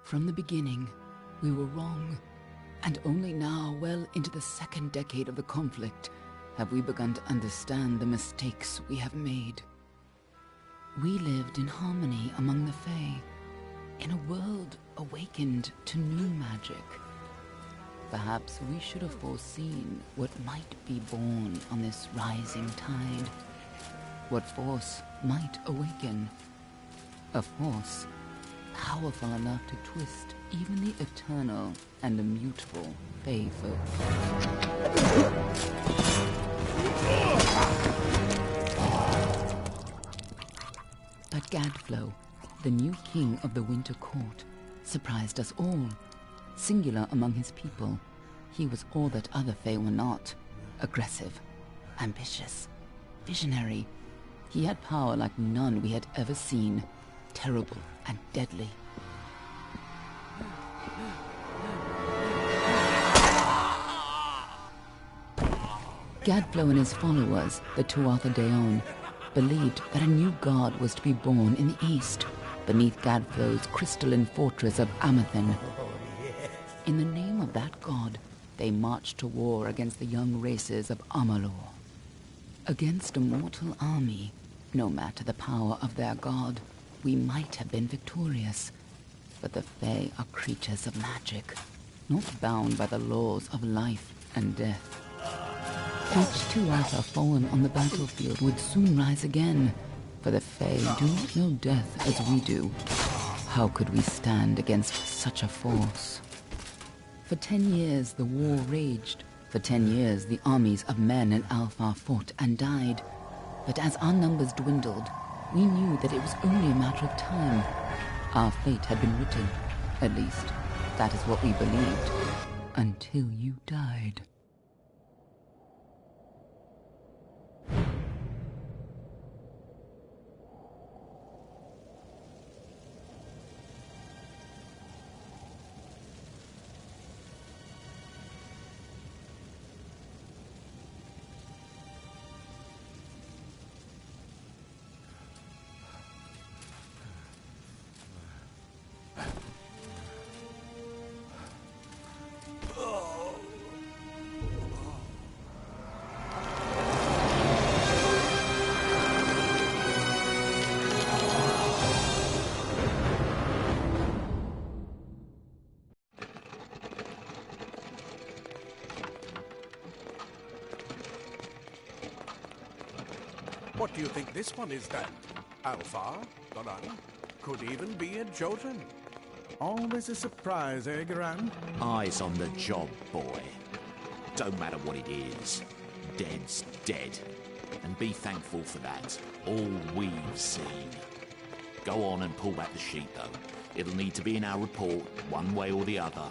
From the beginning, we were wrong, and only now, well into the second decade of the conflict, have we begun to understand the mistakes we have made. We lived in harmony among the Fae, in a world awakened to new magic. Perhaps we should have foreseen what might be born on this rising tide, what force might awaken. A force powerful enough to twist even the eternal and immutable Fae folk. But Gadflow, the new king of the Winter Court, surprised us all. Singular among his people, he was all that other Fae were not. Aggressive, ambitious, visionary. He had power like none we had ever seen. Terrible and deadly. Gadflow and his followers, the Tuatha Deon, believed that a new god was to be born in the east, beneath Gadflow's crystalline fortress of Amathen. In the name of that god, they marched to war against the young races of Amalur. Against a mortal army, no matter the power of their god, we might have been victorious. But the Fae are creatures of magic, not bound by the laws of life and death. Each Tuatha fallen on the battlefield would soon rise again, for the Fae do not know death as we do. How could we stand against such a force? For 10 years the war raged. For 10 years the armies of Men and Alpha fought and died. But as our numbers dwindled, we knew that it was only a matter of time. Our fate had been written. At least, that is what we believed. Until you died. What do you think this one is then? Alpha? Garan? Could even be a Jotun. Always a surprise, eh, Garan? Eyes on the job, boy. Don't matter what it is. Dead's dead. And be thankful for that. All we've seen. Go on and pull back the sheet, though. It'll need to be in our report, one way or the other.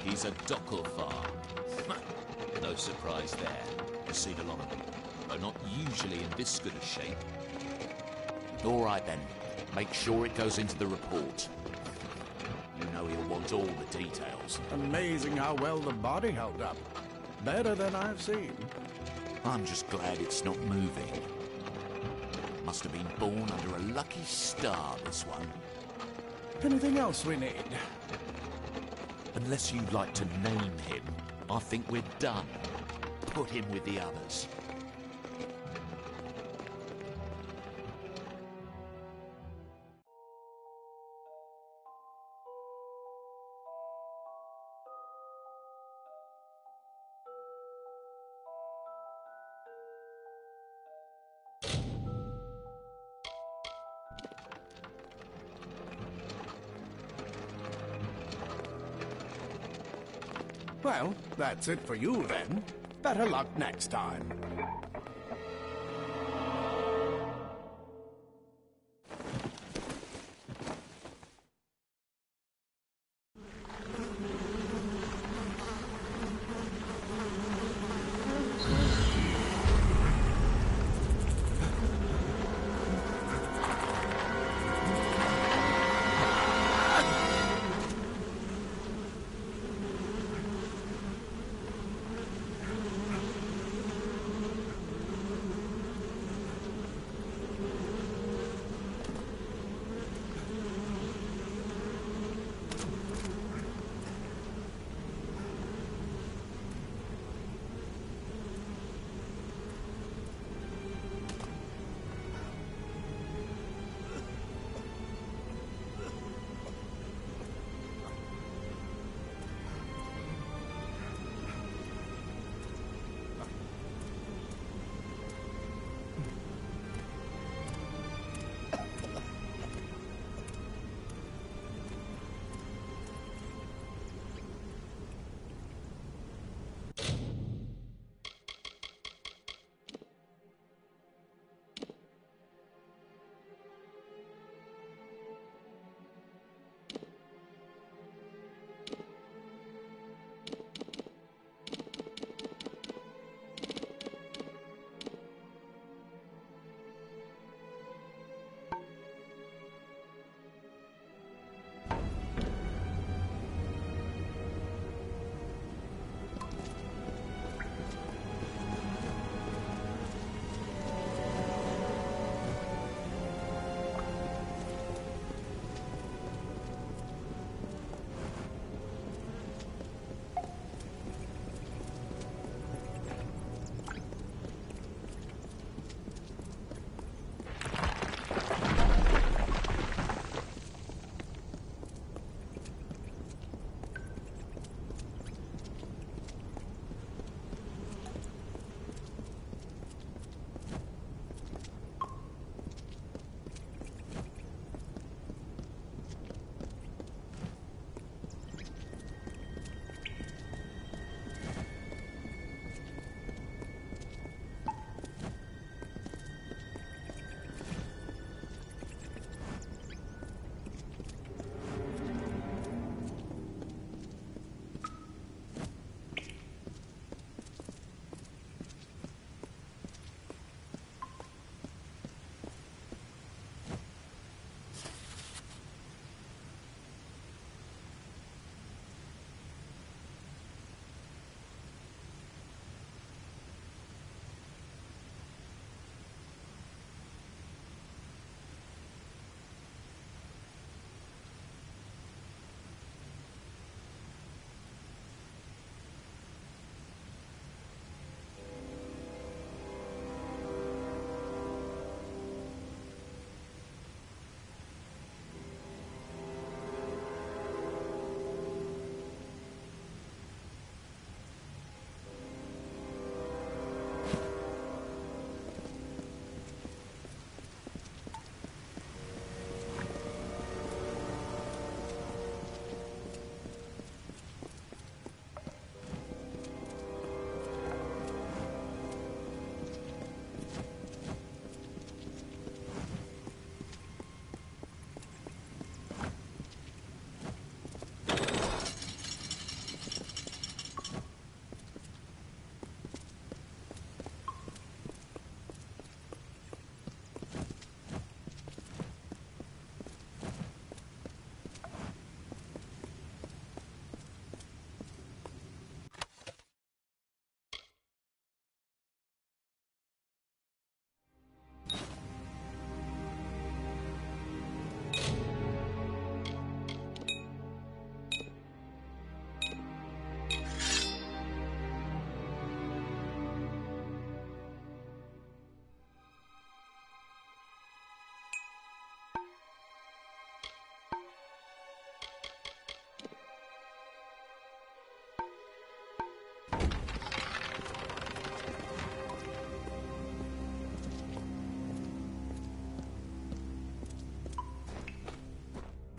He's a Docklevar. No surprise there. I've seen a lot of them, though not usually in this good a shape. All right then. Make sure it goes into the report. You know he'll want all the details. Amazing how well the body held up. Better than I've seen. I'm just glad it's not moving. Must have been born under a lucky star, this one. Anything else we need? Unless you'd like to name him, I think we're done. Put him with the others. Well, that's it for you then. Better luck next time.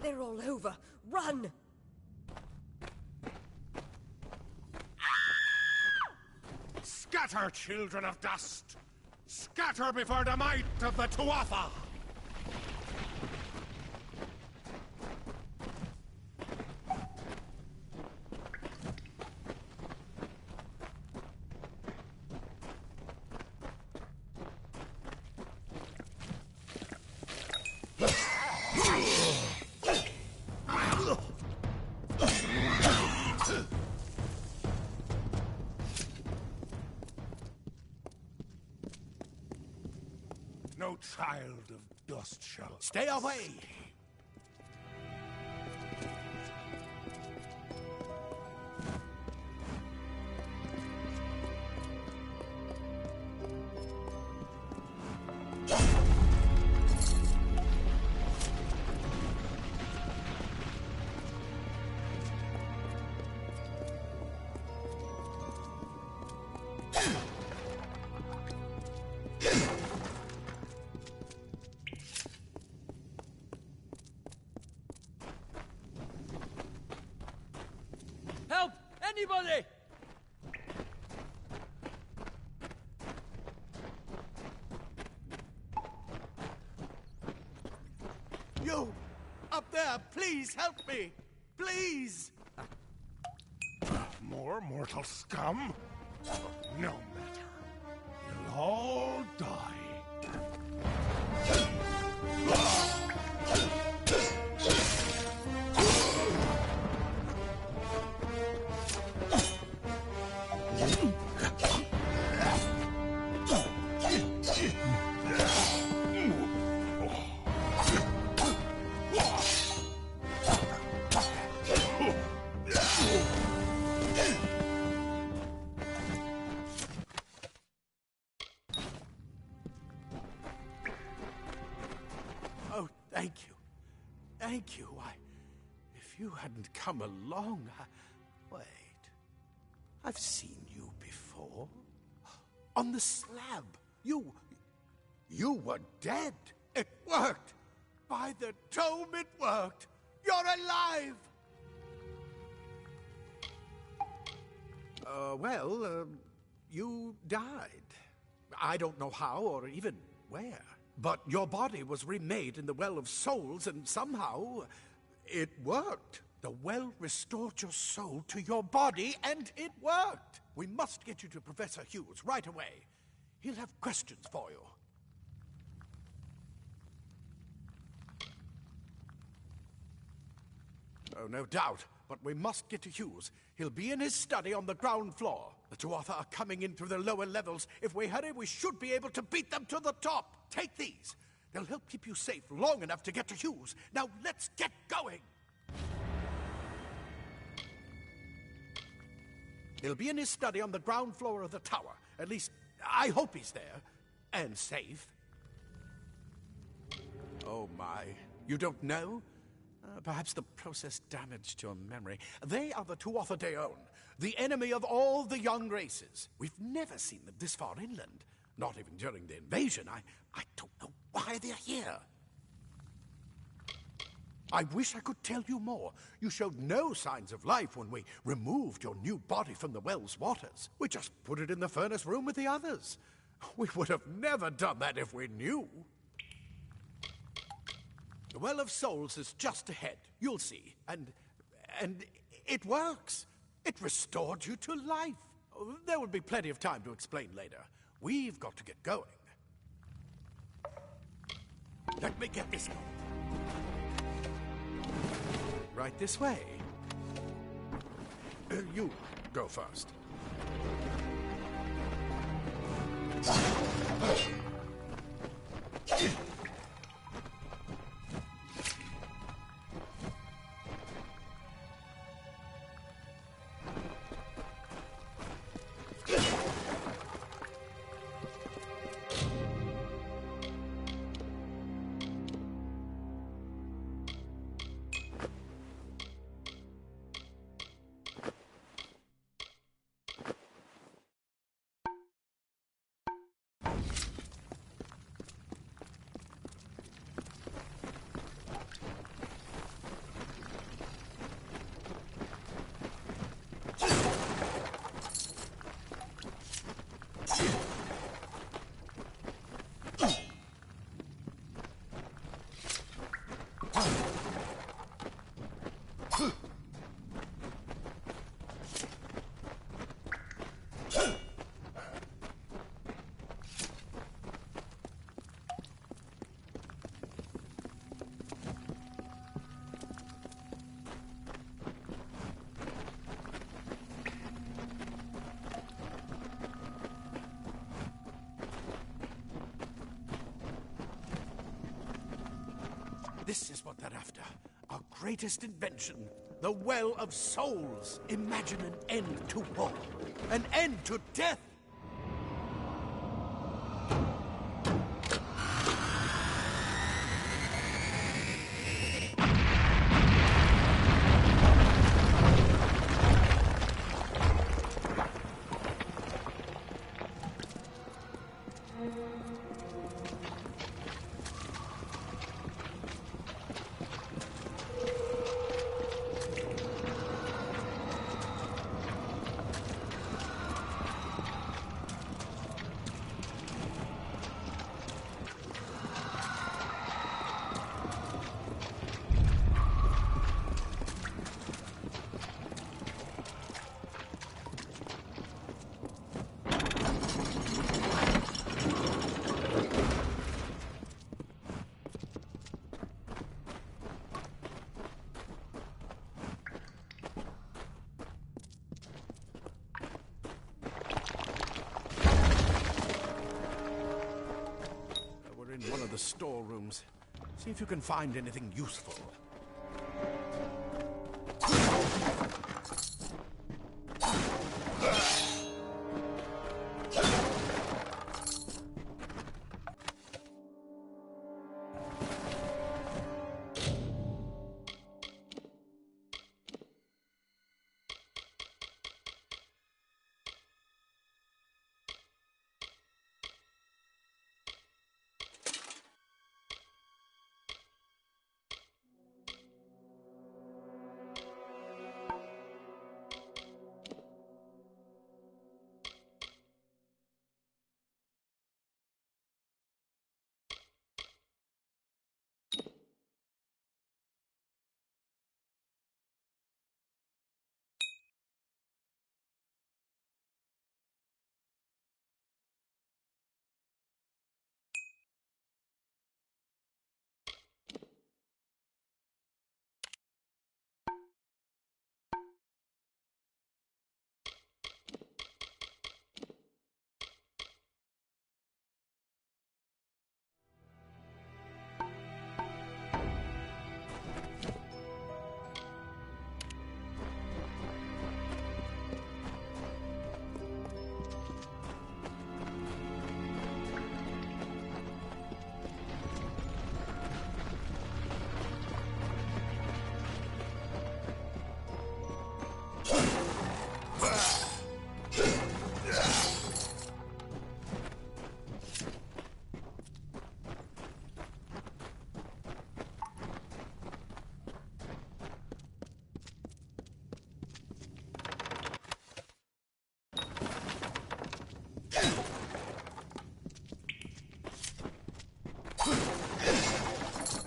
They're all over. Run! Scatter, children of dust! Scatter before the might of the Tuatha! No child of dust shall... Stay away! Help! Anybody! You! Up there, please help me! Please! More mortal scum? No matter. You'll all die. Oh, thank you. Thank you. If you hadn't come along, Wait. I've seen you before. On the slab. You were dead. It worked. By the tome, it worked. You're alive. You died. I don't know how or even where. But your body was remade in the Well of Souls, and somehow it worked. The well restored your soul to your body, and it worked. We must get you to Professor Hughes right away. He'll have questions for you. Oh, no doubt. But we must get to Hughes. He'll be in his study on the ground floor. The Tuatha are coming in through the lower levels. If we hurry, we should be able to beat them to the top. Take these. They'll help keep you safe long enough to get to Hughes. Now, let's get going. He'll be in his study on the ground floor of the tower. At least, I hope he's there. And safe. Oh, my. You don't know? Perhaps the process damaged your memory. They are the Tuatha Deon, the enemy of all the young races. We've never seen them this far inland. Not even during the invasion. I don't know why they're here. I wish I could tell you more. You showed no signs of life when we removed your new body from the well's waters. We just put it in the furnace room with the others. We would have never done that if we knew. The Well of Souls is just ahead. You'll see. And it works. It restored you to life. There will be plenty of time to explain later. We've got to get going. Let me get this going. Right this way. You go first. This is what they're after. Our greatest invention. The Well of Souls. Imagine an end to war. An end to death. One of the storerooms. See if you can find anything useful.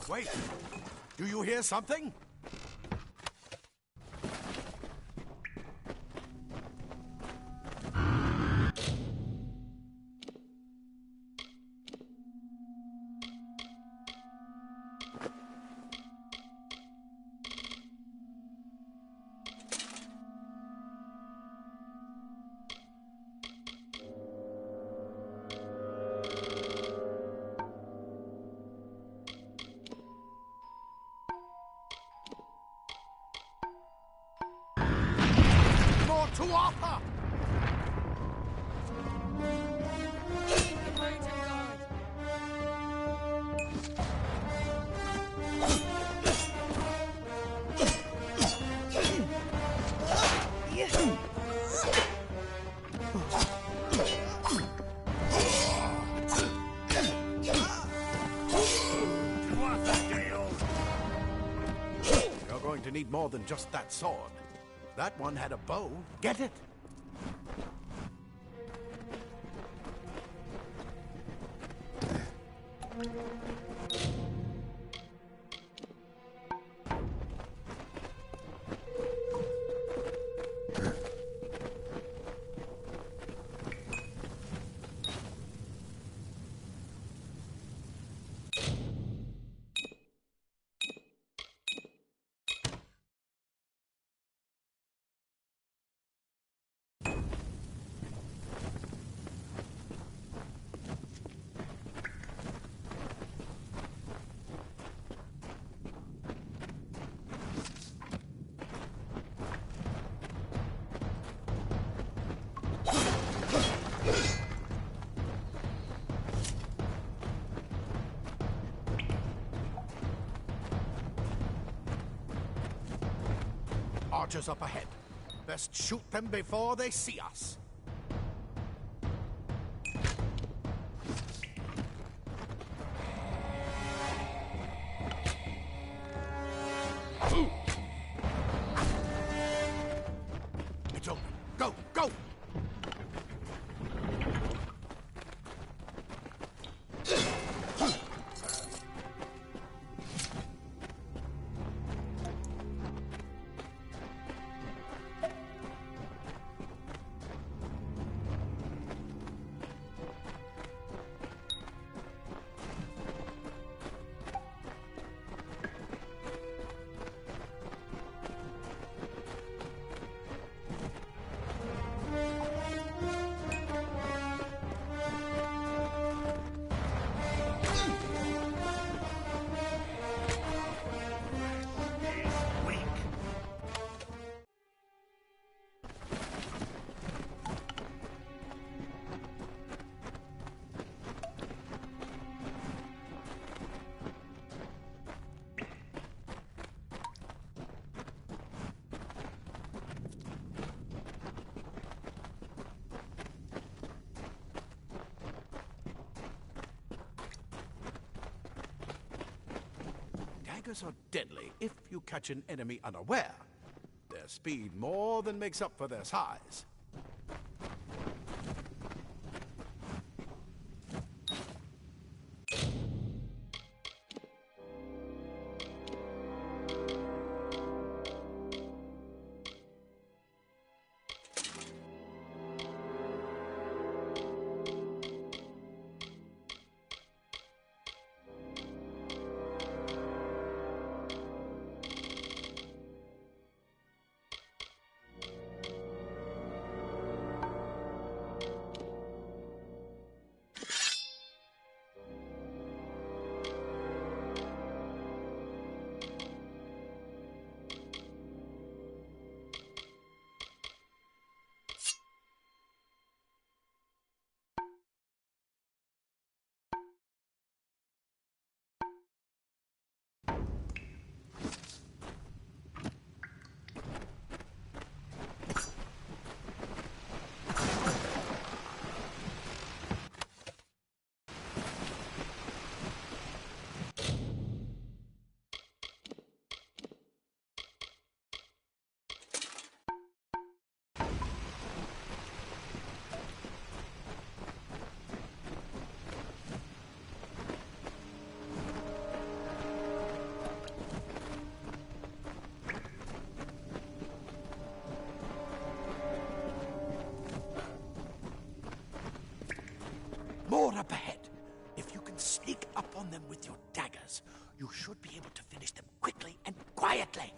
Wait! Do you hear something? To Arthur! You're going to need more than just that sword. That one had a bow. Get it? archers up ahead. Best shoot them before they see us. It's open. Go, go! Daggers are deadly if you catch an enemy unaware. Their speed more than makes up for their size. More up ahead. If you can sneak up on them with your daggers, you should be able to finish them quickly and quietly.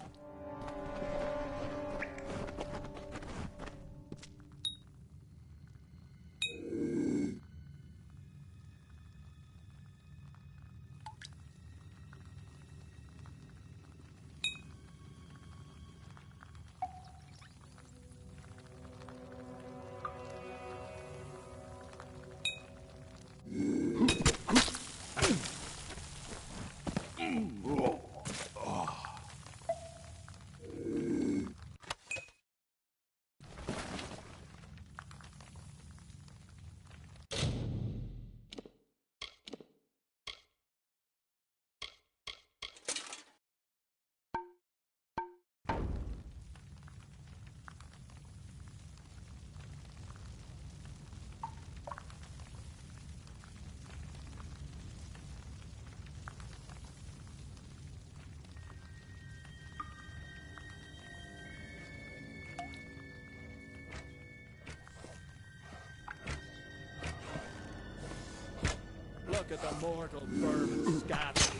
Look at the mortal vermin scabs.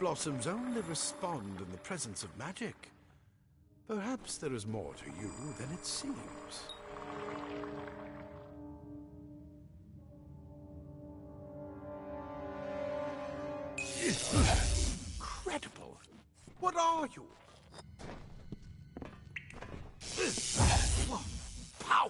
blossoms only respond in the presence of magic. Perhaps there is more to you than it seems. Incredible! What are you? Power!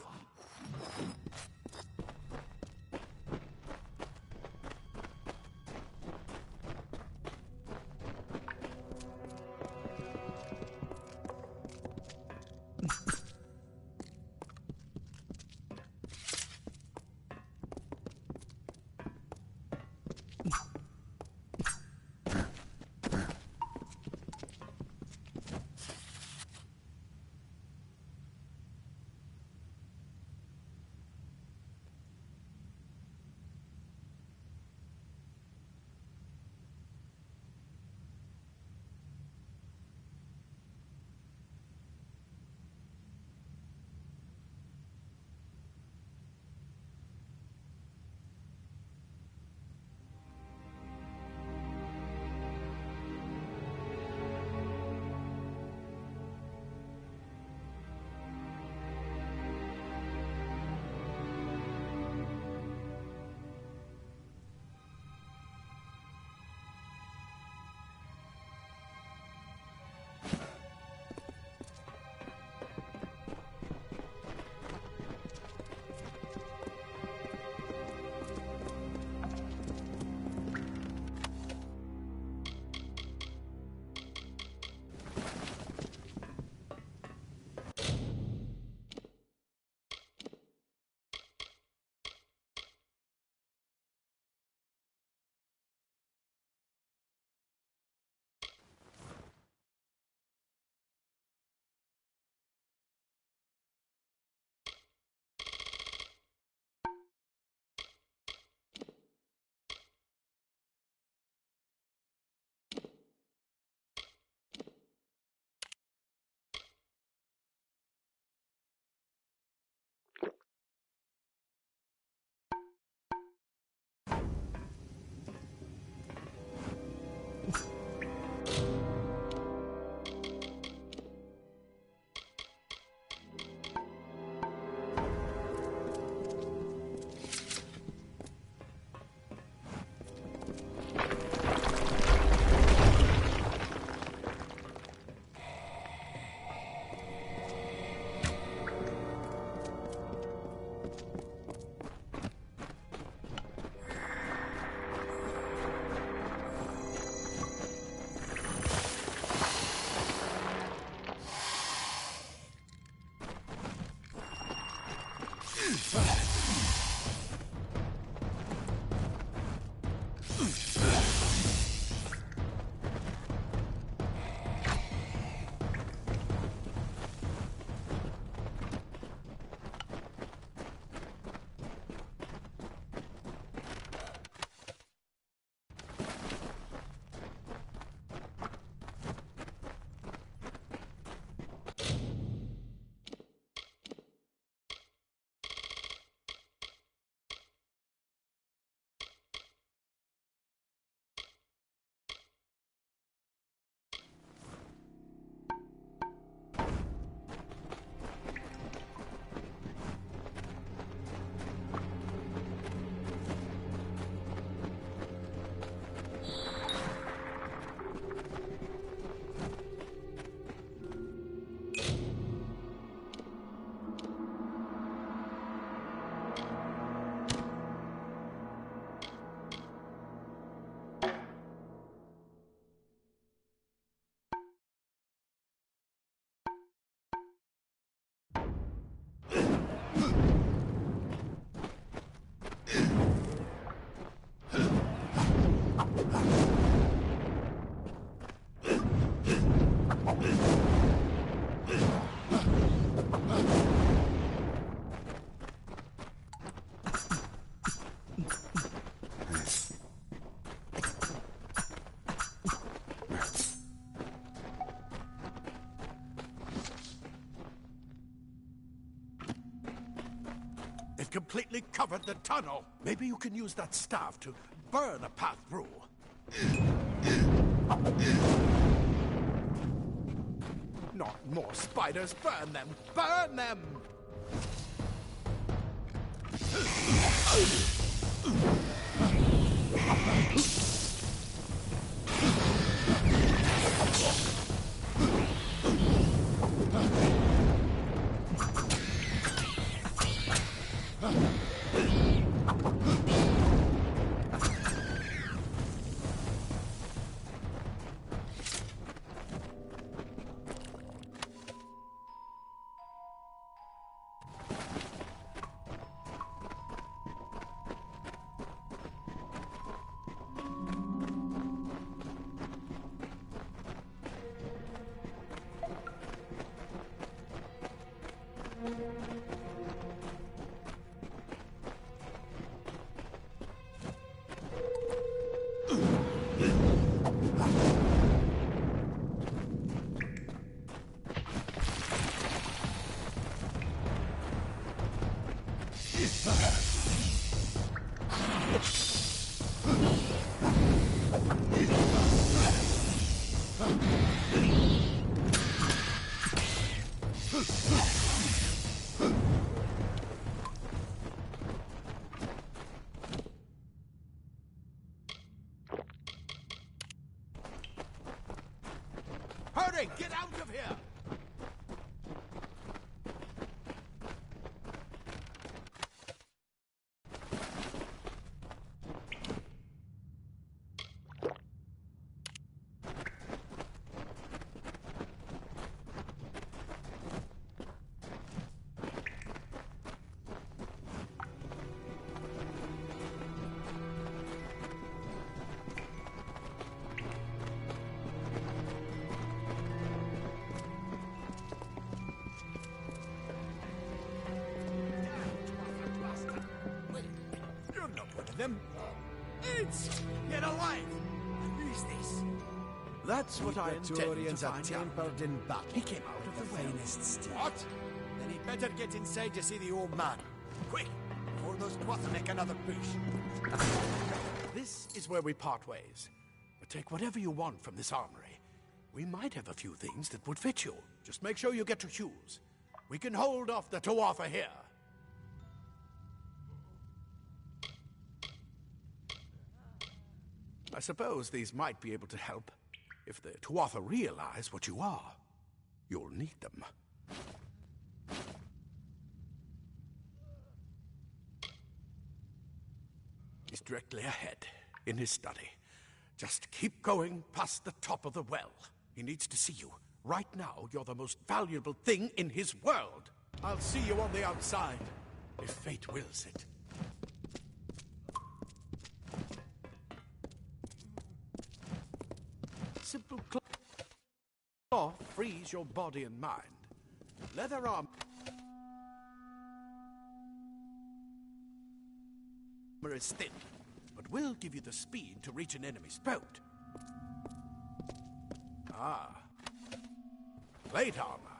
Completely covered the tunnel. Maybe you can use that staff to burn a path through. Not more spiders! Burn them! Burn them! Hurry! Get out of here! Them. It's yet alive. Who is this? That's what I intend to find out. In battle. He came out of the finest steel. What? Then he'd better get inside to see the old man. Quick, before those Tuatha make another push. This is where we part ways. But take whatever you want from this armory. We might have a few things that would fit you. Just make sure you get to choose. We can hold off the Tuatha here. I suppose these might be able to help. If the Tuatha realize what you are, you'll need them. He's directly ahead, in his study. Just keep going past the top of the well. He needs to see you. Right now, you're the most valuable thing in his world. I'll see you on the outside, if fate wills it. Simple cloth frees your body and mind. Leather armor is thin, but will give you the speed to reach an enemy's boat. Plate armor.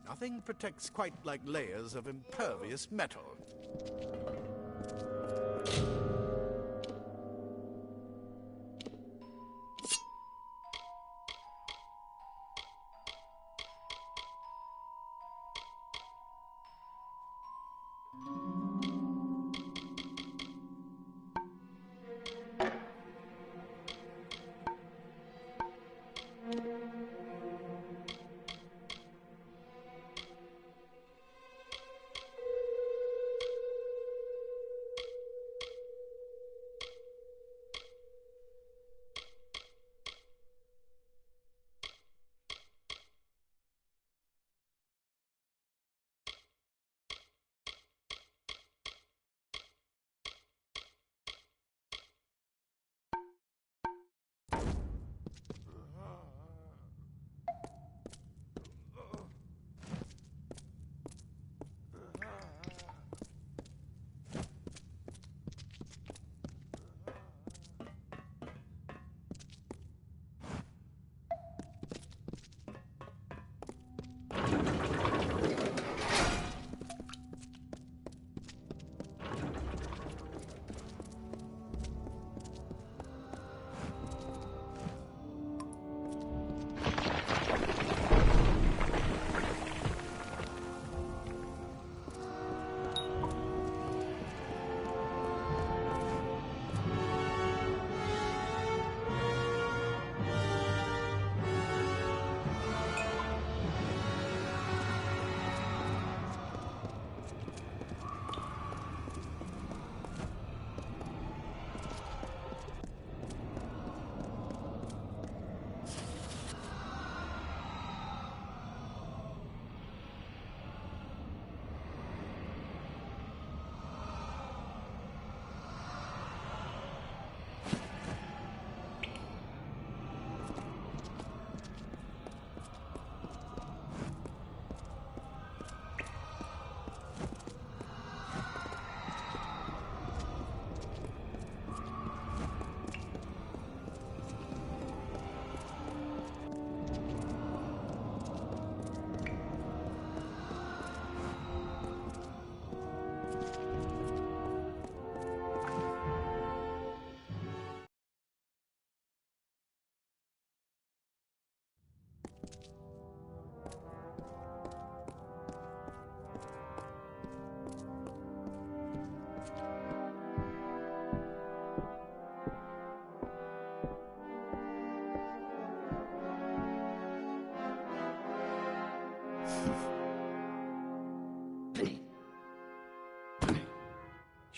Nothing protects quite like layers of impervious metal.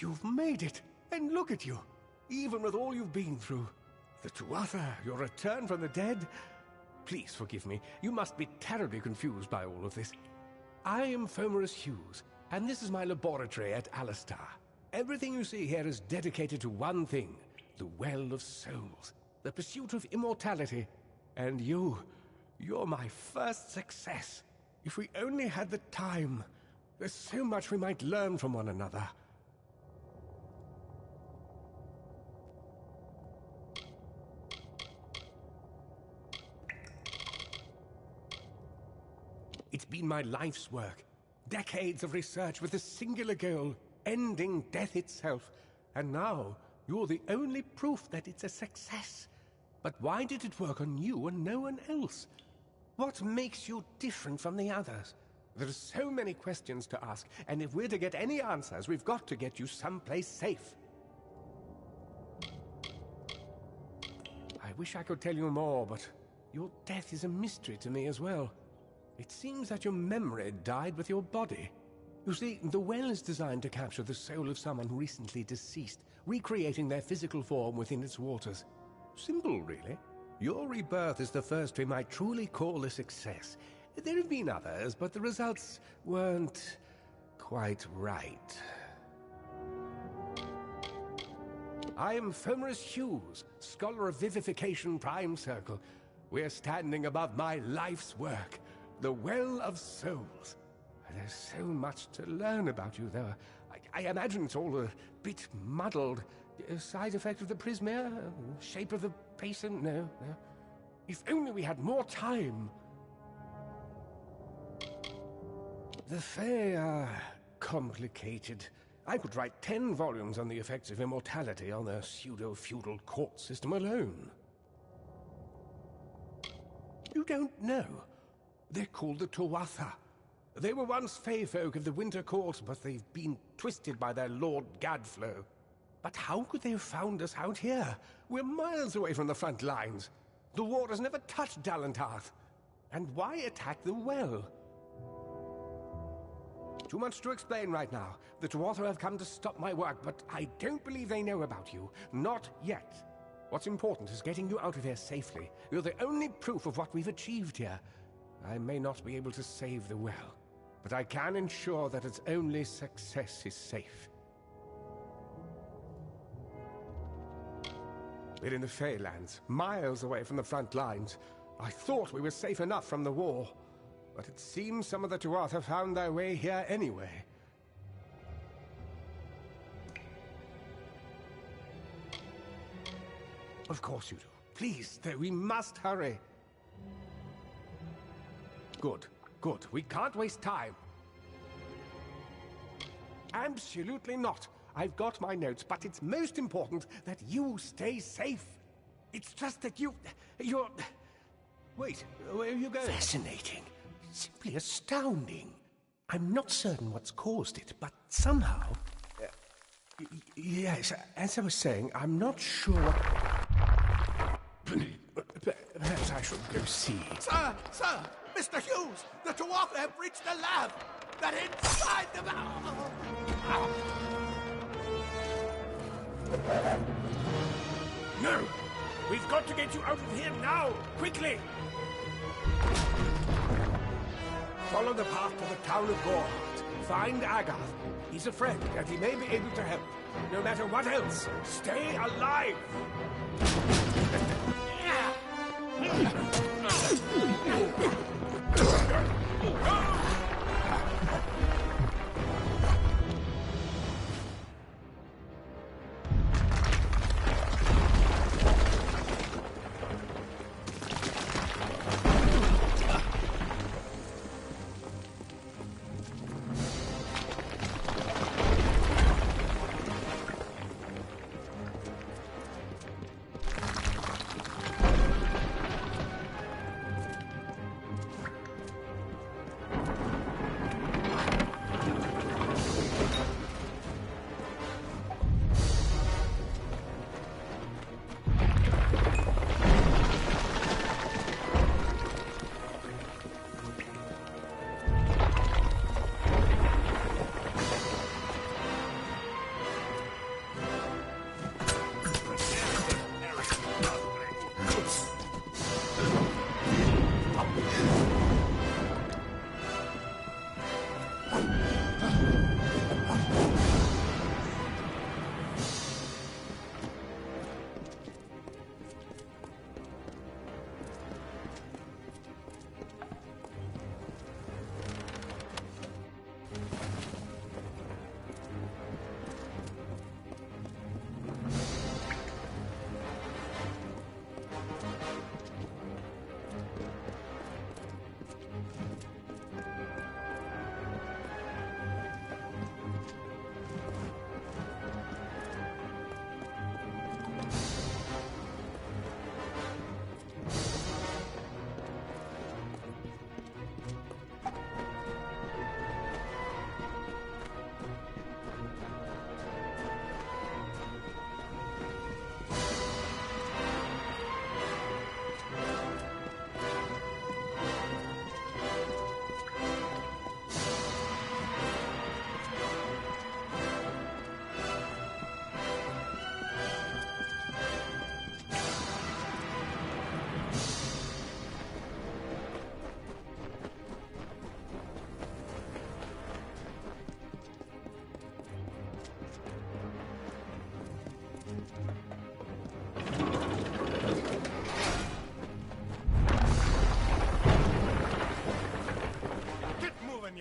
You've made it! And look at you! Even with all you've been through. The Tuatha, your return from the dead? Please forgive me. You must be terribly confused by all of this. I am Fomerus Hughes, and this is my laboratory at Alistar. Everything you see here is dedicated to one thing, the Well of Souls, the pursuit of immortality. And you're my first success. If we only had the time, there's so much we might learn from one another. It's been my life's work. Decades of research with a singular goal, ending death itself. And now, you're the only proof that it's a success. But why did it work on you and no one else? What makes you different from the others? There are so many questions to ask, and if we're to get any answers, we've got to get you someplace safe. I wish I could tell you more, but your death is a mystery to me as well. It seems that your memory died with your body. You see, the well is designed to capture the soul of someone recently deceased, recreating their physical form within its waters. Simple, really. Your rebirth is the first we might truly call a success. There have been others, but the results weren't quite right. I am Fomerus Hughes, Scholar of Vivification Prime Circle. We're standing above my life's work, the Well of Souls. There's so much to learn about you, though. I imagine it's all a bit muddled. A side effect of the prismere? Shape of the basin? No. If only we had more time. The Fae are complicated. I could write 10 volumes on the effects of immortality on their pseudo-feudal court system alone. You don't know. They're called the Tuatha. They were once Fae folk of the Winter Court, but they've been twisted by their Lord Gadflow. But how could they have found us out here? We're miles away from the front lines. The war has never touched Dalantarth. And why attack the well? Too much to explain right now. The Tuatha have come to stop my work, but I don't believe they know about you. Not yet. What's important is getting you out of here safely. You're the only proof of what we've achieved here. I may not be able to save the well, but I can ensure that its only success is safe. We're in the Feylands, miles away from the front lines. I thought we were safe enough from the war, but it seems some of the Tuatha found their way here anyway. Of course you do. Please, though, we must hurry. Good. We can't waste time. Absolutely not. I've got my notes, but it's most important that you stay safe. It's just that you're... Wait, where are you going? Fascinating. Simply astounding. I'm not certain what's caused it, but somehow... yes, as I was saying, I'm not sure what... Perhaps I should go see. Sir! Mr. Hughes! The Tuatha have reached the lab! They're inside the... No! We've got to get you out of here now! Quickly! Follow the path to the town of Gorhart. Find Agath. He's a friend, and he may be able to help. No matter what else, stay alive!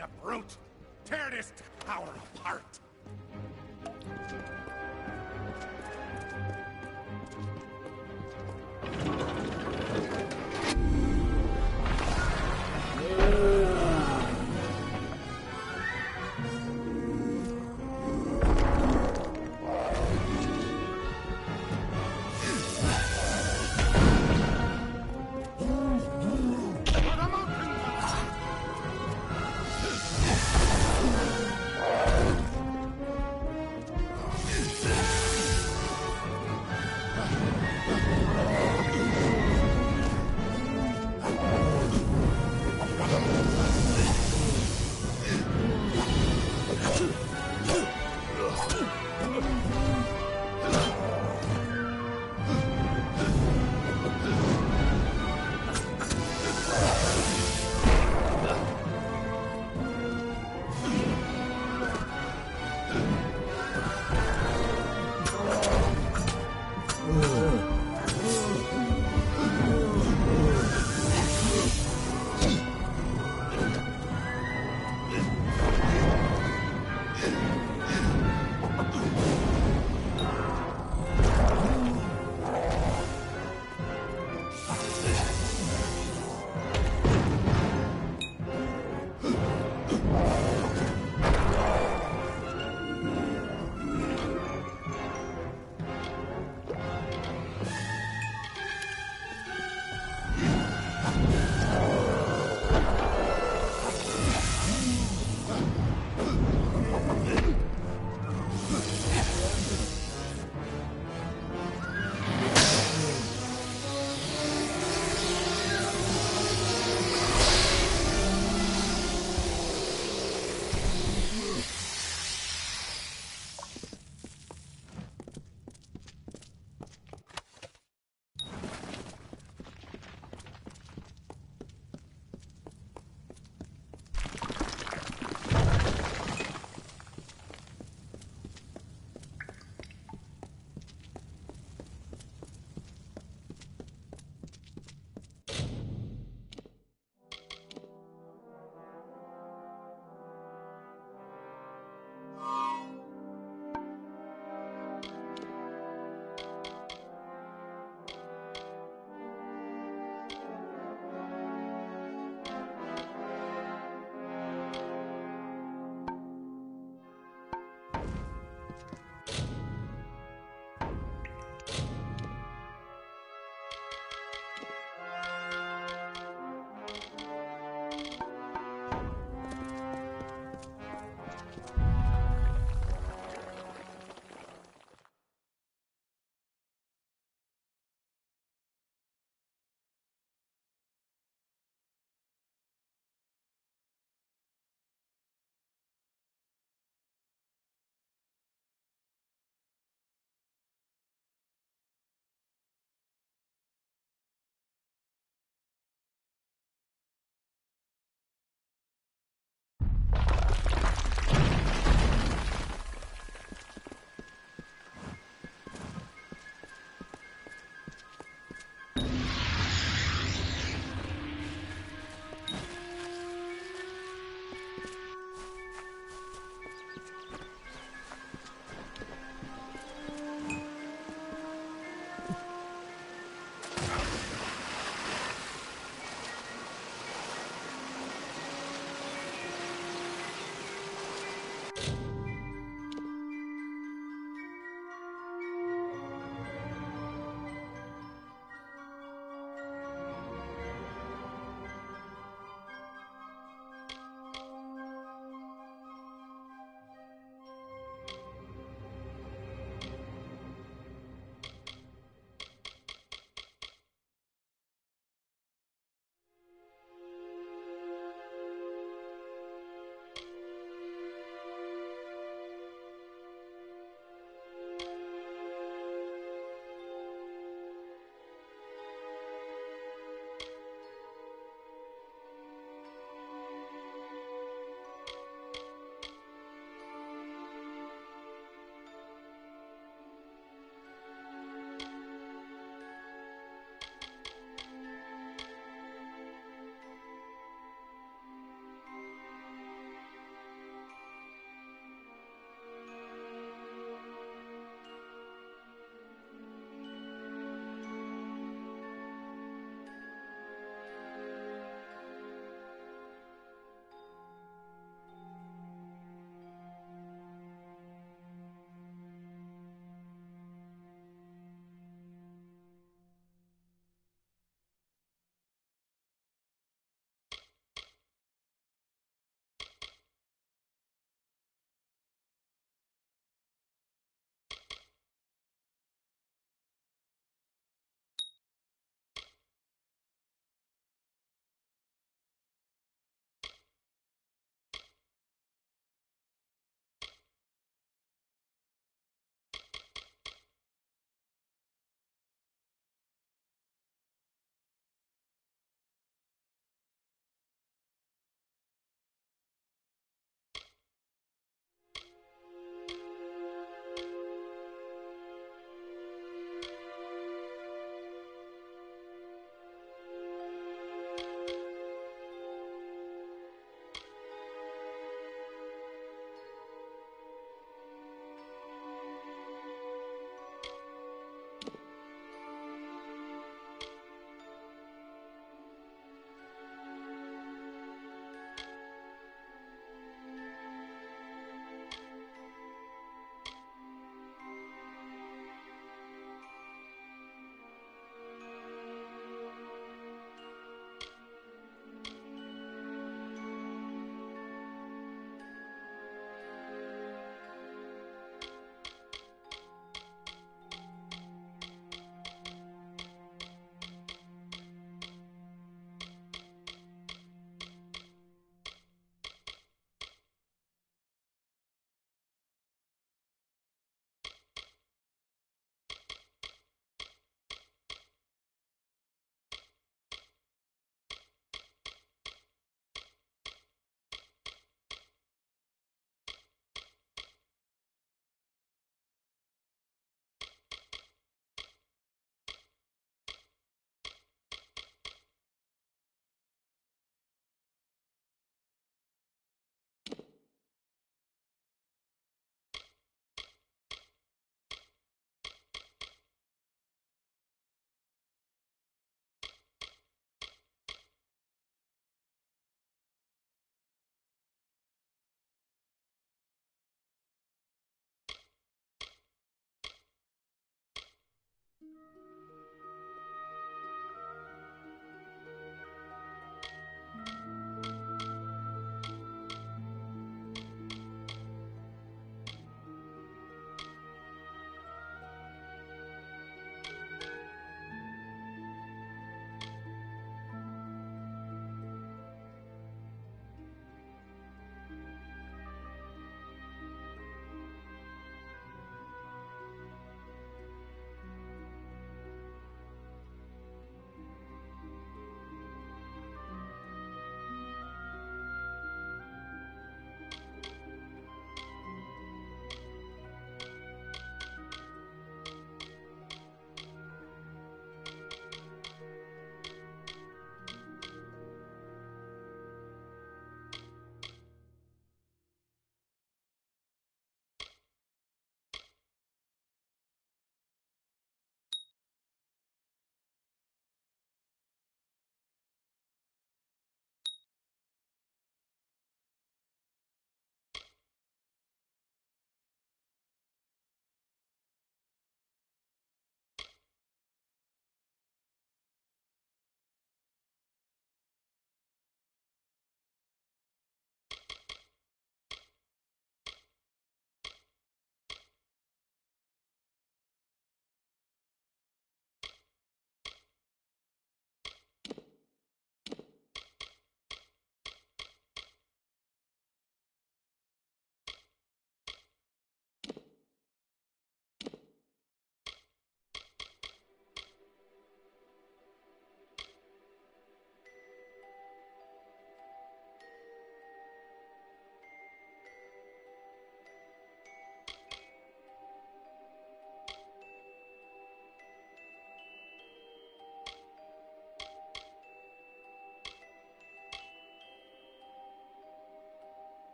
You brute! Tear this tower apart!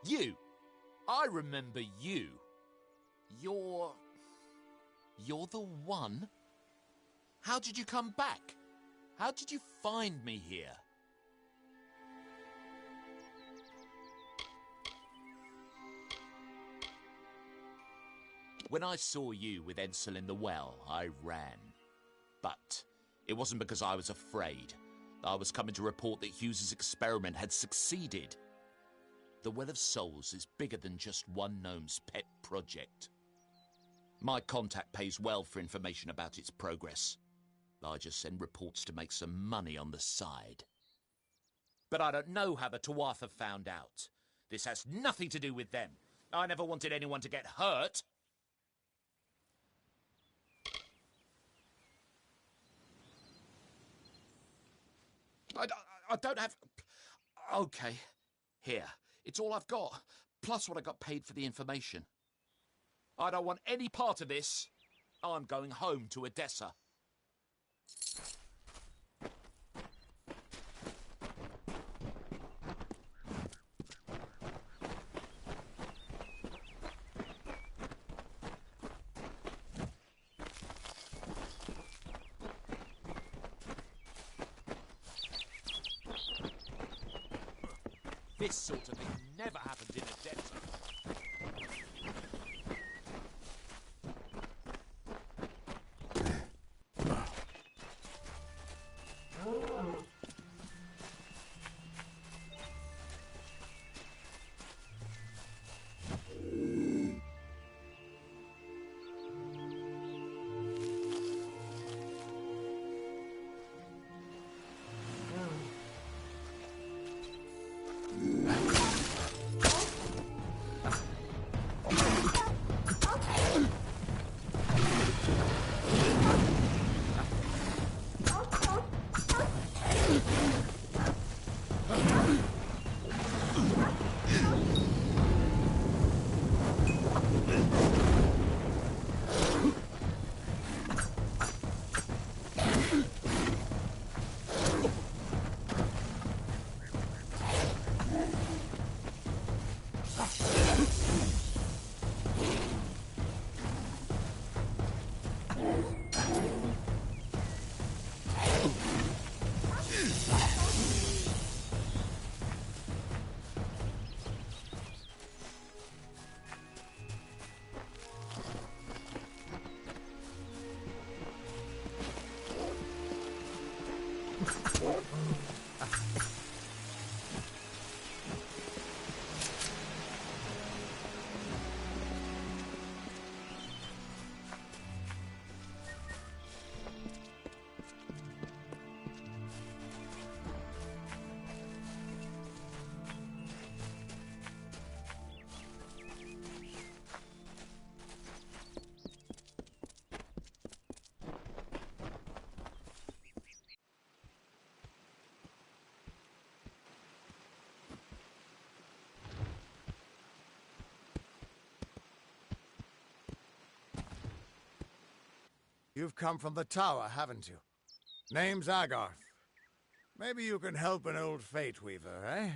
You! I remember you. You're the one? How did you come back? How did you find me here? When I saw you with Edsel in the well, I ran. But it wasn't because I was afraid. I was coming to report that Hughes's experiment had succeeded. The Well of Souls is bigger than just one gnome's pet project. My contact pays well for information about its progress. I just send reports to make some money on the side. But I don't know how the Tuatha found out. This has nothing to do with them. I never wanted anyone to get hurt. I don't have... Okay, here. It's all I've got, plus what I got paid for the information. I don't want any part of this. I'm going home to Odessa. This sort of thing never happened in Odessa. You've come from the tower, haven't you? Name's Agarth. Maybe you can help an old Fate Weaver, eh?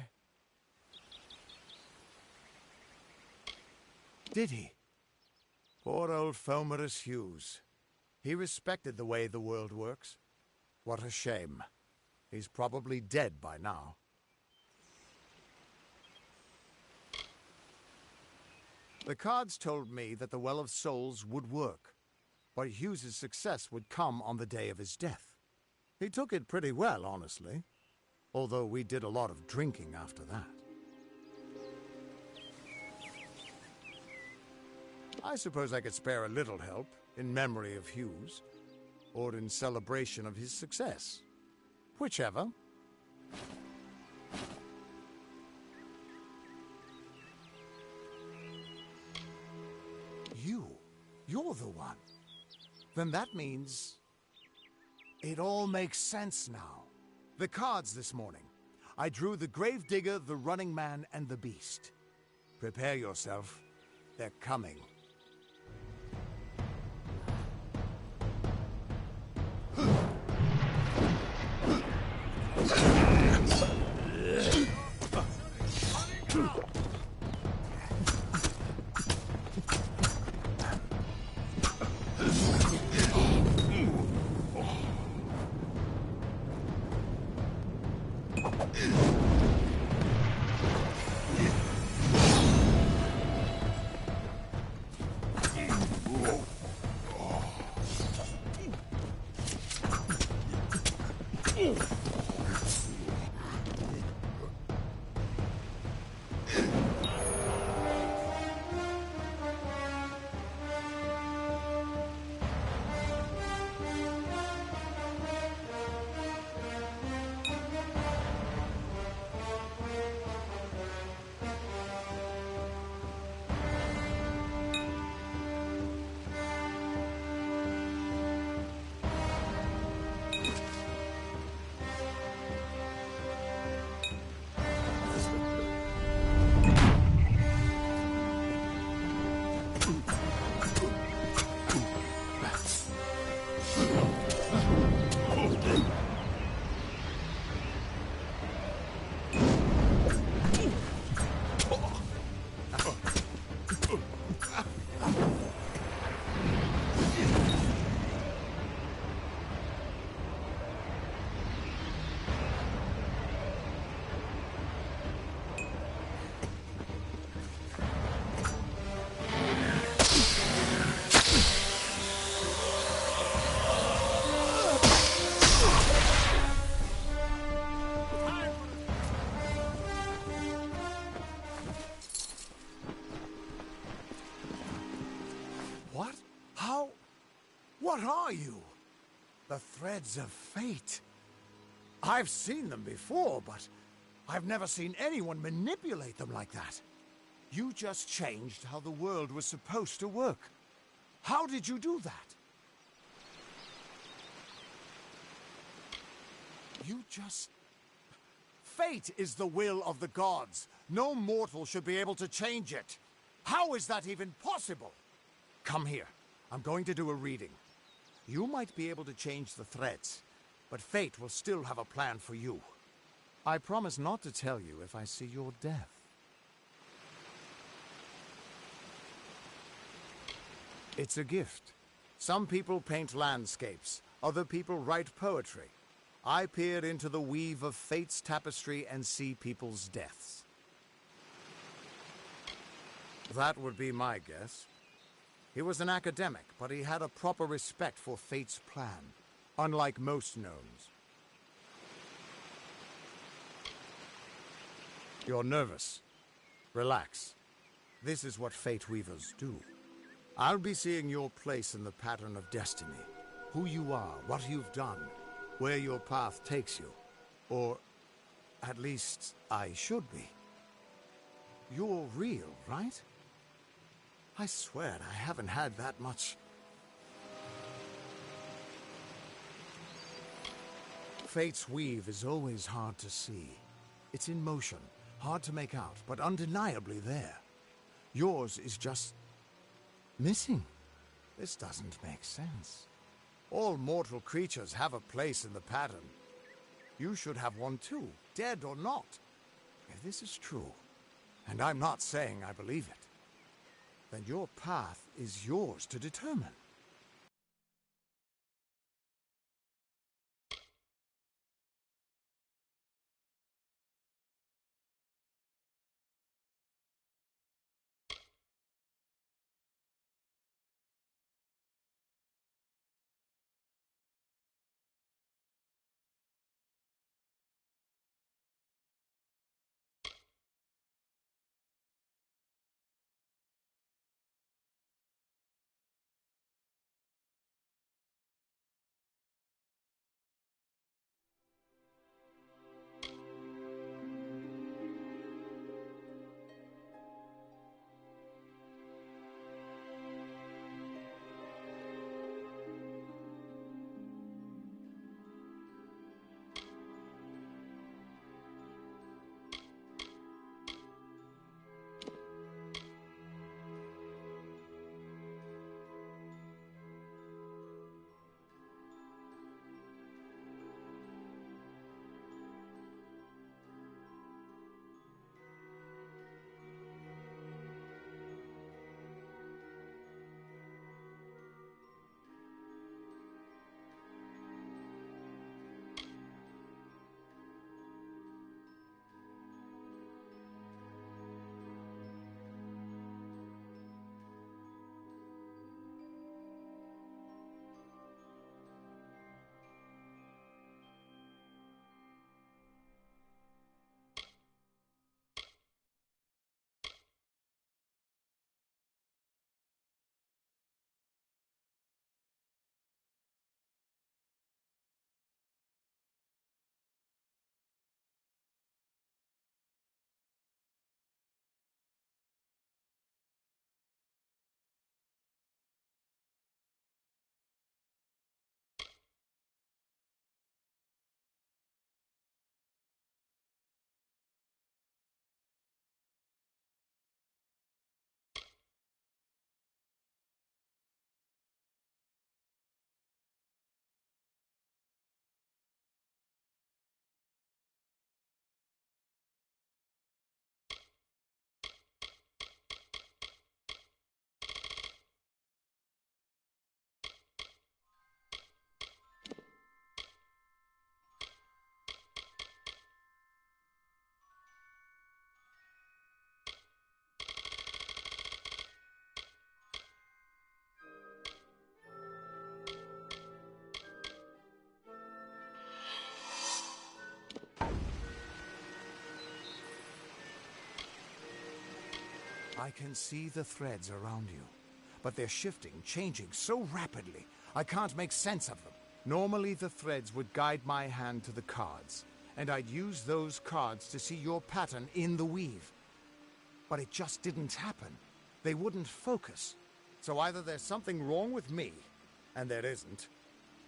Did he? Poor old Fomerus Hughes. He respected the way the world works. What a shame. He's probably dead by now. The cards told me that the Well of Souls would work, but Hughes's success would come on the day of his death. He took it pretty well, honestly, although we did a lot of drinking after that. I suppose I could spare a little help in memory of Hughes, or in celebration of his success. Whichever. You're the one. Then that means... it all makes sense now. The cards this morning. I drew the Gravedigger, the Running Man, and the Beast. Prepare yourself. They're coming. What are you? The threads of fate. I've seen them before, but I've never seen anyone manipulate them like that. You just changed how the world was supposed to work. How did you do that? You just... Fate is the will of the gods. No mortal should be able to change it. How is that even possible? Come here. I'm going to do a reading. You might be able to change the threads, but fate will still have a plan for you. I promise not to tell you if I see your death. It's a gift. Some people paint landscapes, other people write poetry. I peer into the weave of fate's tapestry and see people's deaths. That would be my guess. He was an academic, but he had a proper respect for fate's plan, unlike most gnomes. You're nervous. Relax. This is what fate weavers do. I'll be seeing your place in the pattern of destiny. Who you are, what you've done, where your path takes you. Or, at least, I should be. You're real, right? I swear I haven't had that much. Fate's weave is always hard to see. It's in motion, hard to make out, but undeniably there. Yours is just... missing. This doesn't make sense. All mortal creatures have a place in the pattern. You should have one too, dead or not. If this is true, and I'm not saying I believe it, then your path is yours to determine. I can see the threads around you, but they're shifting, changing so rapidly, I can't make sense of them. Normally the threads would guide my hand to the cards, and I'd use those cards to see your pattern in the weave. But it just didn't happen. They wouldn't focus. So either there's something wrong with me, and there isn't,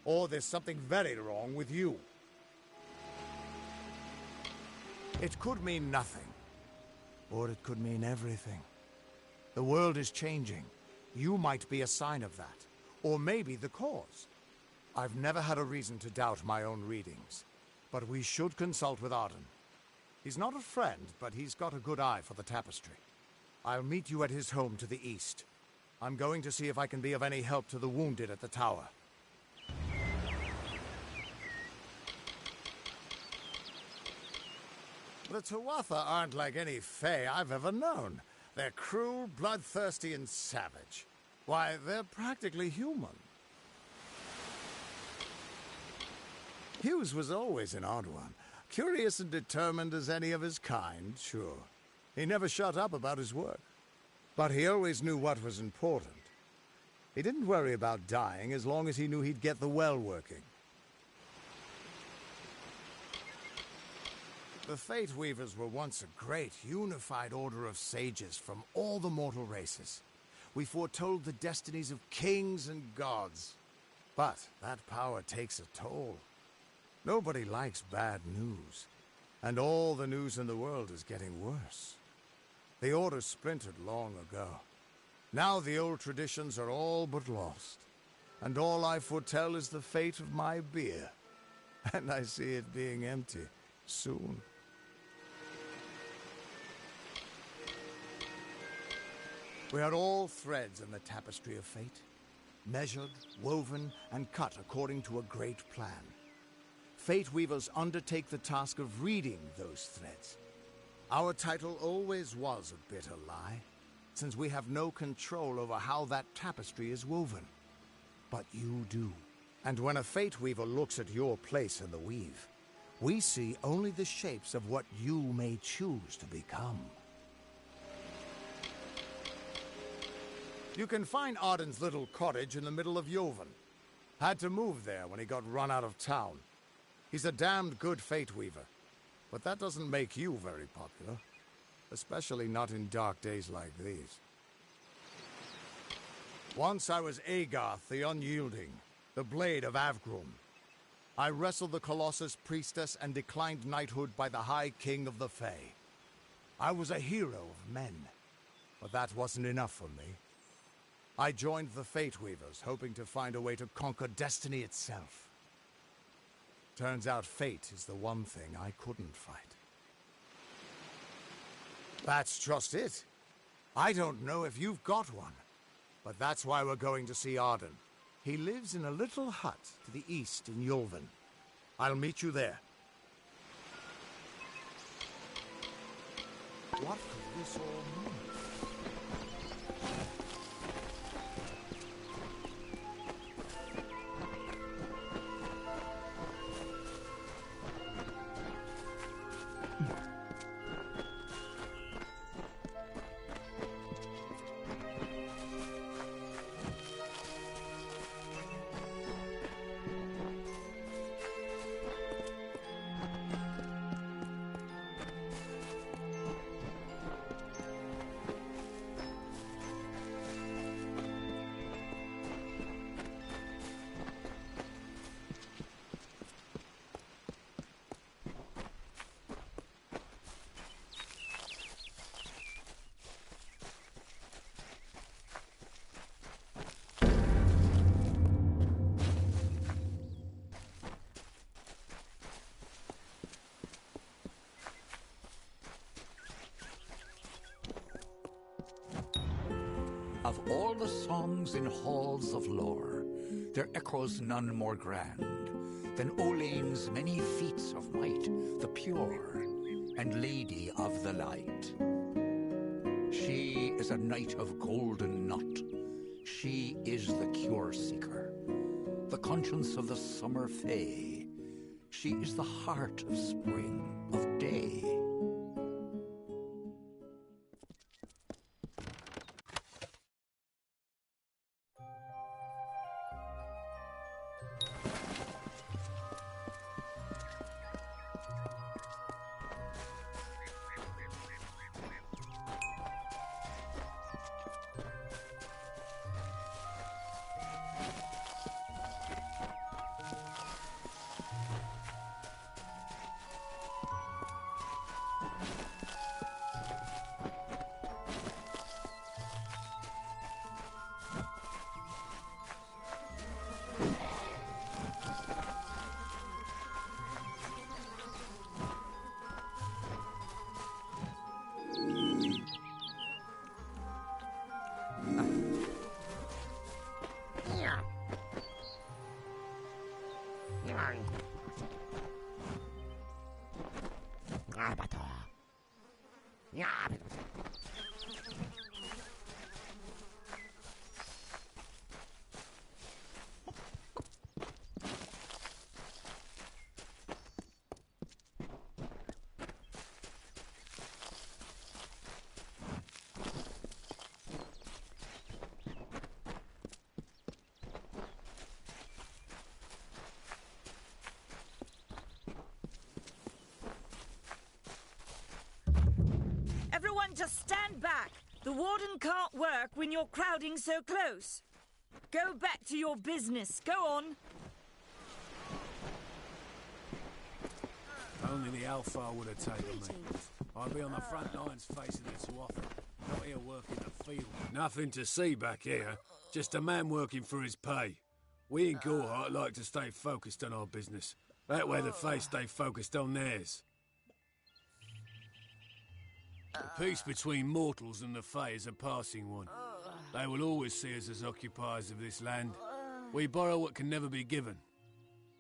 or there's something very wrong with you. It could mean nothing, or it could mean everything. The world is changing. You might be a sign of that, or maybe the cause. I've never had a reason to doubt my own readings, but we should consult with Arden. He's not a friend, but he's got a good eye for the tapestry. I'll meet you at his home to the east. I'm going to see if I can be of any help to the wounded at the tower. The Tuatha aren't like any Fae I've ever known. They're cruel, bloodthirsty, and savage. Why, they're practically human. Hughes was always an odd one. Curious and determined as any of his kind, sure. He never shut up about his work. But he always knew what was important. He didn't worry about dying as long as he knew he'd get the well working. The Fate Weavers were once a great, unified order of sages from all the mortal races. We foretold the destinies of kings and gods. But that power takes a toll. Nobody likes bad news. And all the news in the world is getting worse. The Order splintered long ago. Now the old traditions are all but lost. and all I foretell is the fate of my beer. And I see it being empty soon. We are all threads in the tapestry of fate, measured, woven, and cut according to a great plan. Fate weavers undertake the task of reading those threads. Our title always was a bitter lie, since we have no control over how that tapestry is woven. But you do. And when a fate weaver looks at your place in the weave, we see only the shapes of what you may choose to become. You can find Arden's little cottage in the middle of Yovan. Had to move there when he got run out of town. He's a damned good fate weaver, but that doesn't make you very popular. Especially not in dark days like these. Once I was Agarth the Unyielding, the Blade of Avgrum. I wrestled the Colossus priestess and declined knighthood by the High King of the Fae. I was a hero of men, but that wasn't enough for me. I joined the Fate Weavers, hoping to find a way to conquer destiny itself. Turns out fate is the one thing I couldn't fight. That's just it. I don't know if you've got one, but that's why we're going to see Arden. He lives in a little hut to the east in Yulven. I'll meet you there. What could this all mean? Of all the songs in halls of lore, there echoes none more grand than Olain's many feats of might, the pure and lady of the light. She is a knight of golden knot. She is the cure seeker, the conscience of the summer fae. She is the heart of spring, of day. Everyone just stand back. The warden can't work when you're crowding so close. Go back to your business. Go on. If only the Alpha would have taken me. I'd be on the front lines facing it so often. Not here working the field. Nothing to see back here. Just a man working for his pay. We in Gorhart like to stay focused on our business. That way the Fae stay focused on theirs. The peace between mortals and the Fae is a passing one. They will always see us as occupiers of this land. We borrow what can never be given.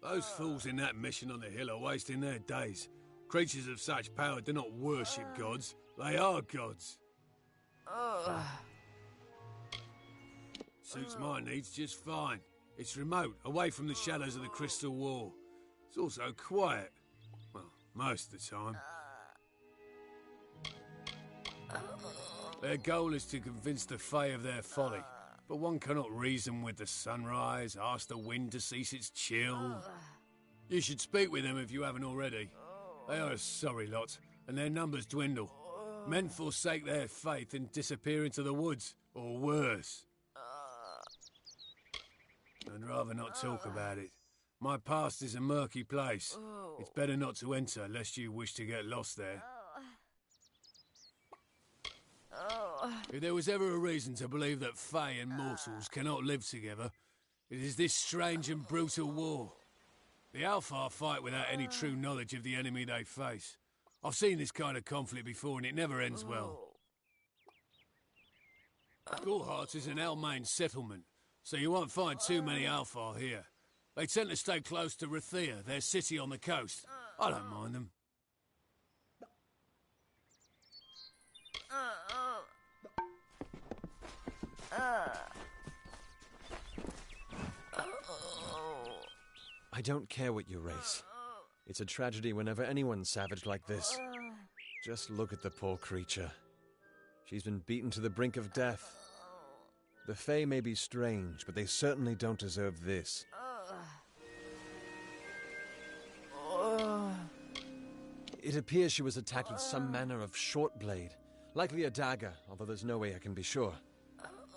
Those fools in that mission on the hill are wasting their days. Creatures of such power do not worship gods. They are gods. Suits my needs just fine. It's remote, away from the shadows of the Crystal Wall. It's also quiet. Well, most of the time. Their goal is to convince the Fae of their folly. But one cannot reason with the sunrise, ask the wind to cease its chill. You should speak with them if you haven't already. They are a sorry lot, and their numbers dwindle. Men forsake their faith and disappear into the woods, or worse. I'd rather not talk about it. My past is a murky place. It's better not to enter, lest you wish to get lost there. If there was ever a reason to believe that Fae and mortals cannot live together, it is this strange and brutal war. The Alpha fight without any true knowledge of the enemy they face. I've seen this kind of conflict before and it never ends well. Gorhart is an Almain settlement, so you won't find too many Alpha here. They tend to stay close to Rathea, their city on the coast. I don't mind them. I don't care what you race. It's a tragedy whenever anyone's savage like this. Just look at the poor creature. She's been beaten to the brink of death. The Fae may be strange, but they certainly don't deserve this. It appears she was attacked with some manner of short blade, likely a dagger, although there's no way I can be sure.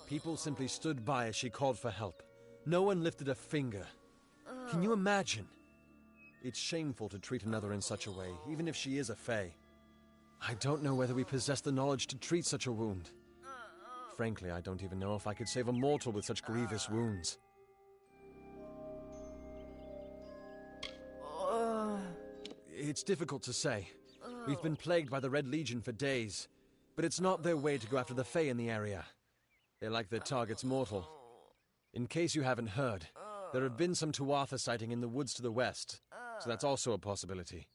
People simply stood by as she called for help. No one lifted a finger. Can you imagine? It's shameful to treat another in such a way, even if she is a Fae. I don't know whether we possess the knowledge to treat such a wound. Frankly, I don't even know if I could save a mortal with such grievous wounds. It's difficult to say. We've been plagued by the Red Legion for days, but it's not their way to go after the Fae in the area. They like their targets mortal. In case you haven't heard, there have been some Tuatha sighting in the woods to the west, so that's also a possibility.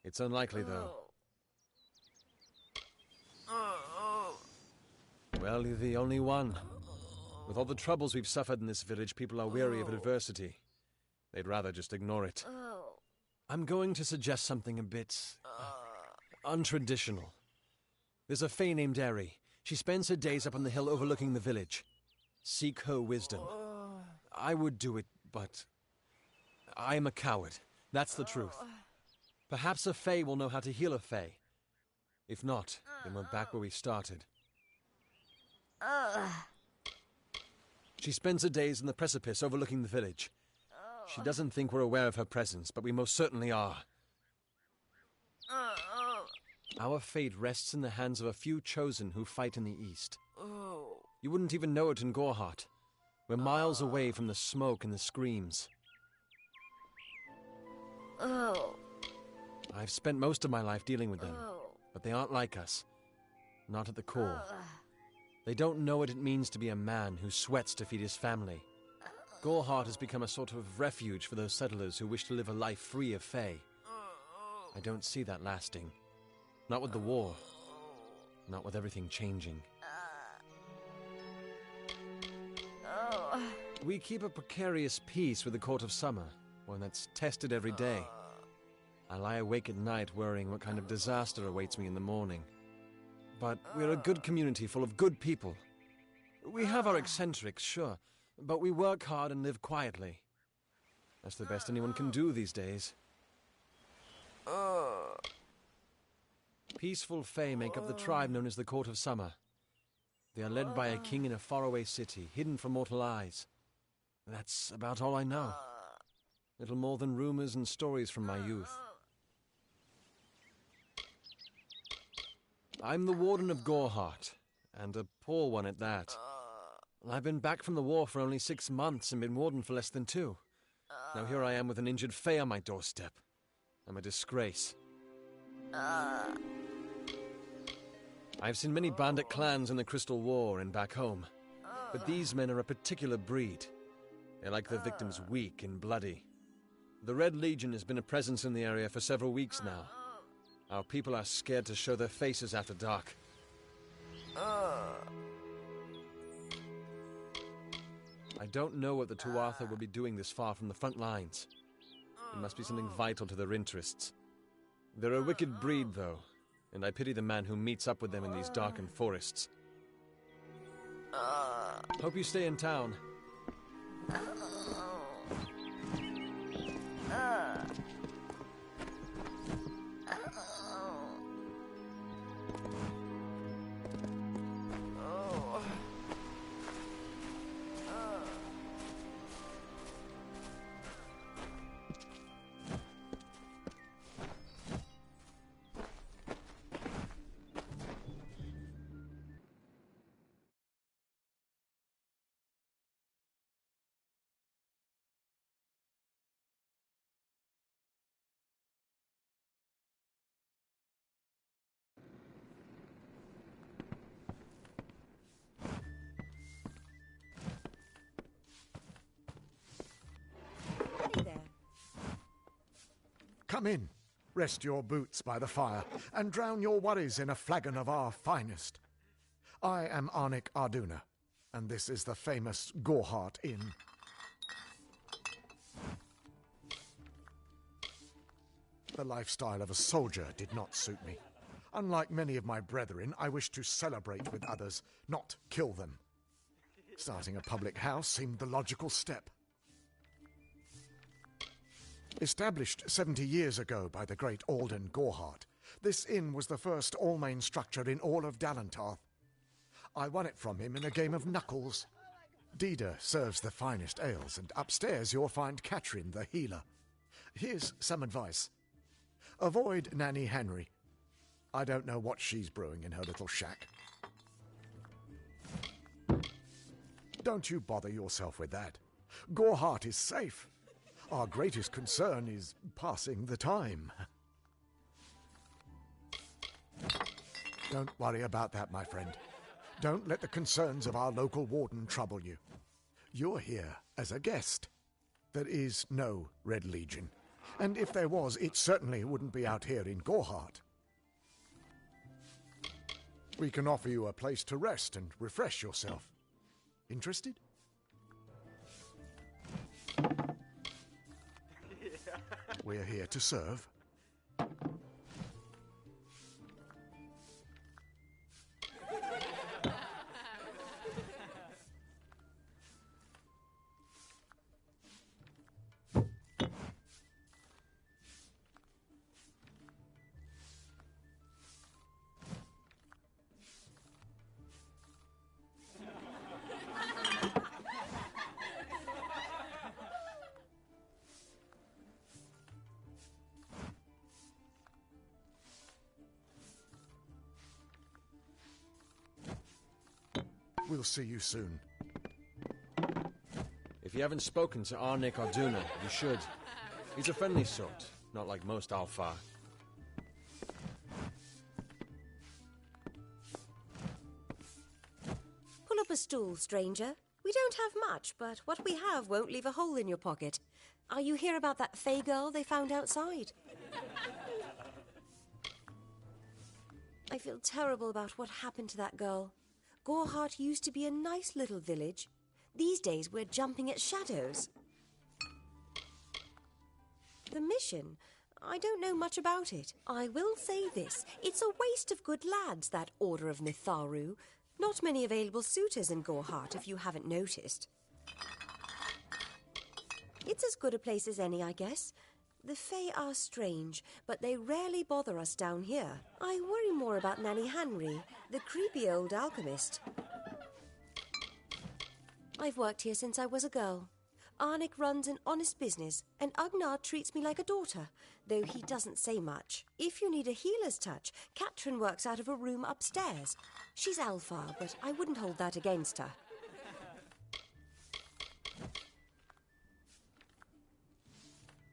It's unlikely, though. Well, you're the only one. With all the troubles we've suffered in this village, people are weary of adversity. They'd rather just ignore it. I'm going to suggest something a bit untraditional. There's a Fae named Eri. She spends her days up on the hill overlooking the village. Seek her wisdom. I would do it, but I am a coward. That's the truth. Perhaps a Fae will know how to heal a Fae. If not, then we're back where we started. She spends her days in the precipice overlooking the village. She doesn't think we're aware of her presence, but we most certainly are. Our fate rests in the hands of a few chosen who fight in the east. You wouldn't even know it in Gorhart. We're miles away from the smoke and the screams. I've spent most of my life dealing with them, but they aren't like us. Not at the core. They don't know what it means to be a man who sweats to feed his family. Gorhart has become a sort of refuge for those settlers who wish to live a life free of Fae. I don't see that lasting. Not with the war. Not with everything changing. We keep a precarious peace with the Court of Summer, one that's tested every day. I lie awake at night worrying what kind of disaster awaits me in the morning. But we're a good community full of good people. We have our eccentrics, sure, but we work hard and live quietly. That's the best anyone can do these days. Peaceful Fae make up the tribe known as the Court of Summer. They are led by a king in a faraway city, hidden from mortal eyes. That's about all I know. Little more than rumors and stories from my youth. I'm the Warden of Gorhart, and a poor one at that. I've been back from the war for only 6 months and been warden for less than 2. Now here I am with an injured Fae on my doorstep. I'm a disgrace. I've seen many bandit clans in the Crystal War and back home, but these men are a particular breed. They like their victims weak and bloody. The Red Legion has been a presence in the area for several weeks now. Our people are scared to show their faces after dark. I don't know what the Tuatha will be doing this far from the front lines. It must be something vital to their interests. They're a wicked breed, though, and I pity the man who meets up with them in these darkened forests. Hope you stay in town. Come in, rest your boots by the fire, and drown your worries in a flagon of our finest. I am Arnik Arduna, and this is the famous Gorehart Inn. The lifestyle of a soldier did not suit me. Unlike many of my brethren, I wish to celebrate with others, not kill them. Starting a public house seemed the logical step. Established 70 years ago by the great Alden Gorehart, this inn was the first all-main structure in all of Dalantarth. I won it from him in a game of knuckles. Dida serves the finest ales, and upstairs you'll find Katrin the healer. Here's some advice. Avoid Nanny Henry. I don't know what she's brewing in her little shack. Don't you bother yourself with that. Gorehart is safe. Our greatest concern is passing the time. Don't worry about that, my friend. Don't let the concerns of our local warden trouble you. You're here as a guest. There is no Red Legion. And if there was, it certainly wouldn't be out here in Gorehart. We can offer you a place to rest and refresh yourself. Interested? We're here to serve. We'll see you soon. If you haven't spoken to Arnik Arduna, you should. He's a friendly sort, not like most Alfar. Pull up a stool, stranger. We don't have much, but what we have won't leave a hole in your pocket. Are you here about that Fey girl they found outside? I feel terrible about what happened to that girl. Gorehart used to be a nice little village. These days we're jumping at shadows. The mission? I don't know much about it. I will say this. It's a waste of good lads, that Order of Mitharu. Not many available suitors in Gorehart, if you haven't noticed. It's as good a place as any, I guess. The Fae are strange, but they rarely bother us down here. I worry more about Nanny Henry, the creepy old alchemist. I've worked here since I was a girl. Arnik runs an honest business, and Agnar treats me like a daughter, though he doesn't say much. If you need a healer's touch, Katrin works out of a room upstairs. She's Alfar, but I wouldn't hold that against her.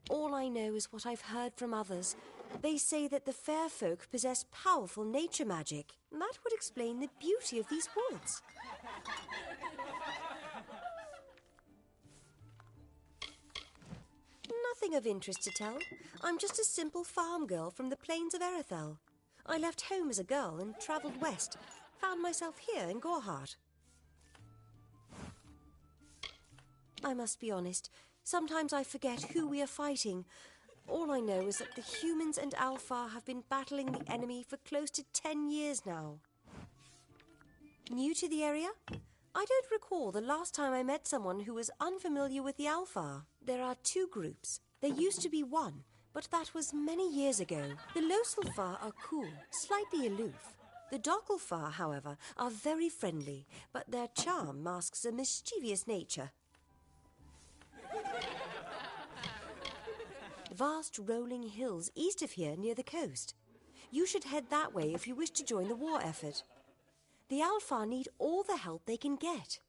All I know is what I've heard from others. They say that the fair folk possess powerful nature magic. That would explain the beauty of these woods. Nothing of interest to tell. I'm just a simple farm girl from the plains of Erethel. I left home as a girl and travelled west. Found myself here in Gorhart. I must be honest. Sometimes I forget who we are fighting. All I know is that the humans and Alfar have been battling the enemy for close to 10 years now. New to the area? I don't recall the last time I met someone who was unfamiliar with the Alfar. There are two groups. There used to be one, but that was many years ago. The Loselfar are cool, slightly aloof. The Dockelfar, however, are very friendly, but their charm masks a mischievous nature. Vast rolling hills east of here near the coast. You should head that way if you wish to join the war effort. The Alfar need all the help they can get.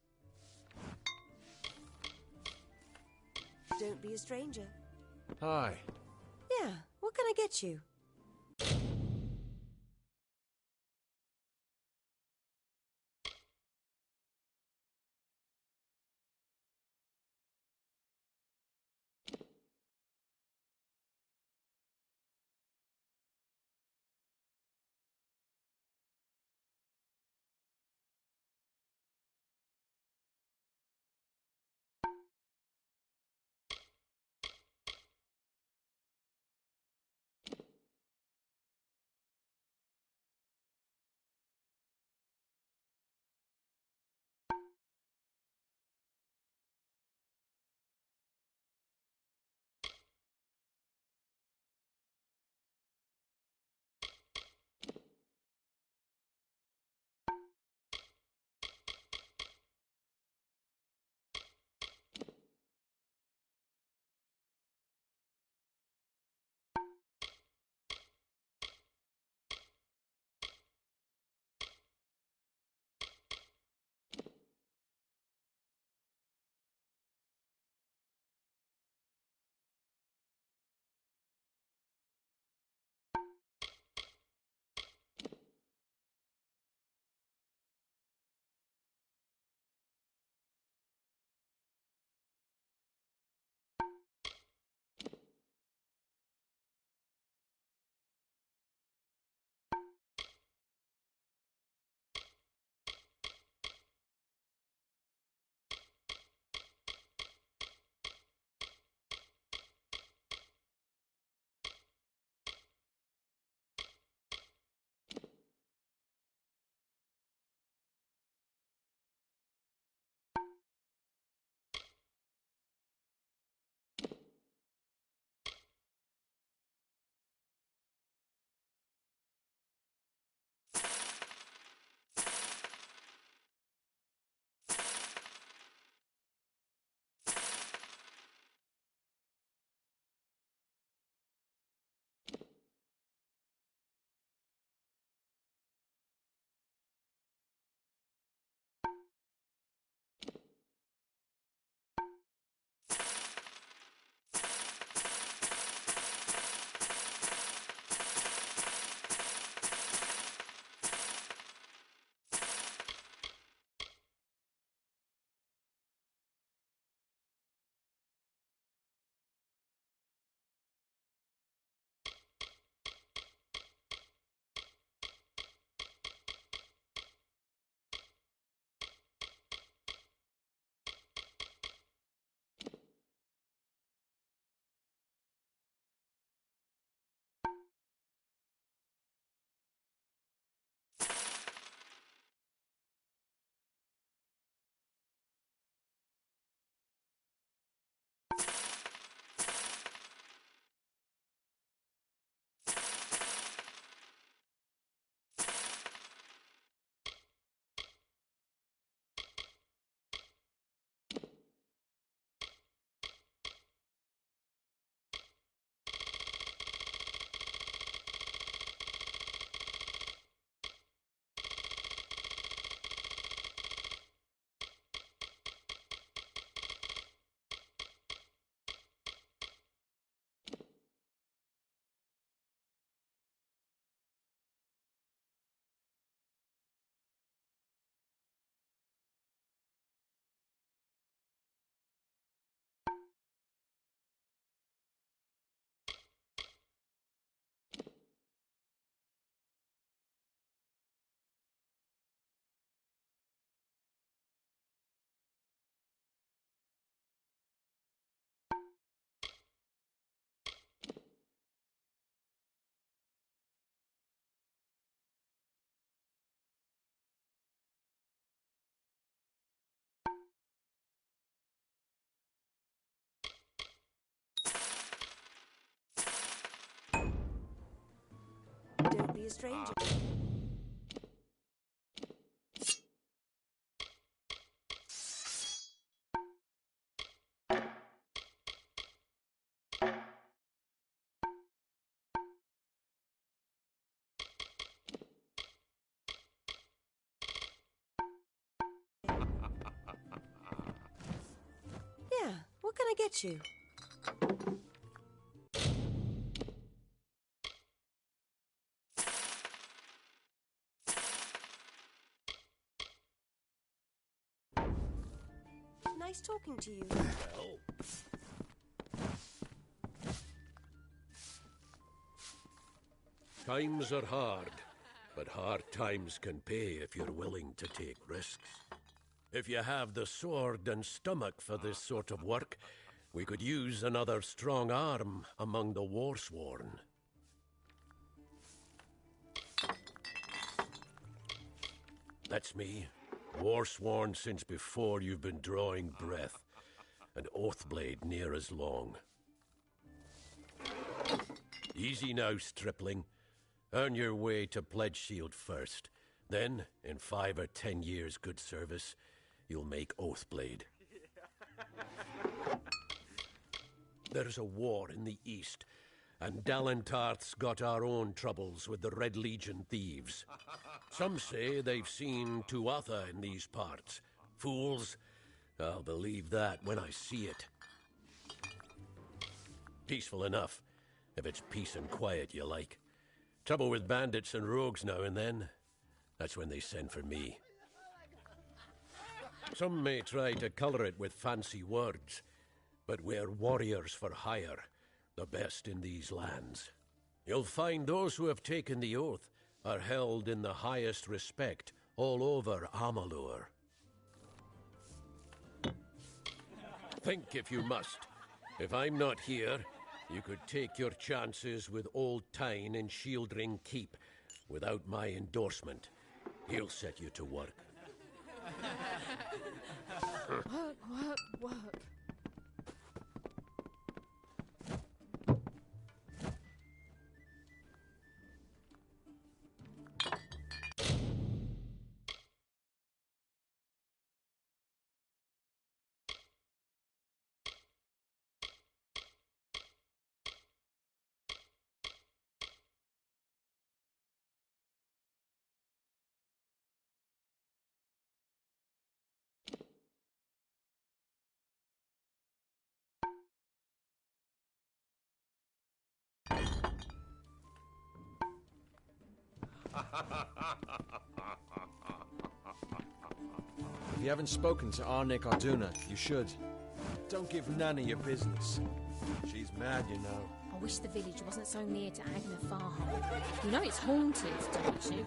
Don't be a stranger. Hi. Yeah, what can I get you? Don't be a stranger. Yeah, what can I get you? Nice talking to you. Times are hard, but hard times can pay if you're willing to take risks. If you have the sword and stomach for this sort of work, we could use another strong arm among the warsworn. That's me, warsworn since before you've been drawing breath, an oathblade near as long. Easy now, stripling. Earn your way to Pledge Shield first. Then, in 5 or 10 years' good service, you'll make Oathblade. There's a war in the east, and Dalentarth's got our own troubles with the Red Legion thieves. Some say they've seen Tuatha in these parts. Fools, I'll believe that when I see it. Peaceful enough, if it's peace and quiet you like. Trouble with bandits and rogues now and then. That's when they send for me. Some may try to colour it with fancy words, but we're warriors for hire, the best in these lands. You'll find those who have taken the oath are held in the highest respect all over Amalur. Think if you must. If I'm not here, you could take your chances with Old Tyne in Shieldring Keep without my endorsement. He'll set you to work. Work, work, work. If you haven't spoken to Arnik Arduna, you should. Don't give Nana your business. She's mad, you know. I wish the village wasn't so near to Agna Farham. You know it's haunted, don't you?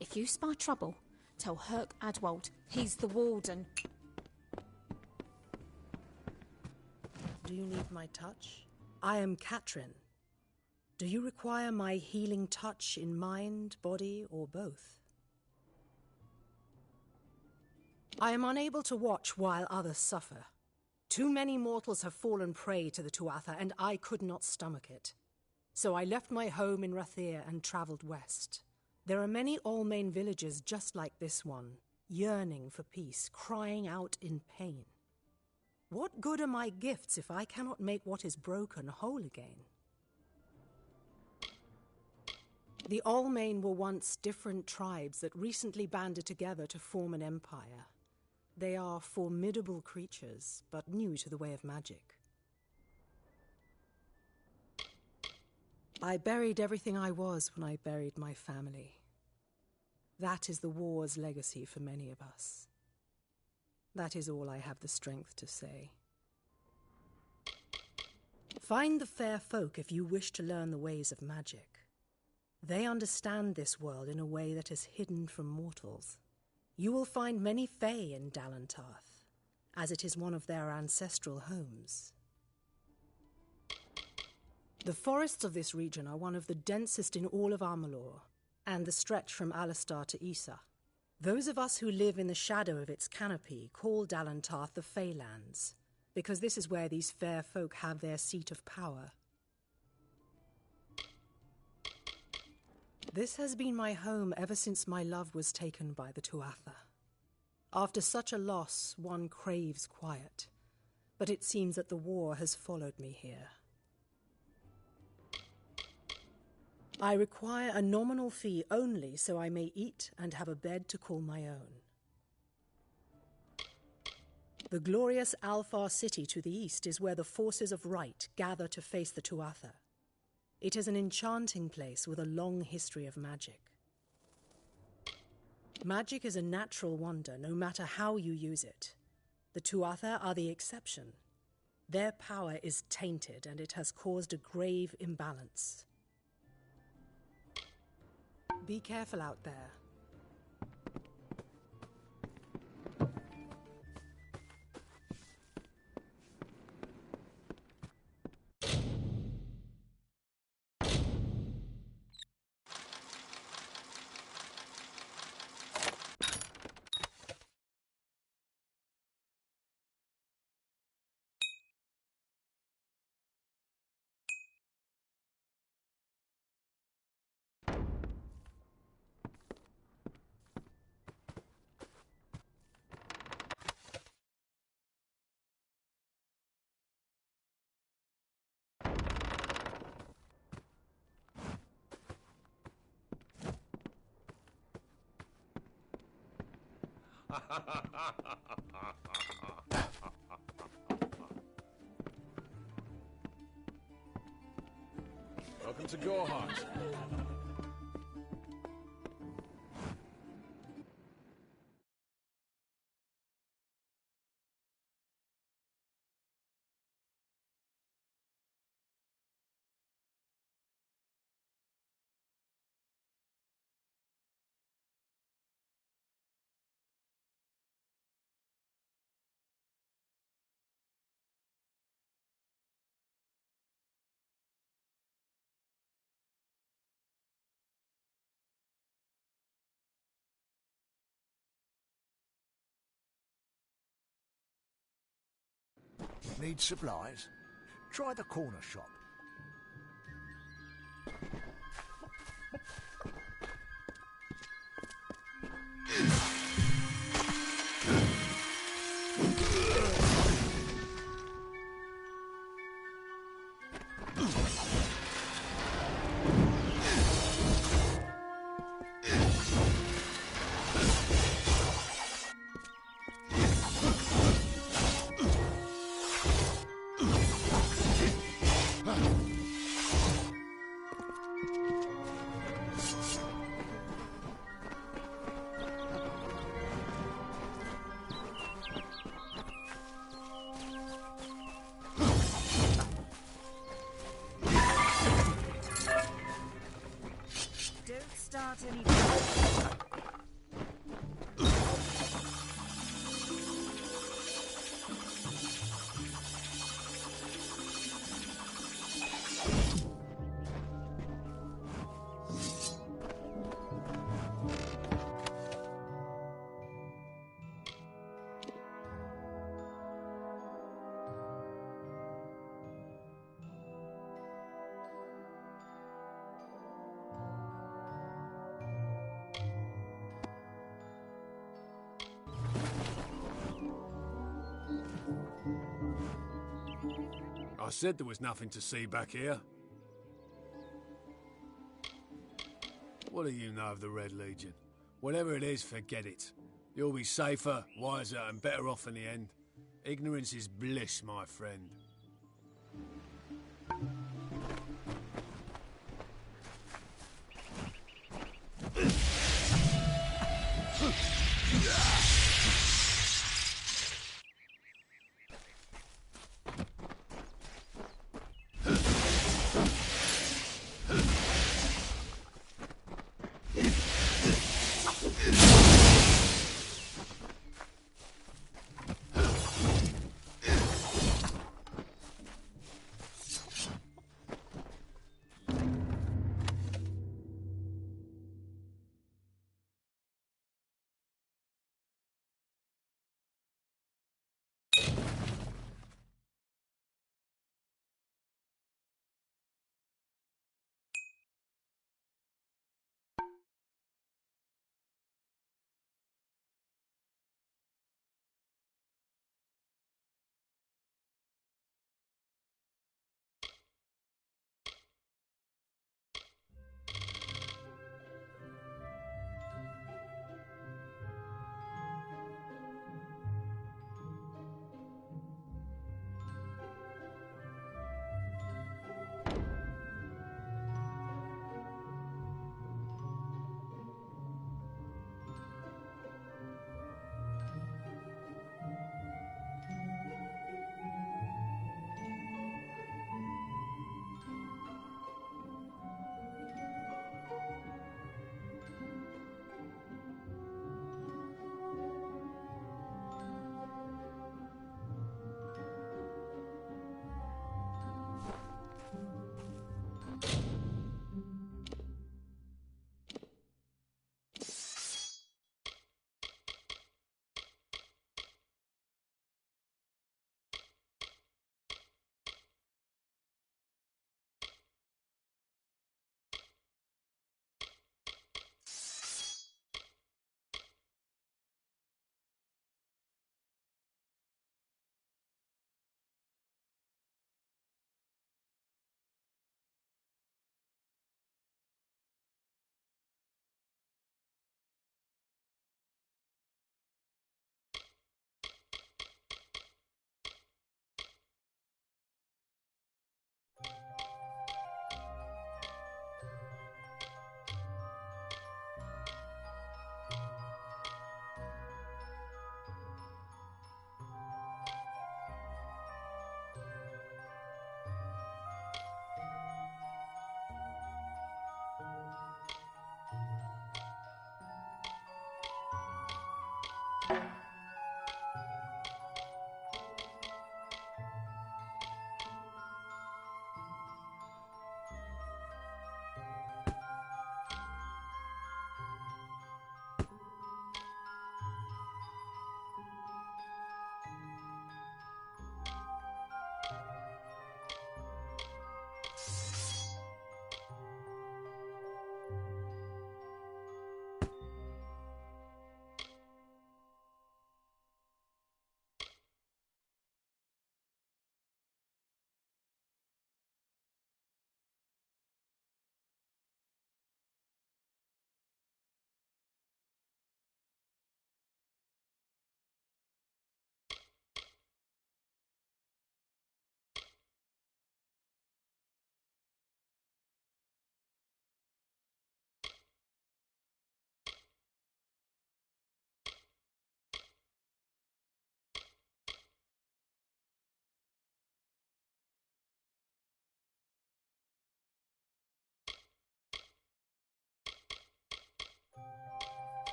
If you spy trouble, tell Herc Adwold he's the warden. Do you need my touch? I am Katrin. Do you require my healing touch in mind, body, or both? I am unable to watch while others suffer. Too many mortals have fallen prey to the Tuatha, and I could not stomach it. So I left my home in Rathir and travelled west. There are many Almain villages just like this one, yearning for peace, crying out in pain. What good are my gifts if I cannot make what is broken whole again? The Almain were once different tribes that recently banded together to form an empire. They are formidable creatures, but new to the way of magic. I buried everything I was when I buried my family. That is the war's legacy for many of us. That is all I have the strength to say. Find the fair folk if you wish to learn the ways of magic. They understand this world in a way that is hidden from mortals. You will find many Fae in Dalentarth, as it is one of their ancestral homes. The forests of this region are one of the densest in all of Amalur, and the stretch from Alistar to Issa. Those of us who live in the shadow of its canopy call Dalentarth the Feylands, because this is where these fair folk have their seat of power. This has been my home ever since my love was taken by the Tuatha. After such a loss, one craves quiet, but it seems that the war has followed me here. I require a nominal fee only so I may eat and have a bed to call my own. The glorious Alfar city to the east is where the forces of right gather to face the Tuatha. It is an enchanting place with a long history of magic. Magic is a natural wonder, no matter how you use it. The Tuatha are the exception. Their power is tainted, and it has caused a grave imbalance. Be careful out there. Welcome to Gorhart. Need supplies? Try the corner shop. Start any. I said there was nothing to see back here. What do you know of the Red Legion? Whatever it is, forget it. You'll be safer, wiser, and better off in the end. Ignorance is bliss, my friend.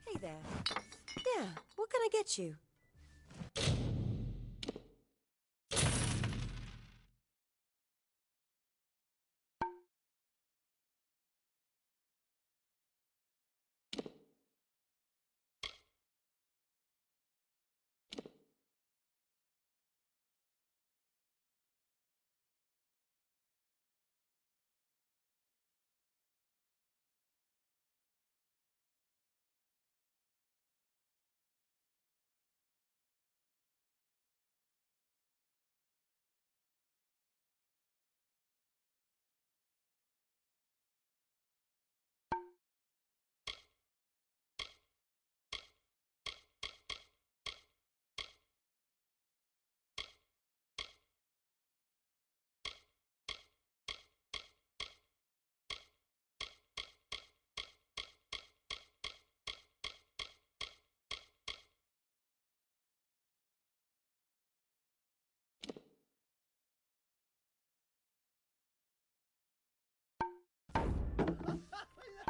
Hey there. Yeah, what can I get you?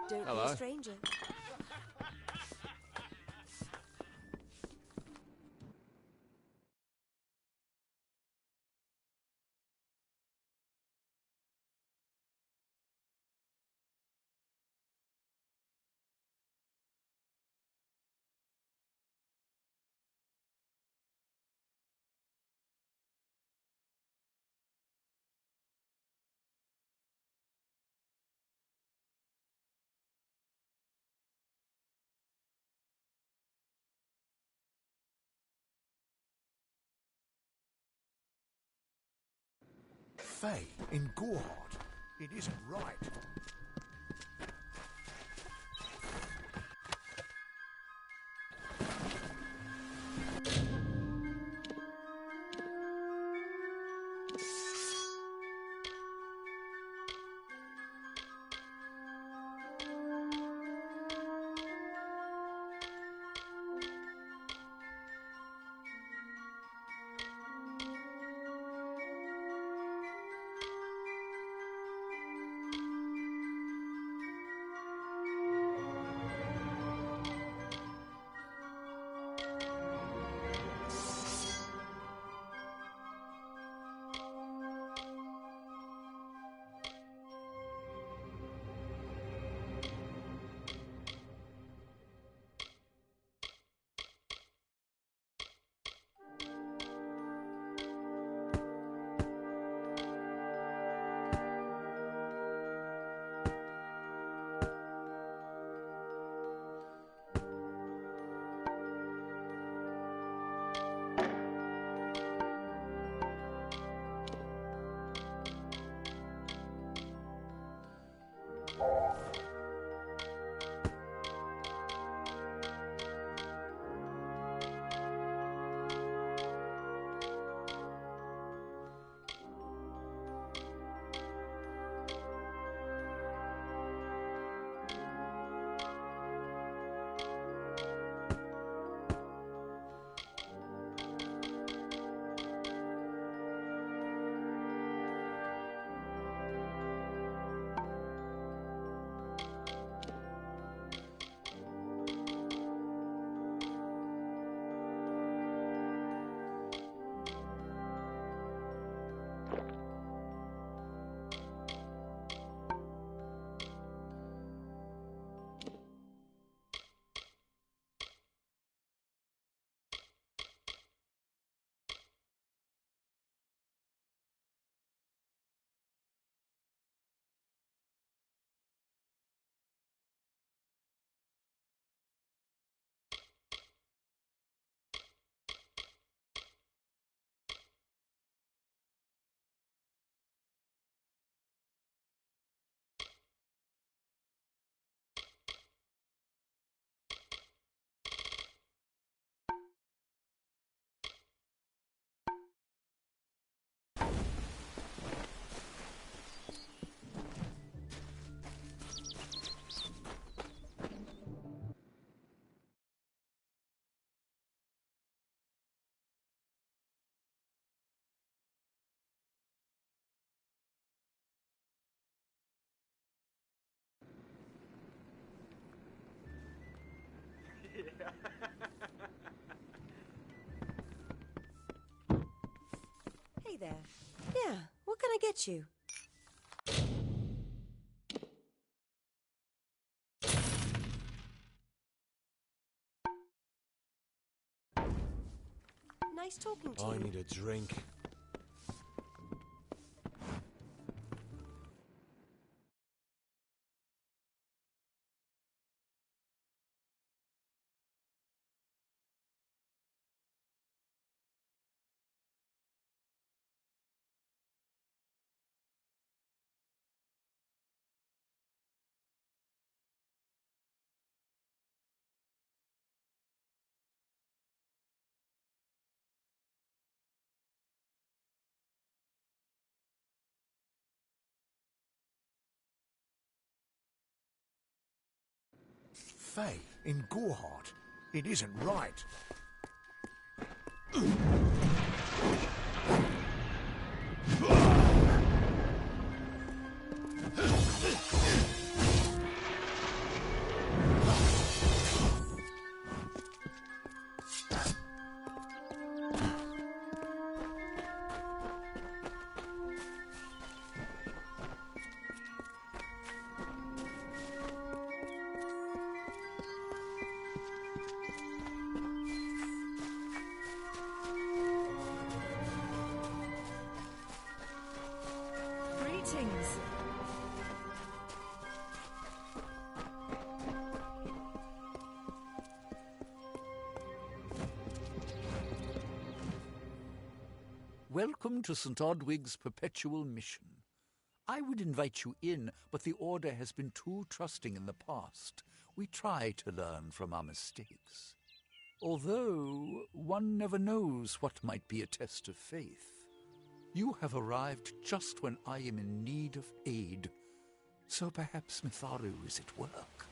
Don't be a stranger. Faye, in Gorehart. It isn't right. Hi there. Yeah, what can I get you? Nice talking to you. I need a drink. Faye, in Goreheart. It isn't right. Greetings. Welcome to St. Odwig's perpetual mission. I would invite you in, but the Order has been too trusting in the past. We try to learn from our mistakes. Although, one never knows what might be a test of faith. You have arrived just when I am in need of aid, so perhaps Mitharu is at work.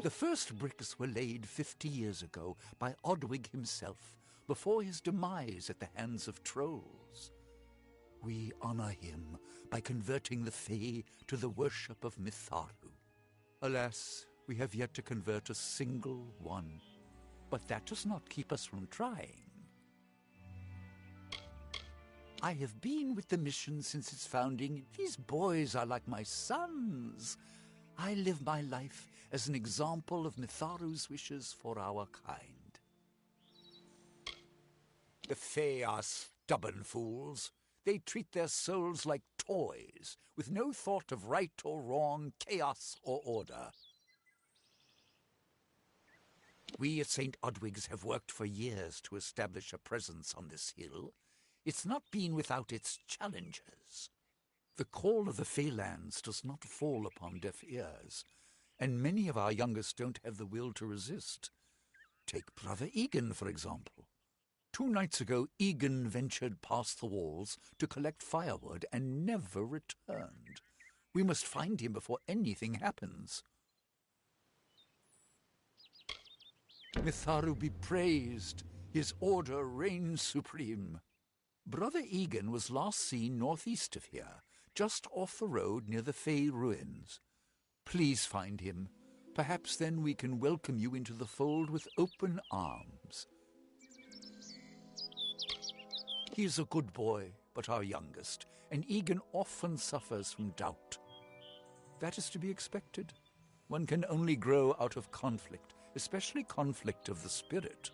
The first bricks were laid 50 years ago by Odwig himself, before his demise at the hands of trolls. We honor him by converting the Fae to the worship of Mitharu. Alas, we have yet to convert a single one, but that does not keep us from trying. I have been with the mission since its founding. These boys are like my sons. I live my life as an example of Mitharu's wishes for our kind. The Fae are stubborn fools. They treat their souls like toys, with no thought of right or wrong, chaos or order. We at St. Odwig's have worked for years to establish a presence on this hill. It's not been without its challenges. The call of the Feylands does not fall upon deaf ears, and many of our youngest don't have the will to resist. Take Brother Egan, for example. 2 nights ago, Egan ventured past the walls to collect firewood and never returned. We must find him before anything happens. Mitharu be praised. His order reigns supreme. Brother Egan was last seen northeast of here, just off the road near the Fey ruins. Please find him. Perhaps then we can welcome you into the fold with open arms. He is a good boy, but our youngest, and Egan often suffers from doubt. That is to be expected. One can only grow out of conflict, especially conflict of the spirit.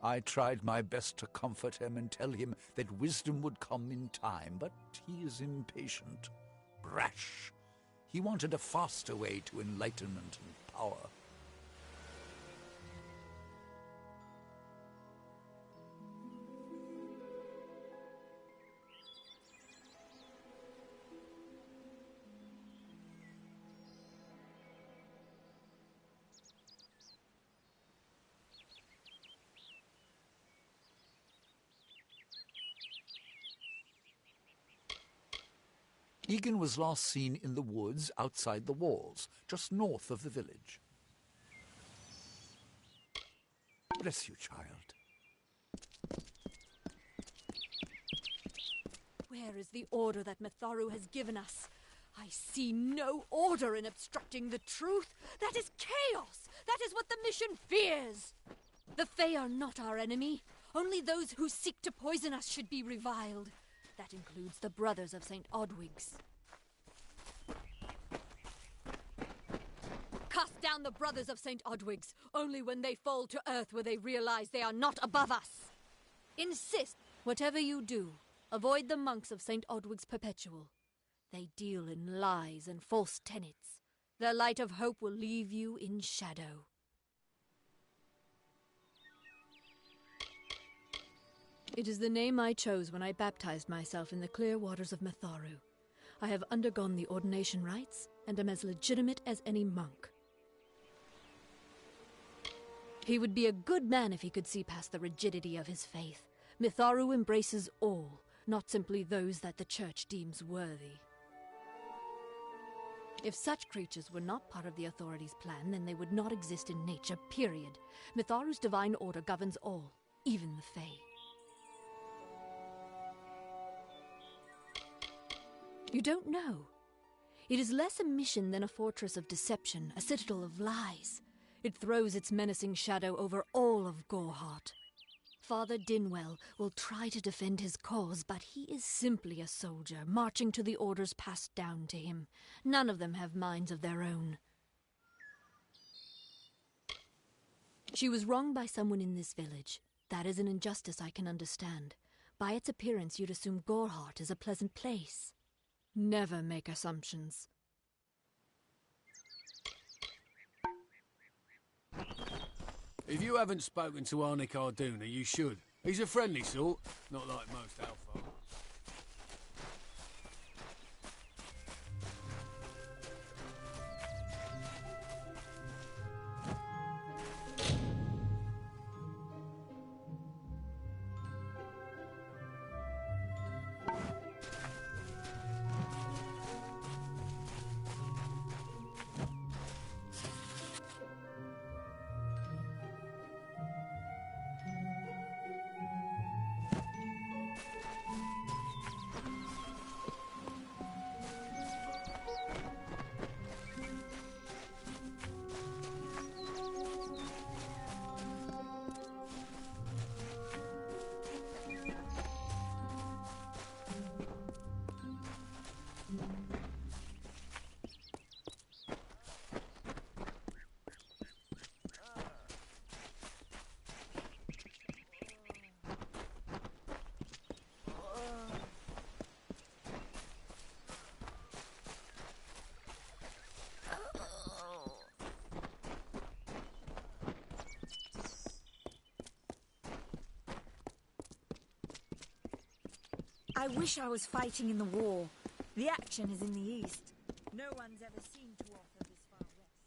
I tried my best to comfort him and tell him that wisdom would come in time, but he is impatient, brash. He wanted a faster way to enlightenment and power. Egan was last seen in the woods outside the walls, just north of the village. Bless you, child. Where is the order that Mitharu has given us? I see no order in obstructing the truth. That is chaos. That is what the mission fears. The Fae are not our enemy. Only those who seek to poison us should be reviled. That includes the brothers of St. Odwig's. Cast down the brothers of St. Odwig's. Only when they fall to earth will they realize they are not above us. Insist, whatever you do, avoid the monks of St. Odwig's Perpetual. They deal in lies and false tenets. Their light of hope will leave you in shadow. It is the name I chose when I baptized myself in the clear waters of Mitharu. I have undergone the ordination rites and am as legitimate as any monk. He would be a good man if he could see past the rigidity of his faith. Mitharu embraces all, not simply those that the Church deems worthy. If such creatures were not part of the authorities' plan, then they would not exist in nature, period. Mitharu's divine order governs all, even the Fae. You don't know. It is less a mission than a fortress of deception, a citadel of lies. It throws its menacing shadow over all of Gorehart. Father Dinwell will try to defend his cause, but he is simply a soldier, marching to the orders passed down to him. None of them have minds of their own. She was wronged by someone in this village. That is an injustice I can understand. By its appearance, you'd assume Gorehart is a pleasant place. Never make assumptions. If you haven't spoken to Arnik Arduna, you should. He's a friendly sort, not like most Alpha. I wish I was fighting in the war. The action is in the east. No one's ever seen Tuatha this far west.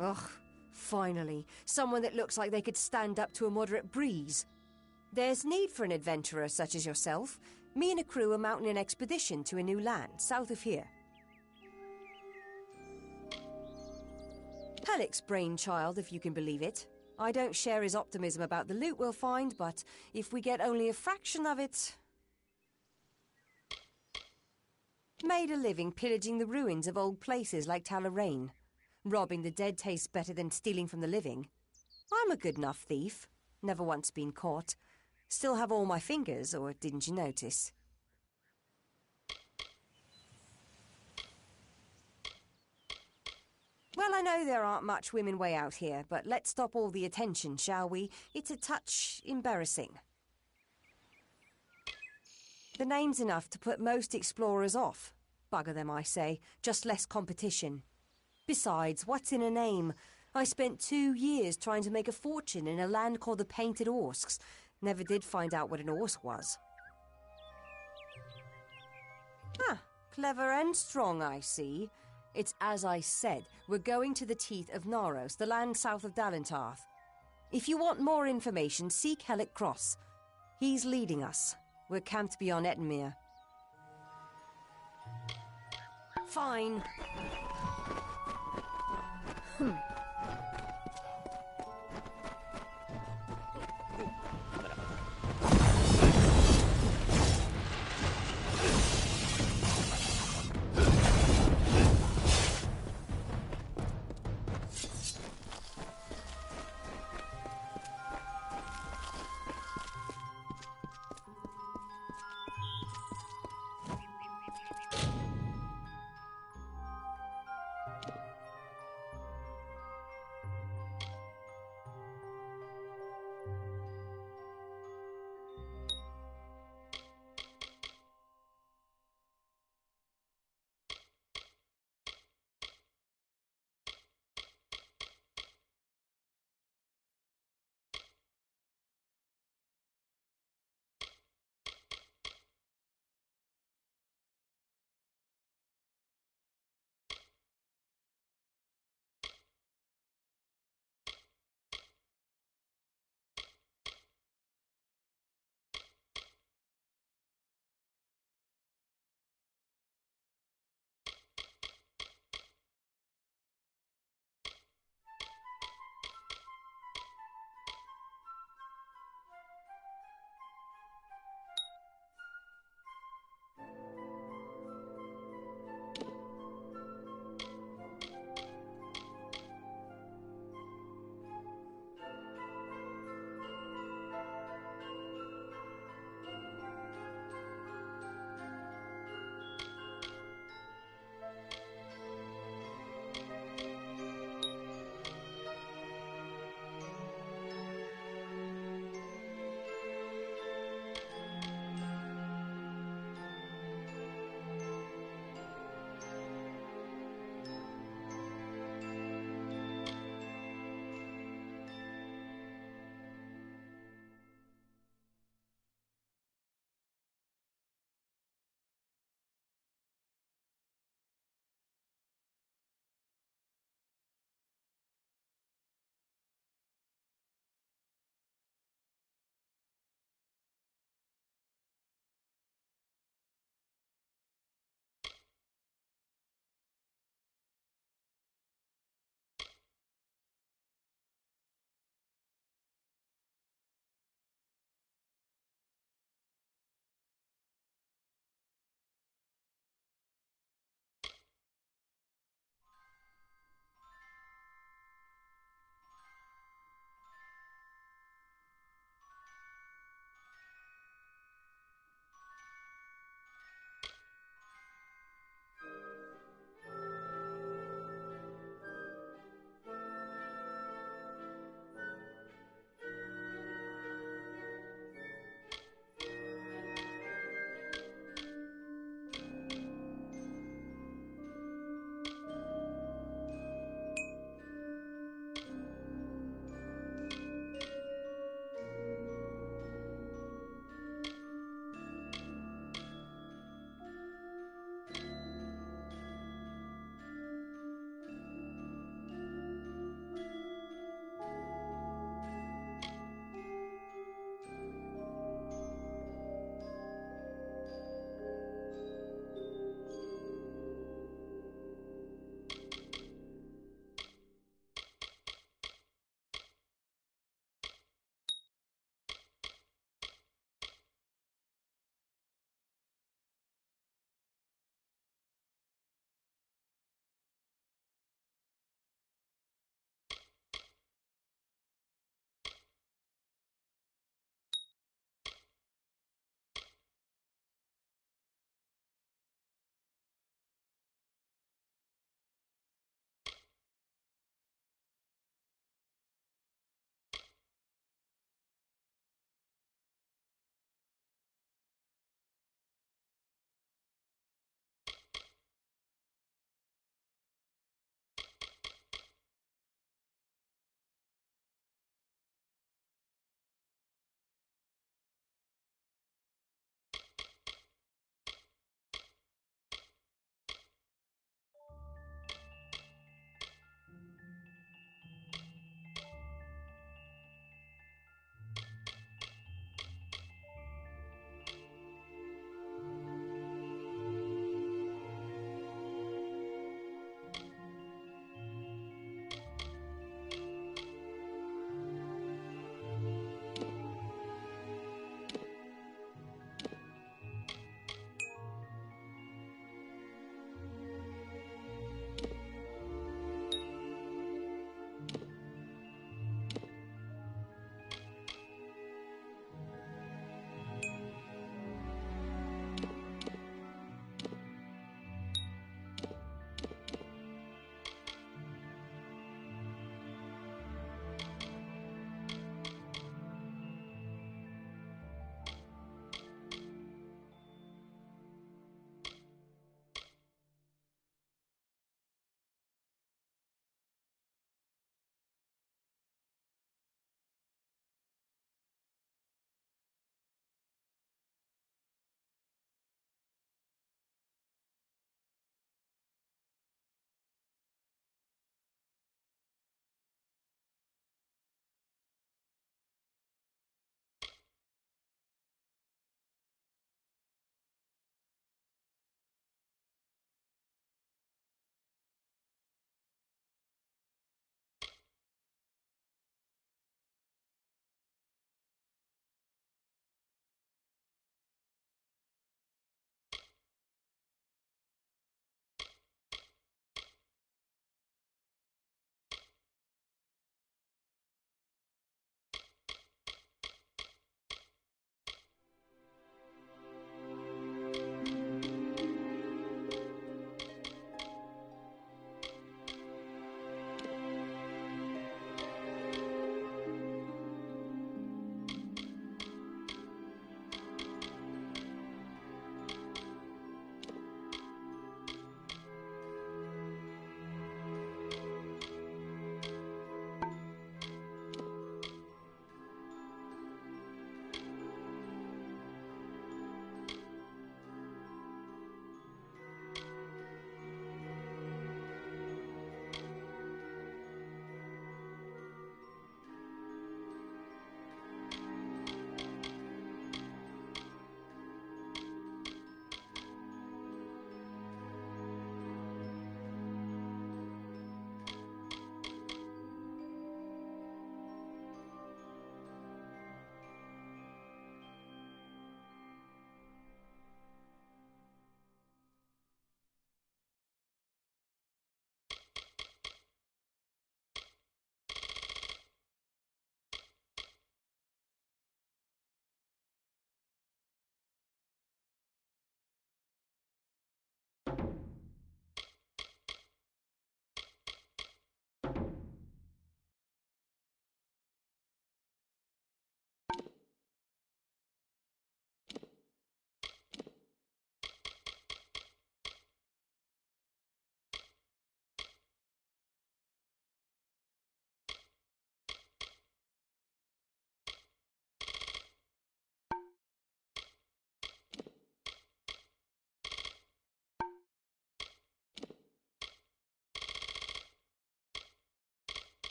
Ugh, finally, someone that looks like they could stand up to a moderate breeze. There's need for an adventurer such as yourself. Me and a crew are mounting an expedition to a new land, south of here. Halleck's brainchild, if you can believe it. I don't share his optimism about the loot we'll find, but if we get only a fraction of it... Made a living pillaging the ruins of old places like Talarain. Robbing the dead tastes better than stealing from the living. I'm a good enough thief. Never once been caught. Still have all my fingers, or didn't you notice? Well, I know there aren't much women way out here, but let's stop all the attention, shall we? It's a touch embarrassing. The name's enough to put most explorers off. Bugger them, I say. Just less competition. Besides, what's in a name? I spent 2 years trying to make a fortune in a land called the Painted Orsks. Never did find out what an Orsk was. Ah, clever and strong, I see. It's as I said, we're going to the teeth of Naros, the land south of Dalentarth. If you want more information, seek Hellick Cross. He's leading us. We're camped beyond Ettenmere. Fine.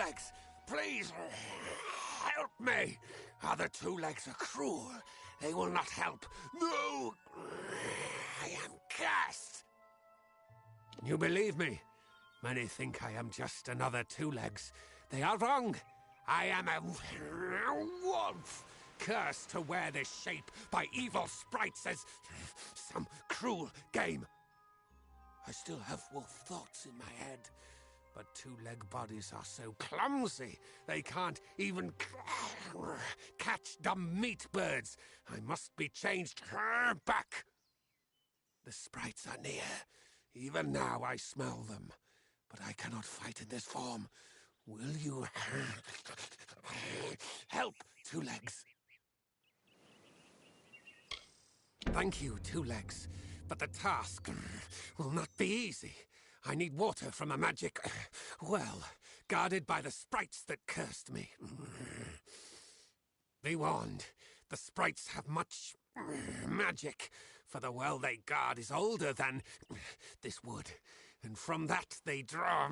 Two-Legs, please, help me. Other Two-Legs are cruel. They will not help. No! I am cursed. You believe me? Many think I am just another Two-Legs. They are wrong. I am a wolf, cursed to wear this shape by evil sprites as some cruel game. I still have wolf thoughts in my head, but Two-Leg bodies are so clumsy they can't even catch dumb meat birds. I must be changed back. The sprites are near. Even now I smell them, but I cannot fight in this form. Will you help, Two-Legs? Thank you, Two-Legs, but the task will not be easy. I need water from a magic well, guarded by the sprites that cursed me. Be warned, the sprites have much magic, for the well they guard is older than this wood, and from that they draw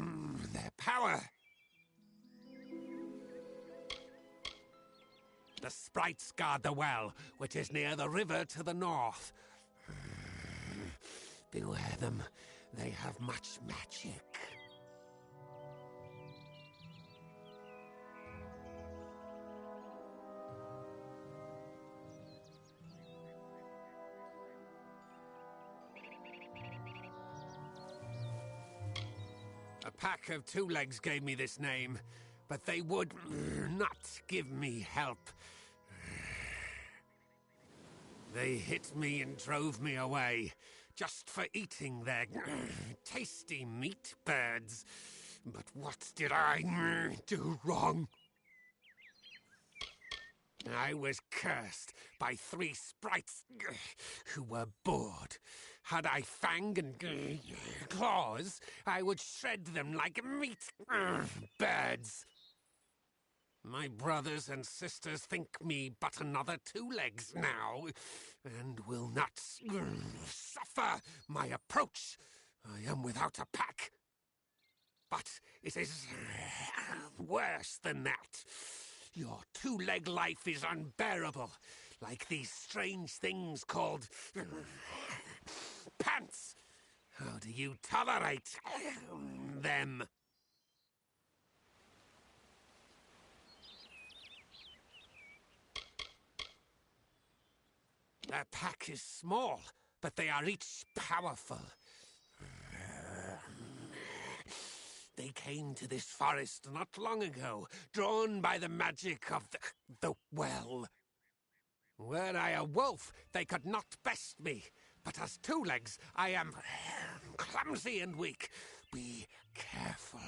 their power. The sprites guard the well, which is near the river to the north. Beware them. They have much magic. A pack of Two-Legs gave me this name, but they would not give me help. They hit me and drove me away, just for eating their tasty meat birds. But what did I do wrong? I was cursed by 3 sprites who were bored. Had I fang and claws, I would shred them like meat birds. My brothers and sisters think me but another Two-Legs now, and will not suffer my approach. I am without a pack. But it is worse than that. Your Two-Leg life is unbearable, like these strange things called pants. How do you tolerate them? Their pack is small, but they are each powerful. They came to this forest not long ago, drawn by the magic of the well. Were I a wolf, they could not best me, but as Two-Legs, I am clumsy and weak. Be careful.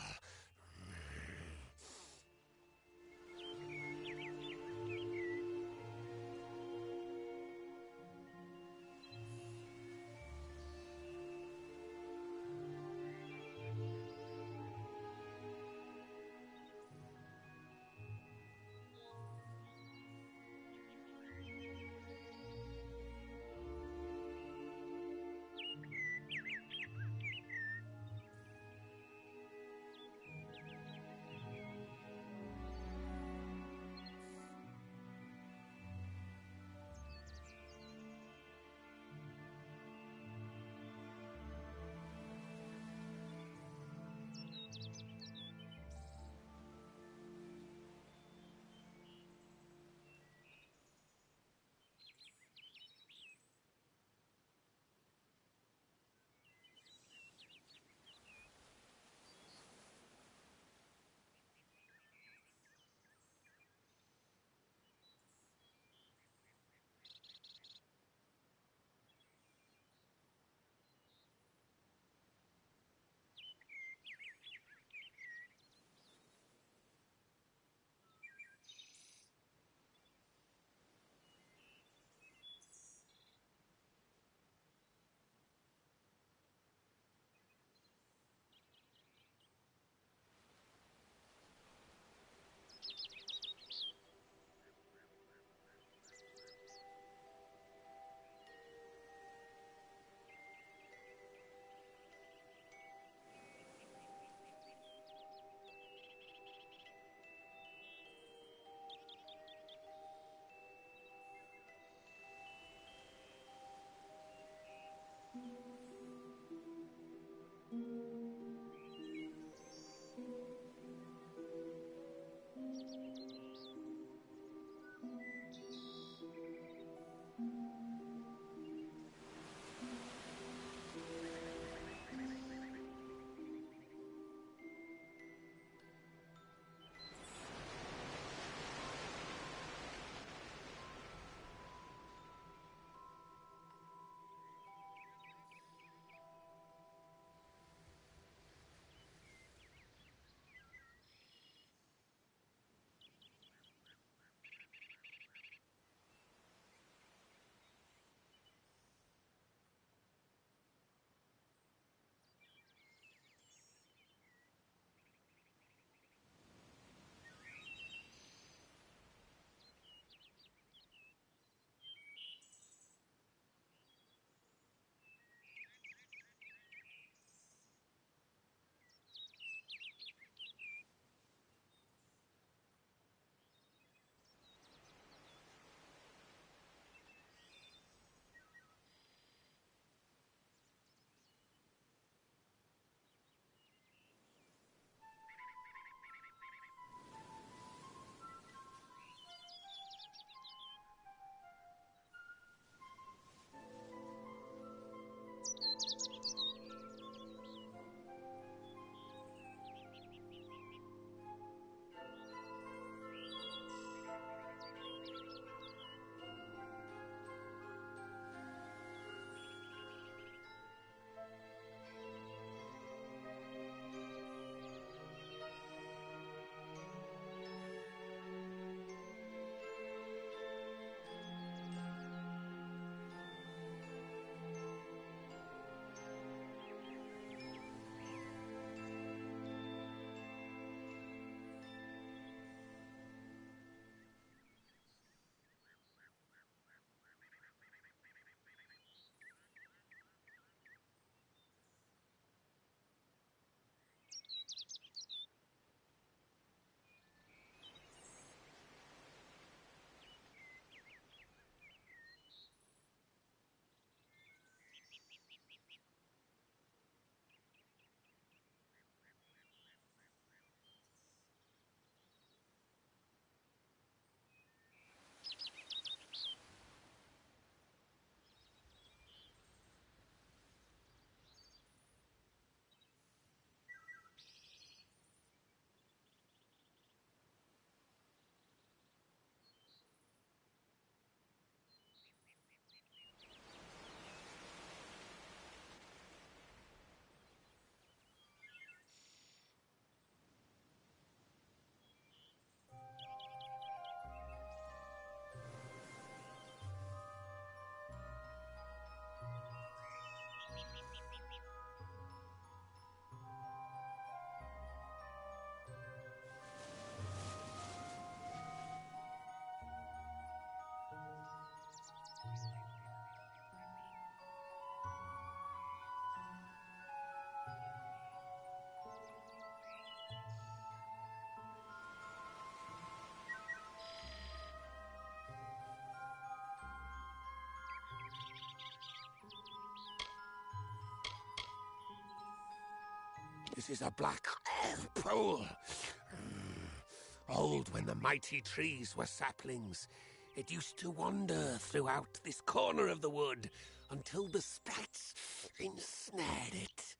This is a black pool. Old when the mighty trees were saplings. It used to wander throughout this corner of the wood until the sprites ensnared it.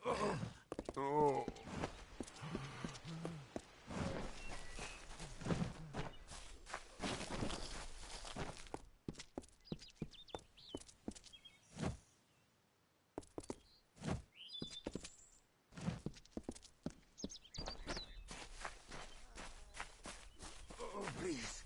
Oh. Please.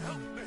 Help me.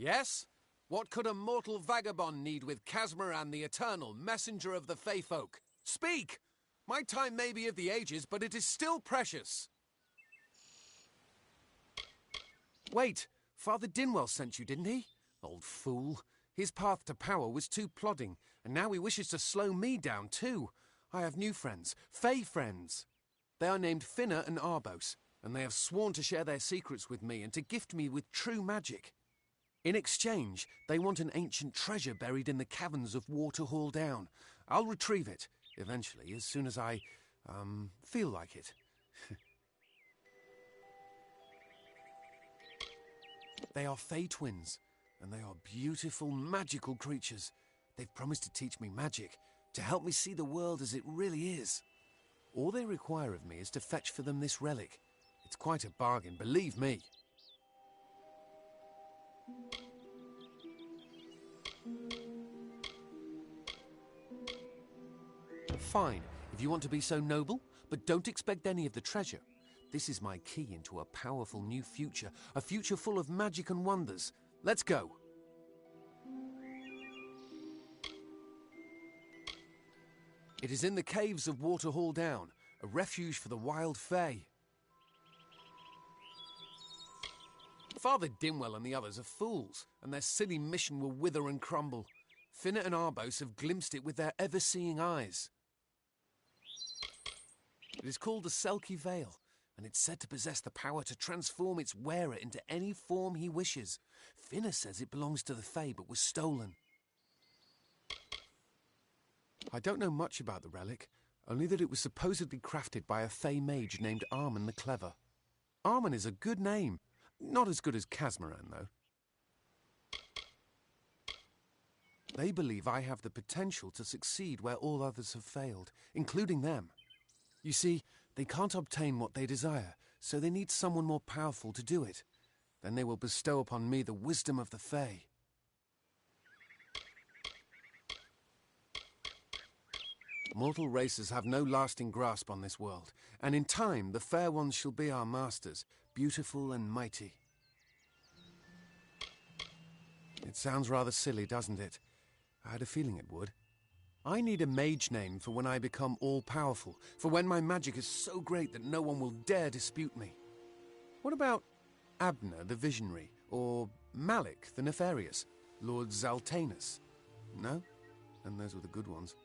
Yes? What could a mortal vagabond need with Casmaran the Eternal, messenger of the Fey folk? Speak! My time may be of the ages, but it is still precious. Wait, Father Dinwell sent you, didn't he? Old fool. His path to power was too plodding, and now he wishes to slow me down too. I have new friends, Fey friends. They are named Finna and Arbos, and they have sworn to share their secrets with me and to gift me with true magic. In exchange, they want an ancient treasure buried in the caverns of Waterhall Down. I'll retrieve it, eventually, as soon as I, feel like it. They are Fey twins, and they are beautiful, magical creatures. They've promised to teach me magic, to help me see the world as it really is. All they require of me is to fetch for them this relic. It's quite a bargain, believe me. Fine, if you want to be so noble, but don't expect any of the treasure. This is my key into a powerful new future, a future full of magic and wonders. Let's go. It is in the caves of Waterhall Down, a refuge for the wild Fey. Father Dinwell and the others are fools, and their silly mission will wither and crumble. Finna and Arbos have glimpsed it with their ever-seeing eyes. It is called the Selkie Veil, and it's said to possess the power to transform its wearer into any form he wishes. Finna says it belongs to the Fey, but was stolen. I don't know much about the relic, only that it was supposedly crafted by a Fey mage named Armen the Clever. Armen is a good name. Not as good as Casmaran, though. They believe I have the potential to succeed where all others have failed, including them. You see, they can't obtain what they desire, so they need someone more powerful to do it. Then they will bestow upon me the wisdom of the Fey. Mortal races have no lasting grasp on this world, and in time the fair ones shall be our masters, beautiful and mighty. It sounds rather silly, doesn't it? I had a feeling it would. I need a mage name for when I become all-powerful, for when my magic is so great that no one will dare dispute me. What about Abner the Visionary, or Malik the Nefarious, Lord Zaltanus? No? And those were the good ones.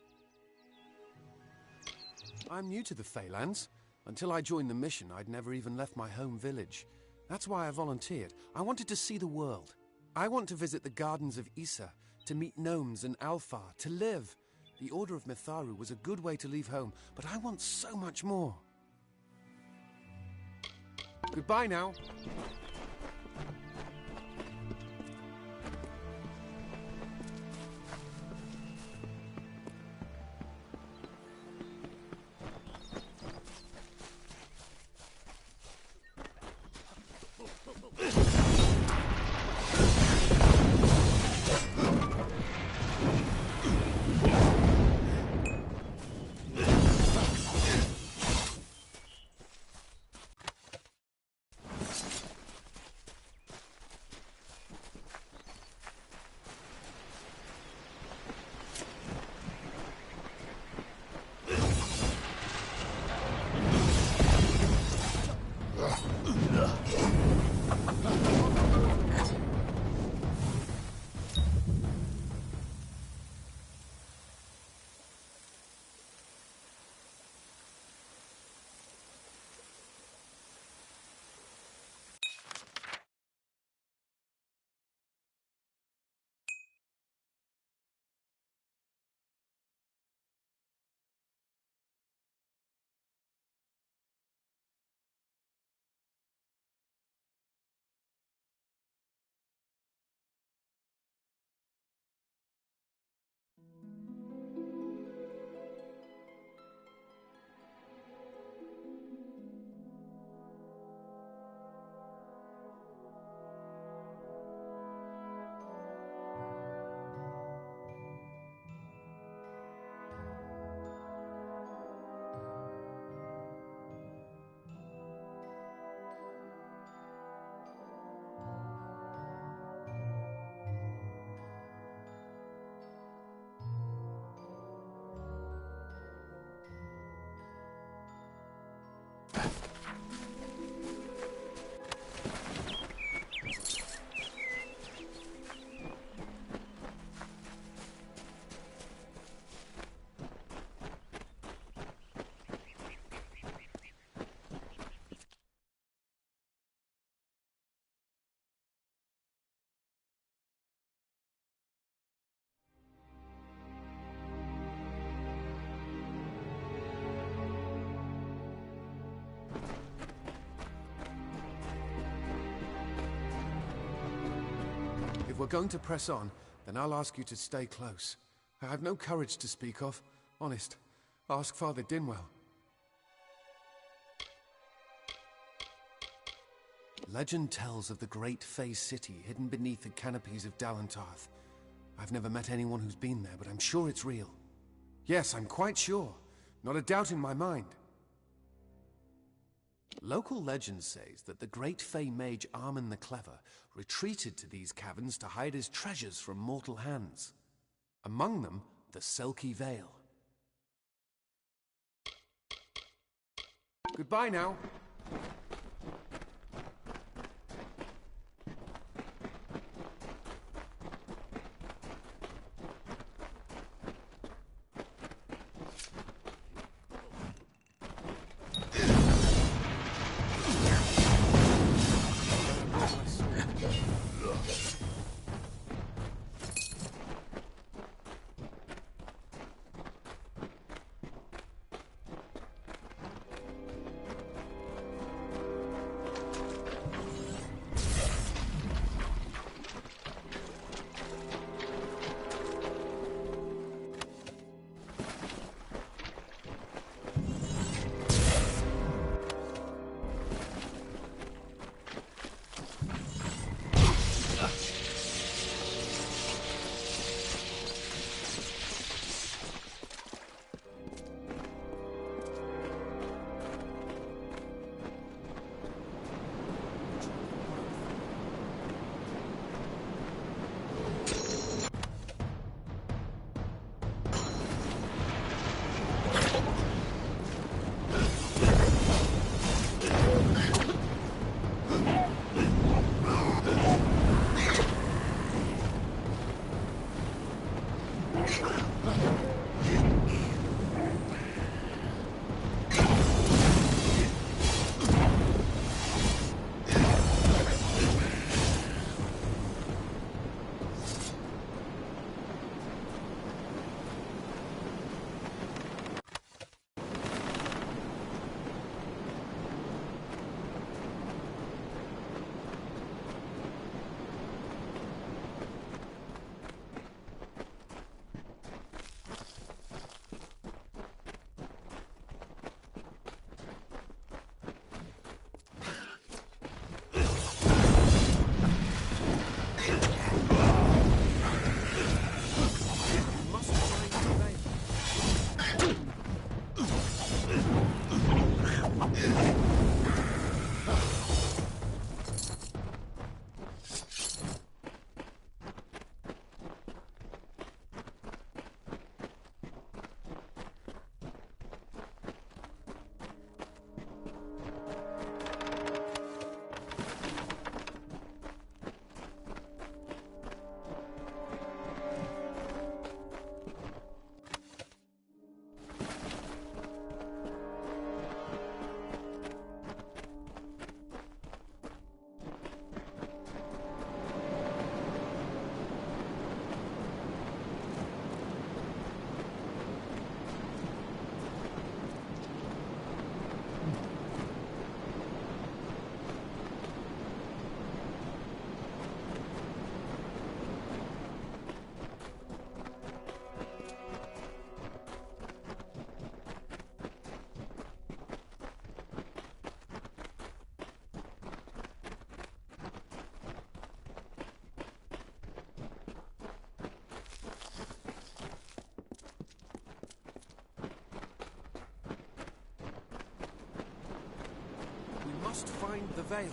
I'm new to the Feylands. Until I joined the mission, I'd never even left my home village. That's why I volunteered. I wanted to see the world. I want to visit the gardens of Issa, to meet gnomes and Alfar, to live. The Order of Mitharu was a good way to leave home, but I want so much more. Goodbye now. we're going to press on, then I'll ask you to stay close. I have no courage to speak of. Honest. Ask Father Dinwell. Legend tells of the great Fey city hidden beneath the canopies of Dalentarth. I've never met anyone who's been there, but I'm sure it's real. Yes, I'm quite sure. Not a doubt in my mind. Local legend says that the great Fey mage Armin the Clever retreated to these caverns to hide his treasures from mortal hands. Among them, the Selkie Vale. Goodbye now. Must find the veil.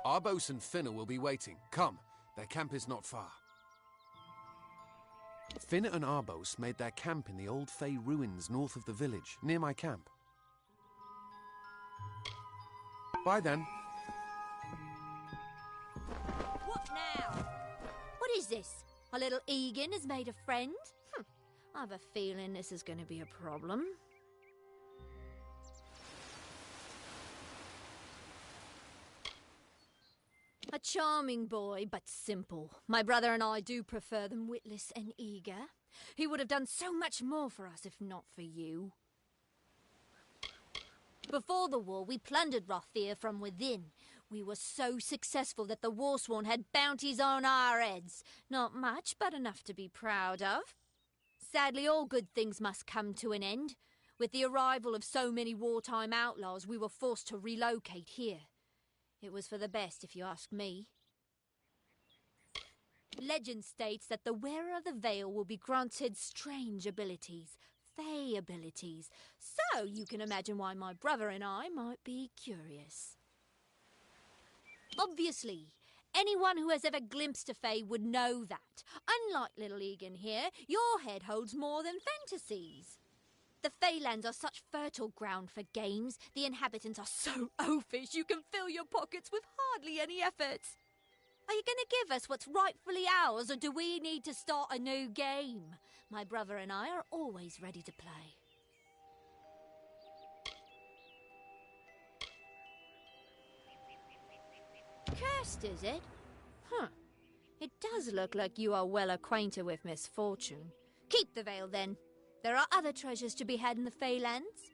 Arbos and Finna will be waiting. Come, their camp is not far. Finna and Arbos made their camp in the old Fey ruins north of the village, near my camp. Bye then. What now? What is this? Our little Egan has made a friend? I have a feeling this is going to be a problem. A charming boy, but simple. My brother and I do prefer them witless and eager. He would have done so much more for us if not for you. Before the war, we plundered Rothier from within. We were so successful that the Warsworn had bounties on our heads. Not much, but enough to be proud of. Sadly, all good things must come to an end. With the arrival of so many wartime outlaws, we were forced to relocate here. It was for the best, if you ask me. Legend states that the wearer of the veil will be granted strange abilities, Fey abilities. So you can imagine why my brother and I might be curious. Obviously, anyone who has ever glimpsed a Fey would know that. Unlike little Egan here, your head holds more than fantasies. The Feylands are such fertile ground for games. The inhabitants are so oafish you can fill your pockets with hardly any effort. Are you going to give us what's rightfully ours, or do we need to start a new game? My brother and I are always ready to play. Cursed, is it? It does look like you are well acquainted with misfortune. Keep the veil, then. There are other treasures to be had in the Feylands.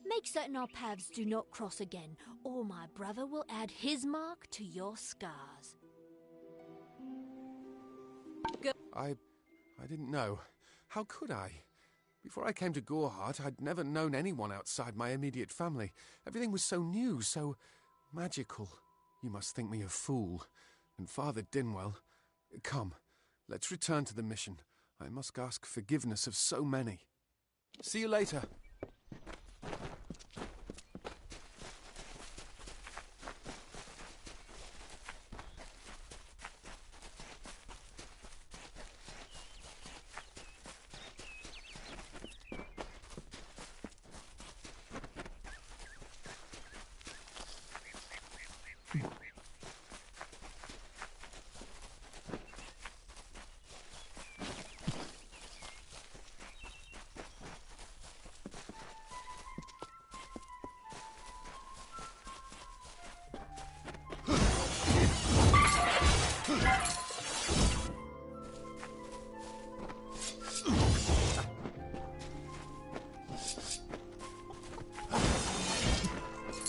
Make certain our paths do not cross again, or my brother will add his mark to your scars. Go. I didn't know. How could I? Before I came to Goreheart, I'd never known anyone outside my immediate family. Everything was so new, so magical. You must think me a fool. And Father Dinwell... Come, let's return to the mission. I must ask forgiveness of so many. See you later.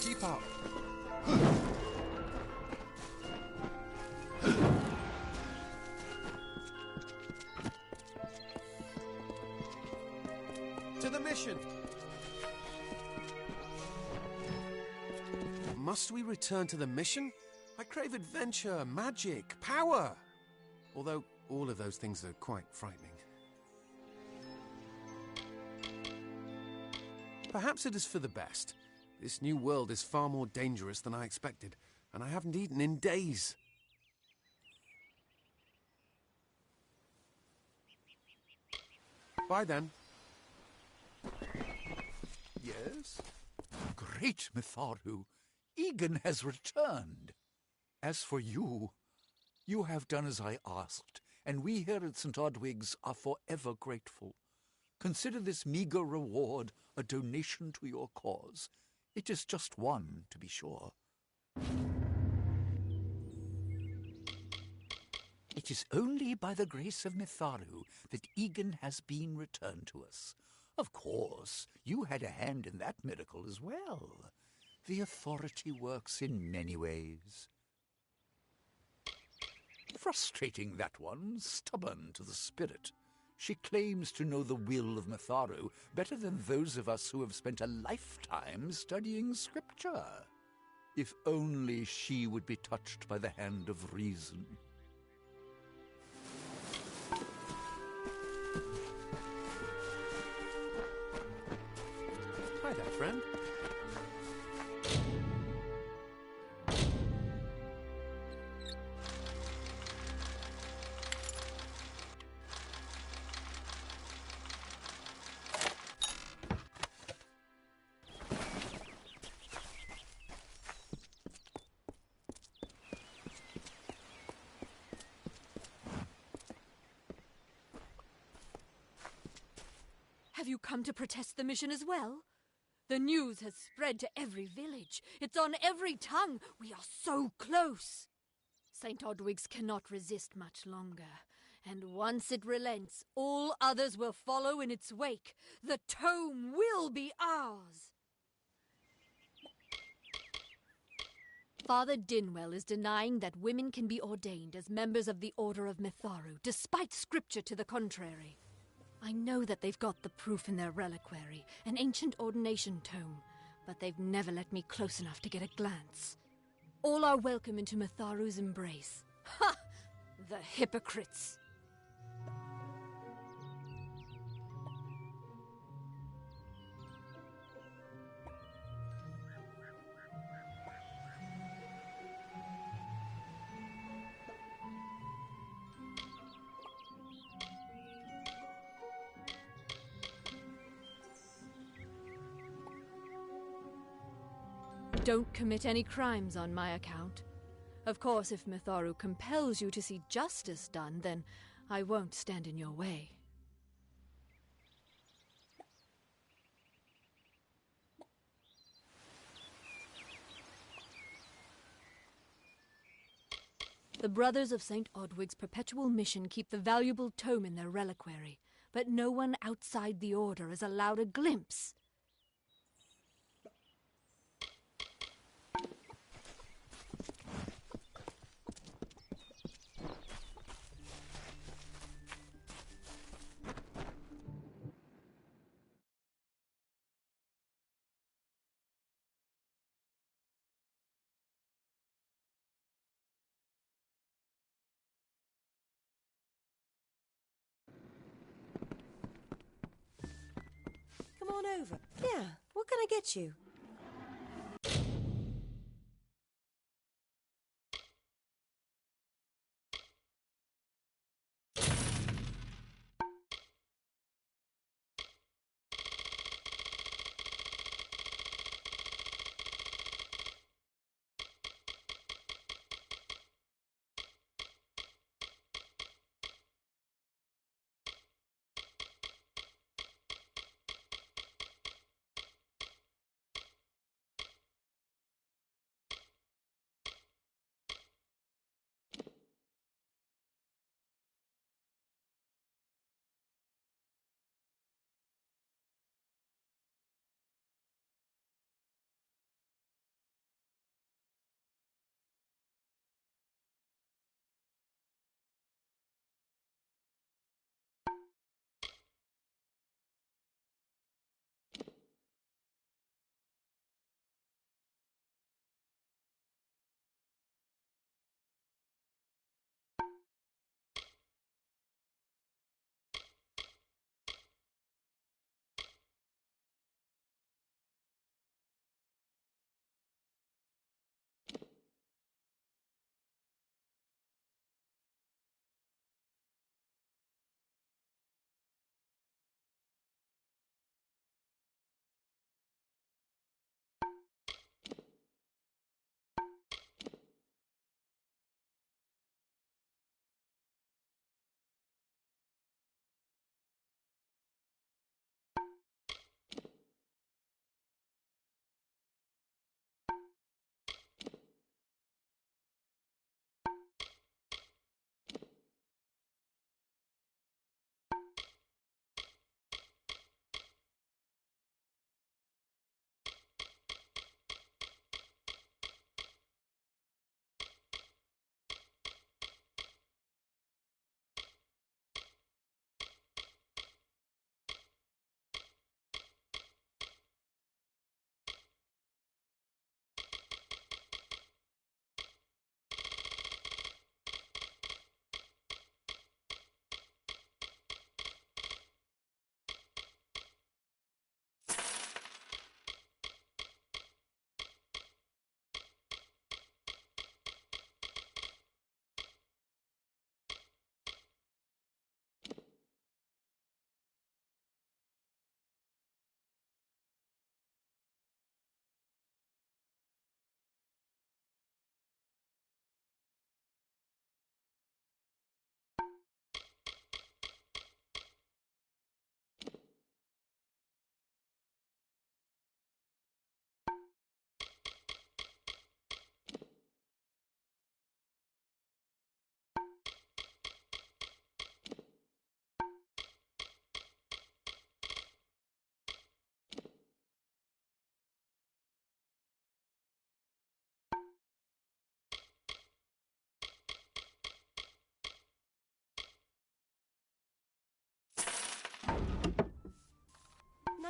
Keep up. To the mission! Must we return to the mission? I crave adventure, magic, power! Although all of those things are quite frightening. Perhaps it is for the best. This new world is far more dangerous than I expected, and I haven't eaten in days. Bye then. Yes? Great Mitharu, Egan has returned. As for you, you have done as I asked, and we here at St. Odwig's are forever grateful. Consider this meager reward a donation to your cause. It is just one, to be sure. It is only by the grace of Mitharu that Egan has been returned to us. Of course, you had a hand in that miracle as well. The authority works in many ways. Frustrating, that one, stubborn to the spirit. She claims to know the will of Mitharu better than those of us who have spent a lifetime studying scripture. If only she would be touched by the hand of reason. Hi there, friend. Have you come to protest the mission as well? The news has spread to every village. It's on every tongue. We are so close. St. Odwig's cannot resist much longer. And once it relents, all others will follow in its wake. The tome will be ours. Father Dinwell is denying that women can be ordained as members of the Order of Mitharu, despite scripture to the contrary. I know that they've got the proof in their reliquary, an ancient ordination tome, but they've never let me close enough to get a glance. All are welcome into Mitharu's embrace. Ha! The hypocrites! Don't commit any crimes on my account. Of course, if Mitharu compels you to see justice done, then I won't stand in your way. The Brothers of St. Odwig's perpetual mission keep the valuable tome in their reliquary, but no one outside the Order is allowed a glimpse. Come on over. Yeah, what can I get you?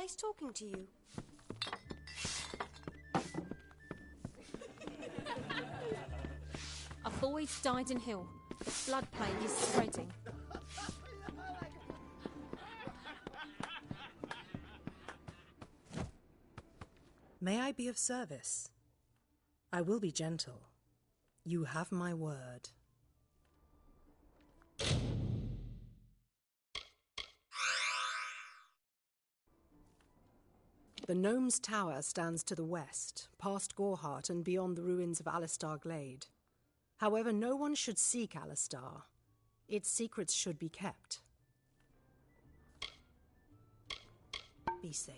Nice talking to you. A boy's died in Hill. The blood plague is spreading. May I be of service? I will be gentle. You have my word. The Gnome's Tower stands to the west, past Gorehart and beyond the ruins of Alistar Glade. However, no one should seek Alistar. Its secrets should be kept. Be safe.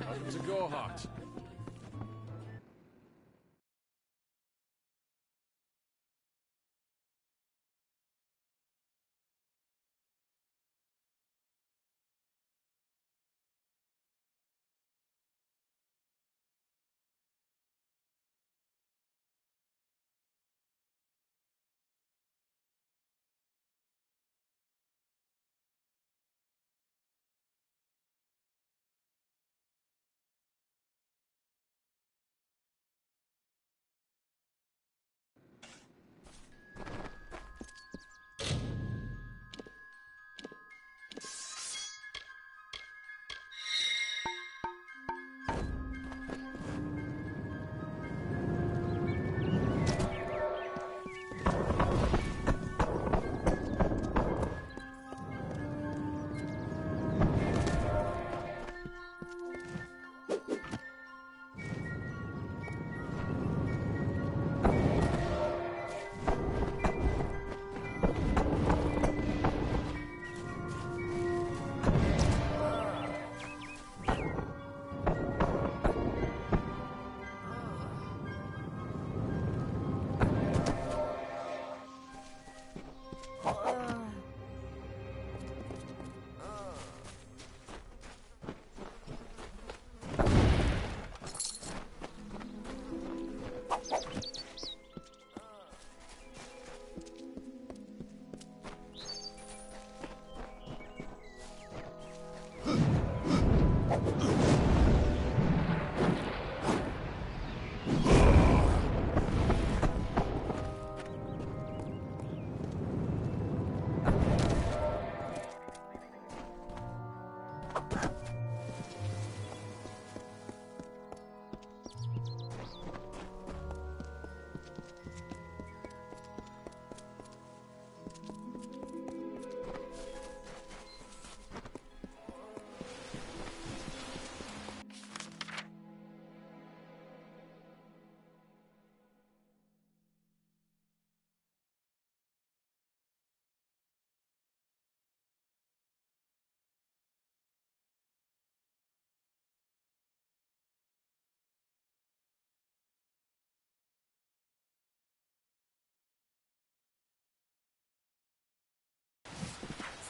Welcome to Gorehart.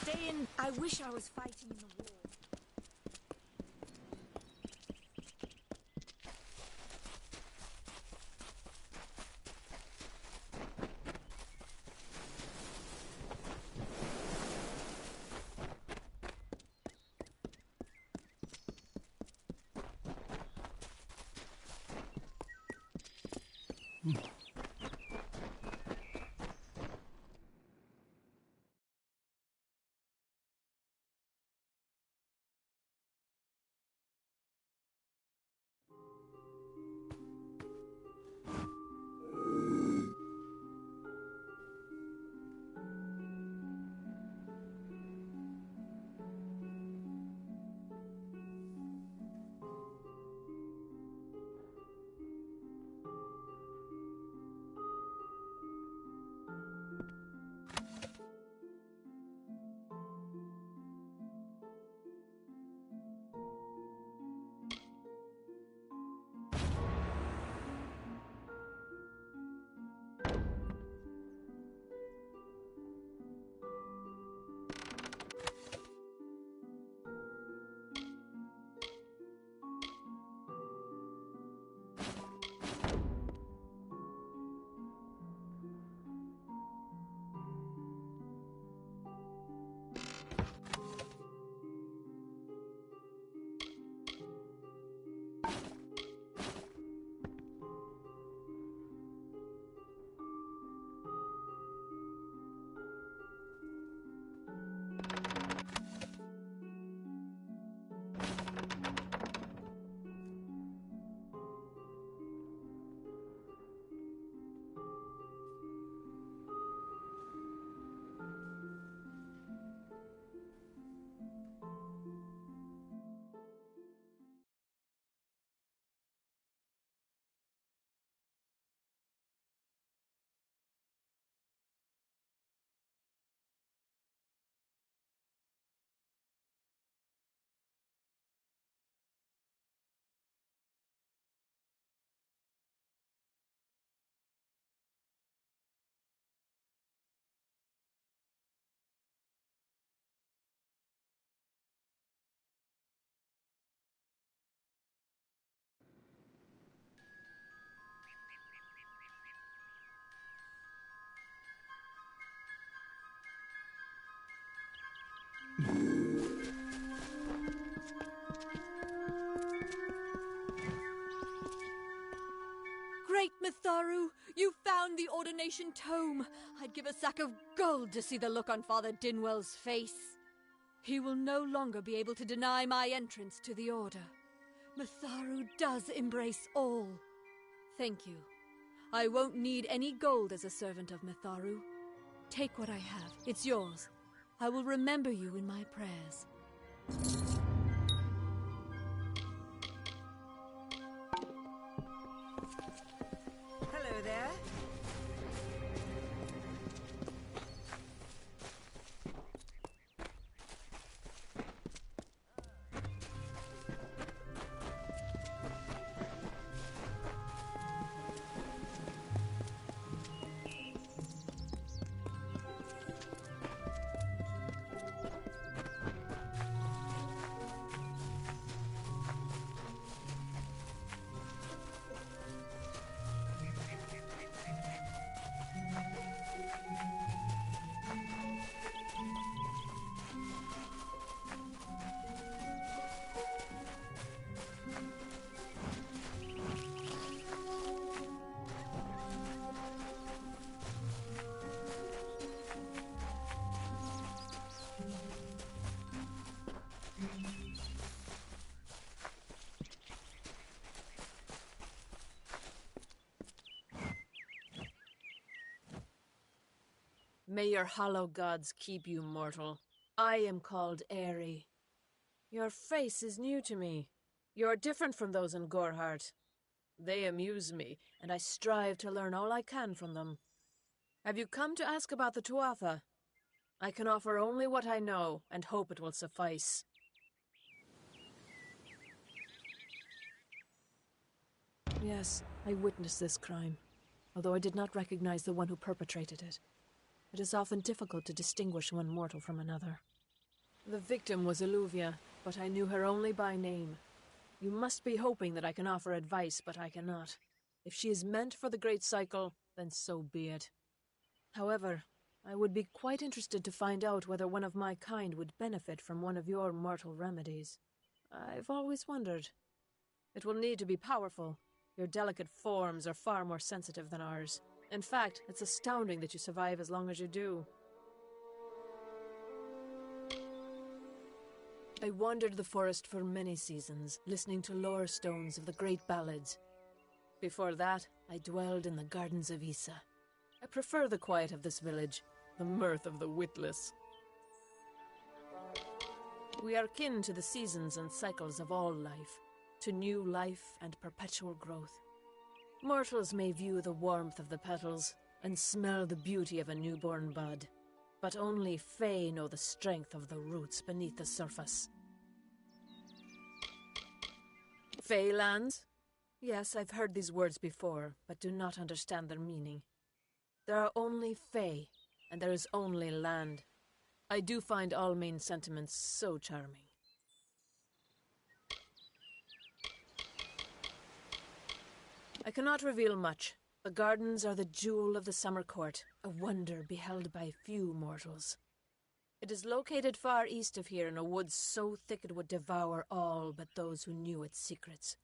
Stay in. I wish I was fighting in the war. coronation tome. I'd give a sack of gold to see the look on Father Dinwell's face. He will no longer be able to deny my entrance to the Order. Mitharu does embrace all. Thank you. I won't need any gold as a servant of Mitharu. Take what I have. It's yours. I will remember you in my prayers. Hello there. May your hollow gods keep you, mortal. I am called Aerie. Your face is new to me. You're different from those in Gorhart. They amuse me, and I strive to learn all I can from them. Have you come to ask about the Tuatha? I can offer only what I know, and hope it will suffice. Yes, I witnessed this crime, although I did not recognize the one who perpetrated it. It is often difficult to distinguish one mortal from another. The victim was Illuvia, but I knew her only by name. You must be hoping that I can offer advice, but I cannot. If she is meant for the Great Cycle, then so be it. However, I would be quite interested to find out whether one of my kind would benefit from one of your mortal remedies. I've always wondered. It will need to be powerful. Your delicate forms are far more sensitive than ours. In fact, it's astounding that you survive as long as you do. I wandered the forest for many seasons, listening to lore stones of the great ballads. Before that, I dwelled in the gardens of Issa. I prefer the quiet of this village, the mirth of the witless. We are kin to the seasons and cycles of all life, to new life and perpetual growth. Mortals may view the warmth of the petals and smell the beauty of a newborn bud, but only Fae know the strength of the roots beneath the surface. Fae lands? Yes, I've heard these words before, but do not understand their meaning. There are only Fae, and there is only land. I do find Almain's sentiments so charming. I cannot reveal much. The gardens are the jewel of the summer court, a wonder beheld by few mortals. It is located far east of here in a wood so thick it would devour all but those who knew its secrets.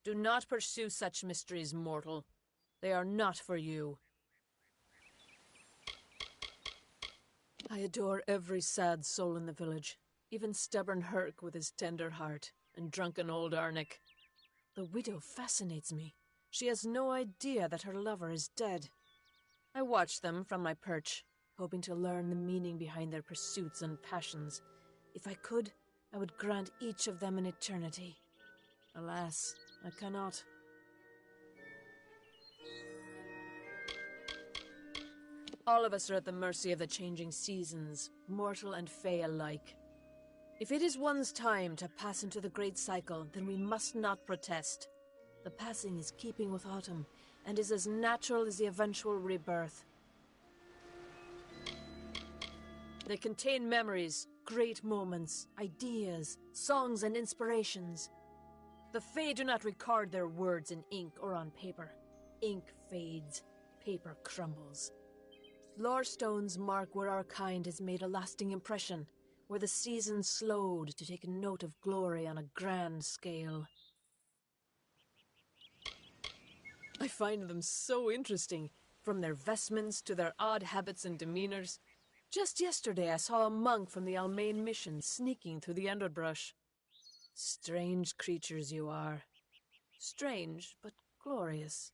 Do not pursue such mysteries, mortal. They are not for you. I adore every sad soul in the village, even stubborn Herc with his tender heart, and drunken old Arnick. The widow fascinates me. She has no idea that her lover is dead. I watch them from my perch, hoping to learn the meaning behind their pursuits and passions. If I could, I would grant each of them an eternity. Alas, I cannot. All of us are at the mercy of the changing seasons, mortal and Fae alike. If it is one's time to pass into the Great Cycle, then we must not protest. The passing is keeping with autumn, and is as natural as the eventual rebirth. They contain memories, great moments, ideas, songs and inspirations. The Fae do not record their words in ink or on paper. Ink fades, paper crumbles. Lore stones mark where our kind has made a lasting impression, where the seasons slowed to take note of glory on a grand scale. I find them so interesting. from their vestments to their odd habits and demeanors. Just yesterday I saw a monk from the Almain mission sneaking through the underbrush. Strange creatures you are. Strange, but glorious.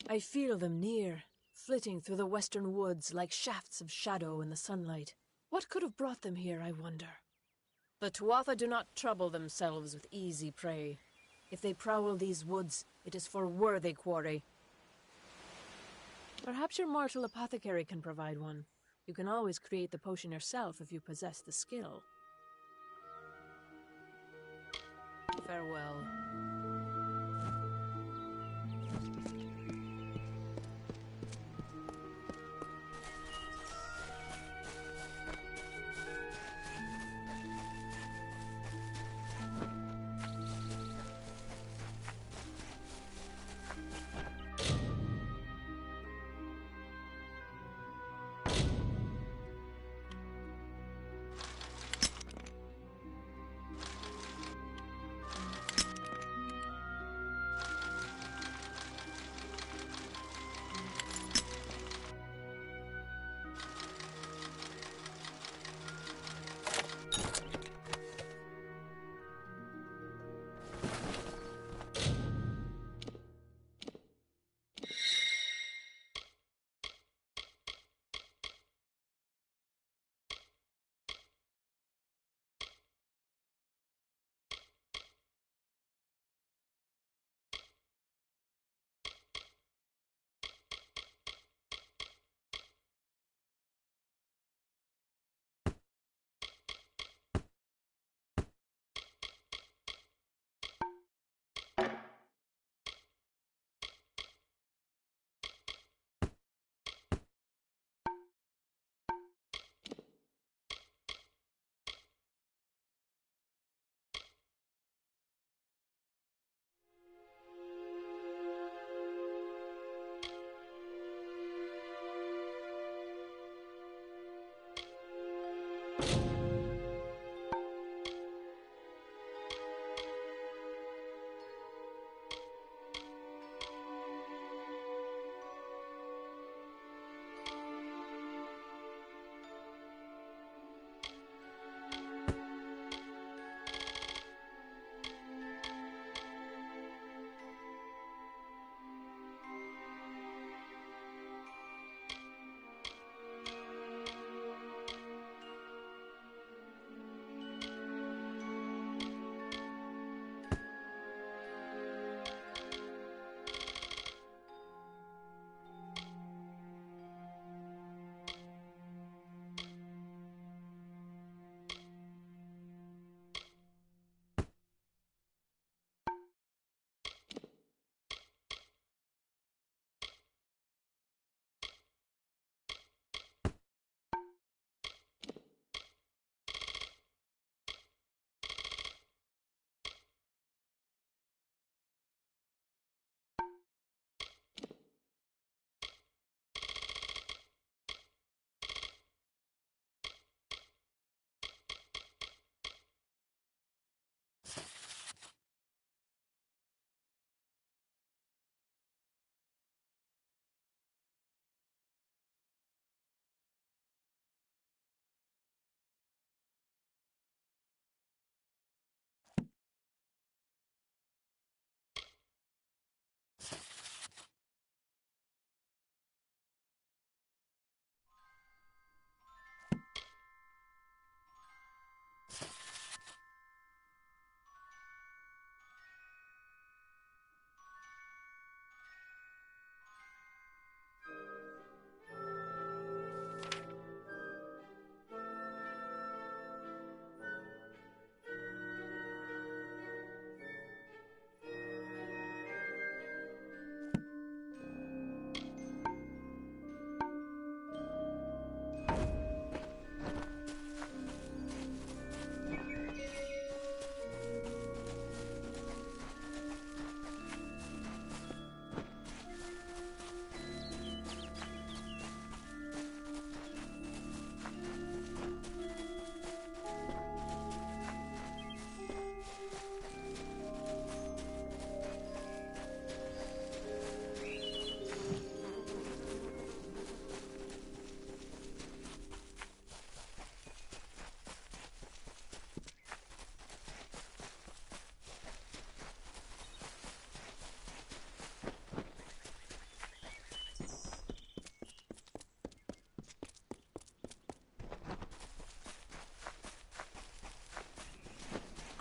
I feel them near, flitting through the western woods like shafts of shadow in the sunlight. What could have brought them here, I wonder? The Tuatha do not trouble themselves with easy prey. If they prowl these woods, it is for worthy quarry. Perhaps your mortal apothecary can provide one. You can always create the potion yourself if you possess the skill. Farewell.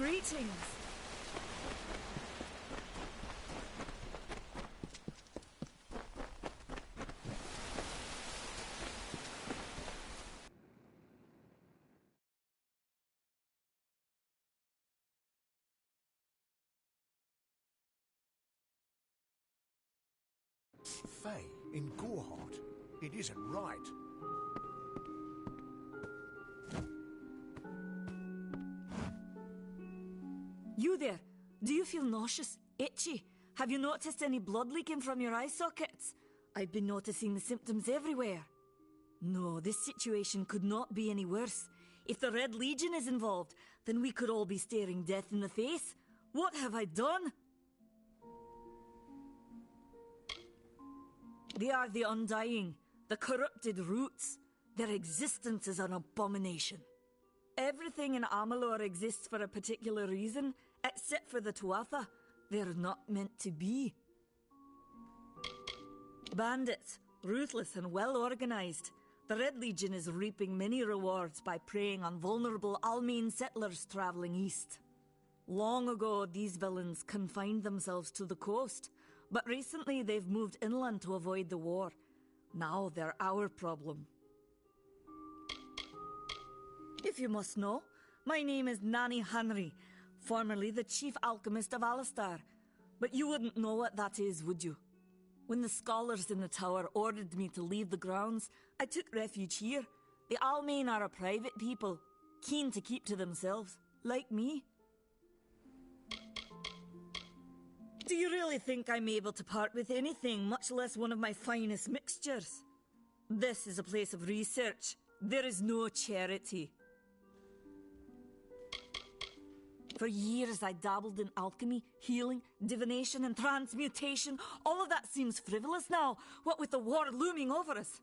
Greetings. Faye, in Gorehart. It isn't right. You there? Do you feel nauseous? Itchy? Have you noticed any blood leaking from your eye sockets? I've been noticing the symptoms everywhere. No, this situation could not be any worse. If the Red Legion is involved, then we could all be staring death in the face. What have I done? They are the Undying, the corrupted roots. Their existence is an abomination. Everything in Amalur exists for a particular reason, except for the Tuatha. They're not meant to be. Bandits, ruthless and well organized. The Red Legion is reaping many rewards by preying on vulnerable Almane settlers traveling east. Long ago, these villains confined themselves to the coast, but recently they've moved inland to avoid the war. Now they're our problem. If you must know, my name is Nanny Henry, formerly the chief alchemist of Alistar. But you wouldn't know what that is, would you? When the scholars in the tower ordered me to leave the grounds, I took refuge here. The Almane are a private people, keen to keep to themselves, like me. Do you really think I'm able to part with anything, much less one of my finest mixtures? This is a place of research. There is no charity. For years I dabbled in alchemy, healing, divination and transmutation. All of that seems frivolous now, what with the war looming over us.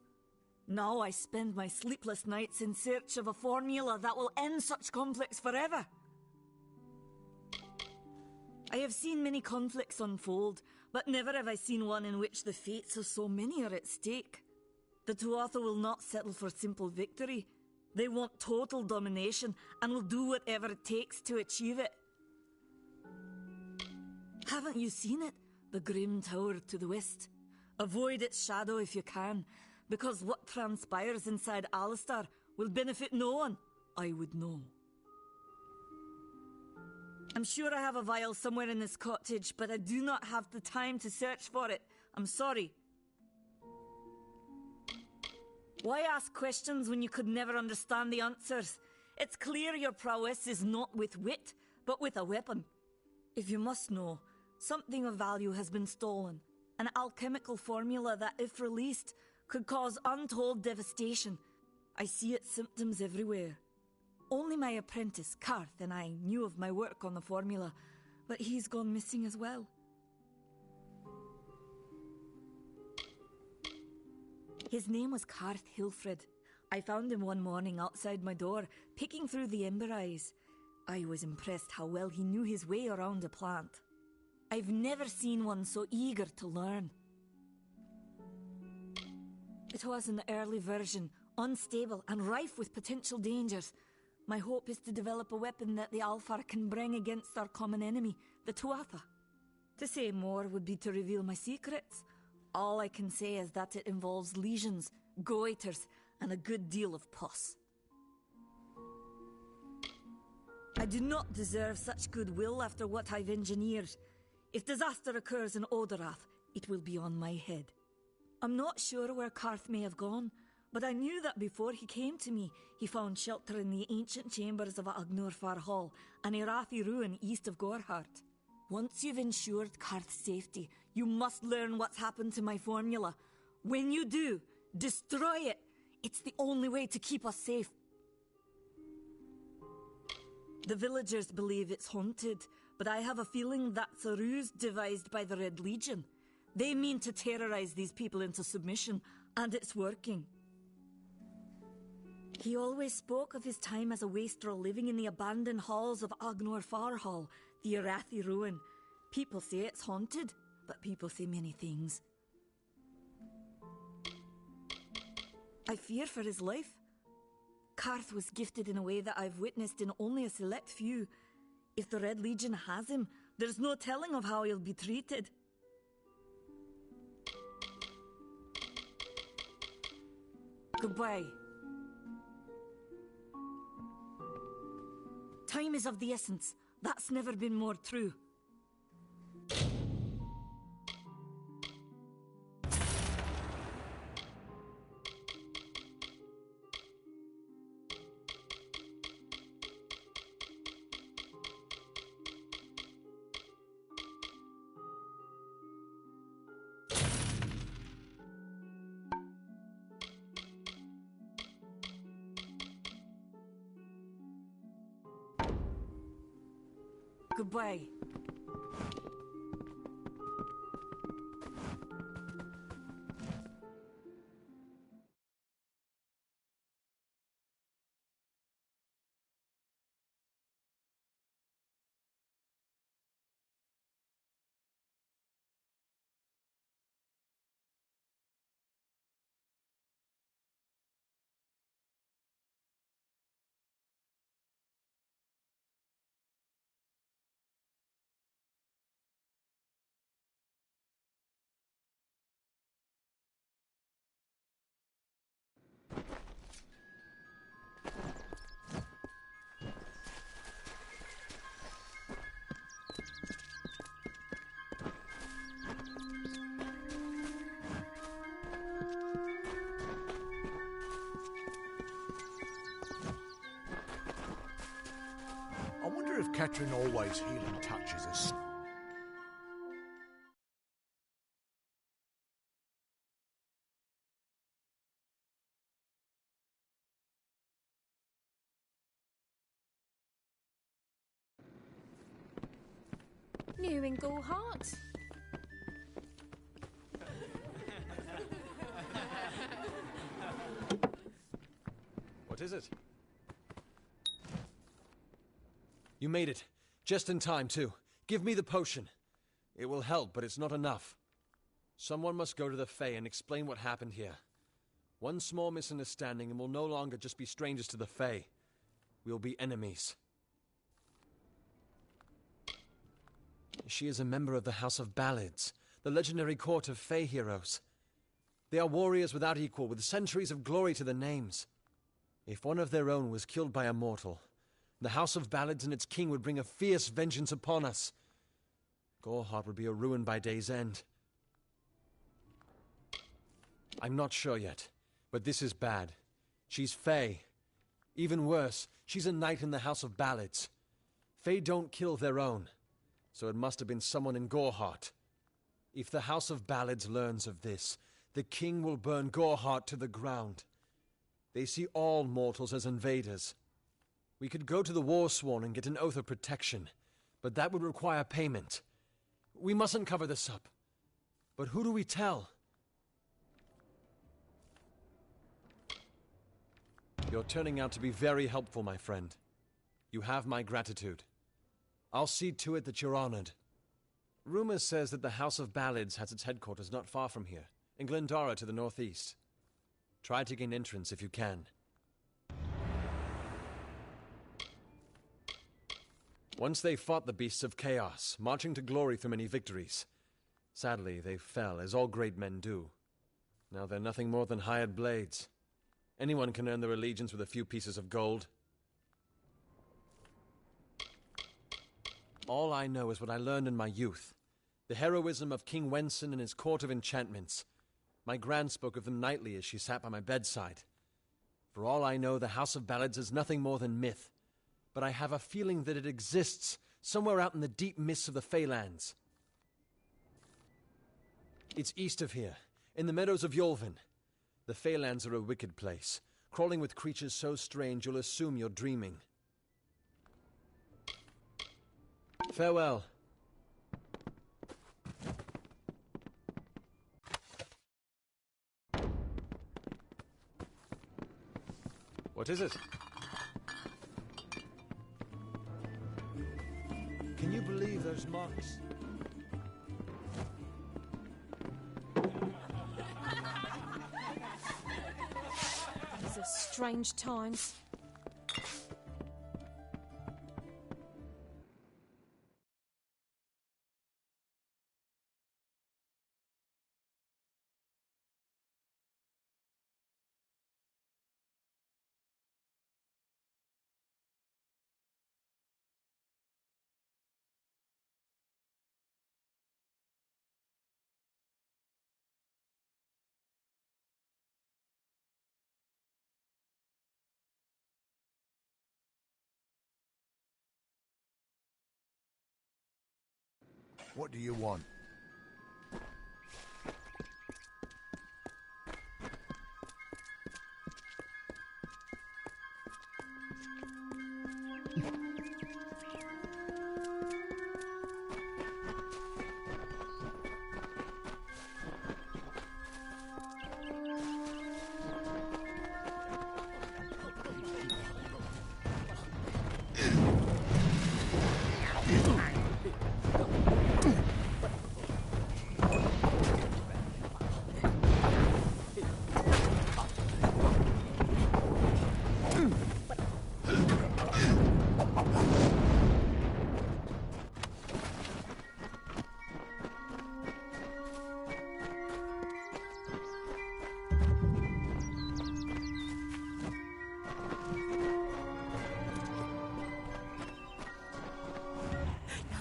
Now I spend my sleepless nights in search of a formula that will end such conflicts forever. I have seen many conflicts unfold, but never have I seen one in which the fates of so many are at stake. The Tuatha will not settle for simple victory. They want total domination and will do whatever it takes to achieve it. Haven't you seen it? The grim tower to the west. Avoid its shadow if you can, because what transpires inside Alistar will benefit no one. I would know. I'm sure I have a vial somewhere in this cottage, but I do not have the time to search for it. I'm sorry. Why ask questions when you could never understand the answers? It's clear your prowess is not with wit, but with a weapon. If you must know, something of value has been stolen. An alchemical formula that, if released, could cause untold devastation. I see its symptoms everywhere. Only my apprentice, Karth, and I knew of my work on the formula, but he's gone missing as well. His name was Karth Hilfred. I found him one morning outside my door, picking through the ember eyes. I was impressed how well he knew his way around a plant. I've never seen one so eager to learn. It was an early version, unstable and rife with potential dangers. My hope is to develop a weapon that the Alfar can bring against our common enemy, the Tuatha. To say more would be to reveal my secrets. All I can say is that it involves lesions, goiters, and a good deal of pus. I do not deserve such goodwill after what I've engineered. If disaster occurs in Odorath, it will be on my head. I'm not sure where Karth may have gone, but I knew that before he came to me, he found shelter in the ancient chambers of Agnor Far Hall, an Irathi ruin east of Gorehart. Once you've ensured Karth's safety, you must learn what's happened to my formula. When you do, destroy it. It's the only way to keep us safe. The villagers believe it's haunted, but I have a feeling that's a ruse devised by the Red Legion. They mean to terrorize these people into submission, and it's working. He always spoke of his time as a wastrel living in the abandoned halls of Agnor Far Hall, the Irathi ruin. People say it's haunted, but people say many things. I fear for his life. Karth was gifted in a way that I've witnessed in only a select few. If the Red Legion has him, there's no telling of how he'll be treated. Goodbye. Time is of the essence. That's never been more true. Goodbye. I wonder if Catherine always healing touches us. New in Gallheart? What is it? You made it. Just in time, too. Give me the potion. It will help, but it's not enough. Someone must go to the Fae and explain what happened here. One small misunderstanding and we'll no longer just be strangers to the Fae. We'll be enemies. She is a member of the House of Ballads, the legendary court of Fae heroes. They are warriors without equal, with centuries of glory to their names. If one of their own was killed by a mortal, the House of Ballads and its king would bring a fierce vengeance upon us. Gallheart would be a ruin by day's end. I'm not sure yet, but this is bad. She's Fae. Even worse, she's a knight in the House of Ballads. Fae don't kill their own, so it must have been someone in Gallheart. If the House of Ballads learns of this, the king will burn Gallheart to the ground. They see all mortals as invaders. We could go to the Warsworn and get an oath of protection, but that would require payment. We mustn't cover this up. But who do we tell? You're turning out to be very helpful, my friend. You have my gratitude. I'll see to it that you're honored. Rumor says that the House of Ballads has its headquarters not far from here, in Glendara to the northeast. Try to gain entrance if you can. Once they fought the Beasts of Chaos, marching to glory through many victories. Sadly, they fell, as all great men do. Now they're nothing more than hired blades. Anyone can earn their allegiance with a few pieces of gold. All I know is what I learned in my youth. The heroism of King Wenson and his court of enchantments. My gran spoke of them nightly as she sat by my bedside. For all I know, the House of Ballads is nothing more than myth. But I have a feeling that it exists somewhere out in the deep mists of the Feylands. It's east of here, in the meadows of Yolvin. The Feylands are a wicked place, crawling with creatures so strange you'll assume you're dreaming. Farewell. What is it? Can you believe those marks? These are strange times. What do you want?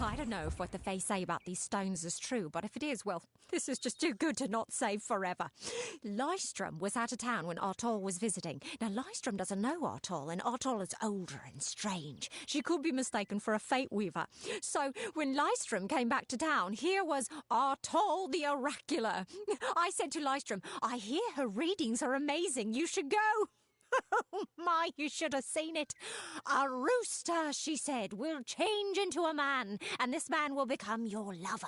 I don't know if what the Fae say about these stones is true, but if it is, well, this is just too good to not say forever. Lystrom was out of town when Artol was visiting. Now, Lystrom doesn't know Artol, and Artol is older and strange. She could be mistaken for a Fate Weaver. So, when Lystrom came back to town, here was Artol the Oracular. I said to Lystrom, I hear her readings are amazing. You should go. Oh my, you should have seen it. A rooster, she said, will change into a man, and this man will become your lover.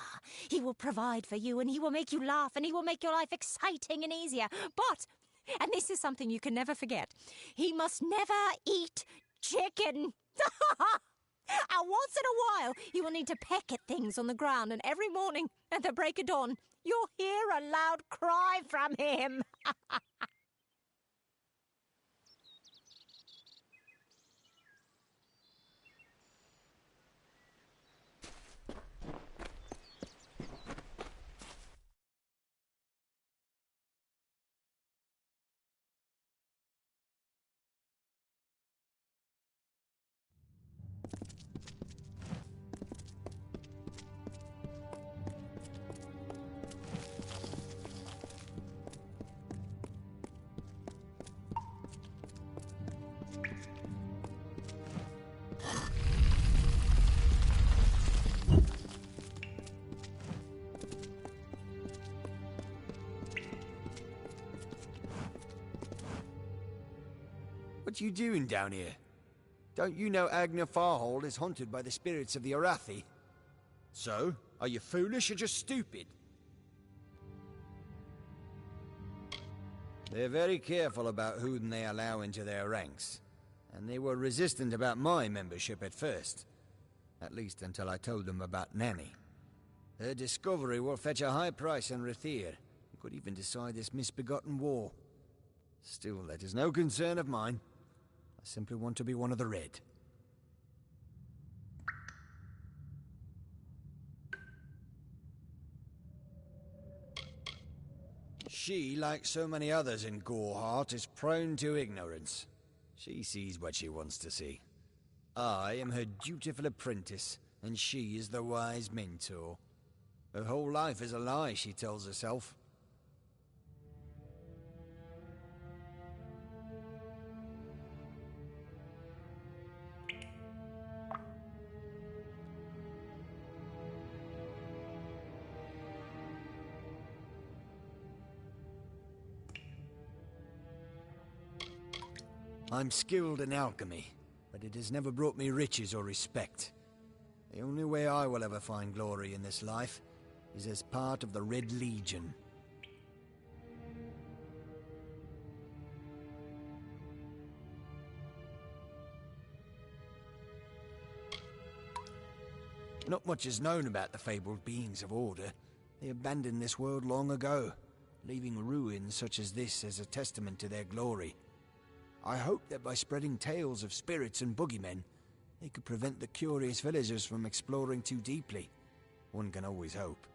He will provide for you, and he will make you laugh, and he will make your life exciting and easier. But, and this is something you can never forget, he must never eat chicken. And once in a while, you will need to peck at things on the ground, and every morning at the break of dawn, you'll hear a loud cry from him. What you doing down here? Don't you know Agna Farhold is haunted by the spirits of the Arathi? So, are you foolish or just stupid? They're very careful about who they allow into their ranks, and they were resistant about my membership at first. At least until I told them about Nanny. Her discovery will fetch a high price in Rathir, and could even decide this misbegotten war. Still, that is no concern of mine. I simply want to be one of the Red. She, like so many others in Goreheart, is prone to ignorance. She sees what she wants to see. I am her dutiful apprentice, and she is the wise mentor. Her whole life is a lie, she tells herself. I'm skilled in alchemy, but it has never brought me riches or respect. The only way I will ever find glory in this life is as part of the Red Legion. Not much is known about the fabled beings of Order. They abandoned this world long ago, leaving ruins such as this as a testament to their glory. I hope that by spreading tales of spirits and boogeymen, they could prevent the curious villagers from exploring too deeply. One can always hope.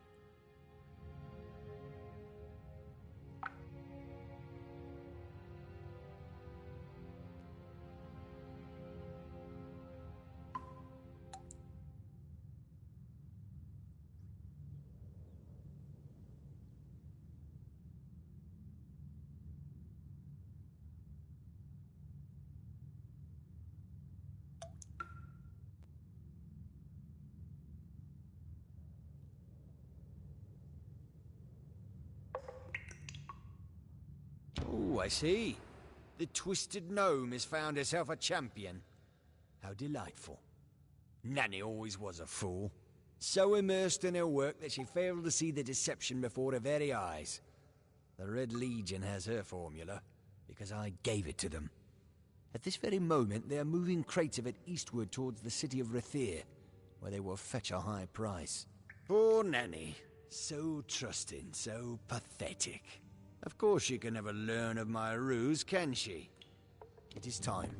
Oh, I see. The Twisted Gnome has found herself a champion. How delightful. Nanny always was a fool. So immersed in her work that she failed to see the deception before her very eyes. The Red Legion has her formula, because I gave it to them. At this very moment, they are moving crates of it eastward towards the city of Rethier, where they will fetch a high price. Poor Nanny. So trusting, so pathetic. Of course she can never learn of my ruse, can she? It is time.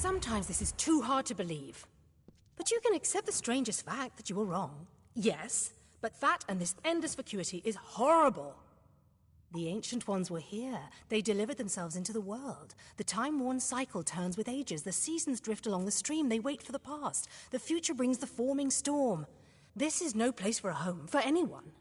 Sometimes this is too hard to believe. But you can accept the strangest fact that you were wrong. Yes, but that and this endless vacuity is horrible. The Ancient Ones were here. They delivered themselves into the world. The time-worn cycle turns with ages. The seasons drift along the stream. They wait for the past. The future brings the forming storm. This is no place for a home, for anyone.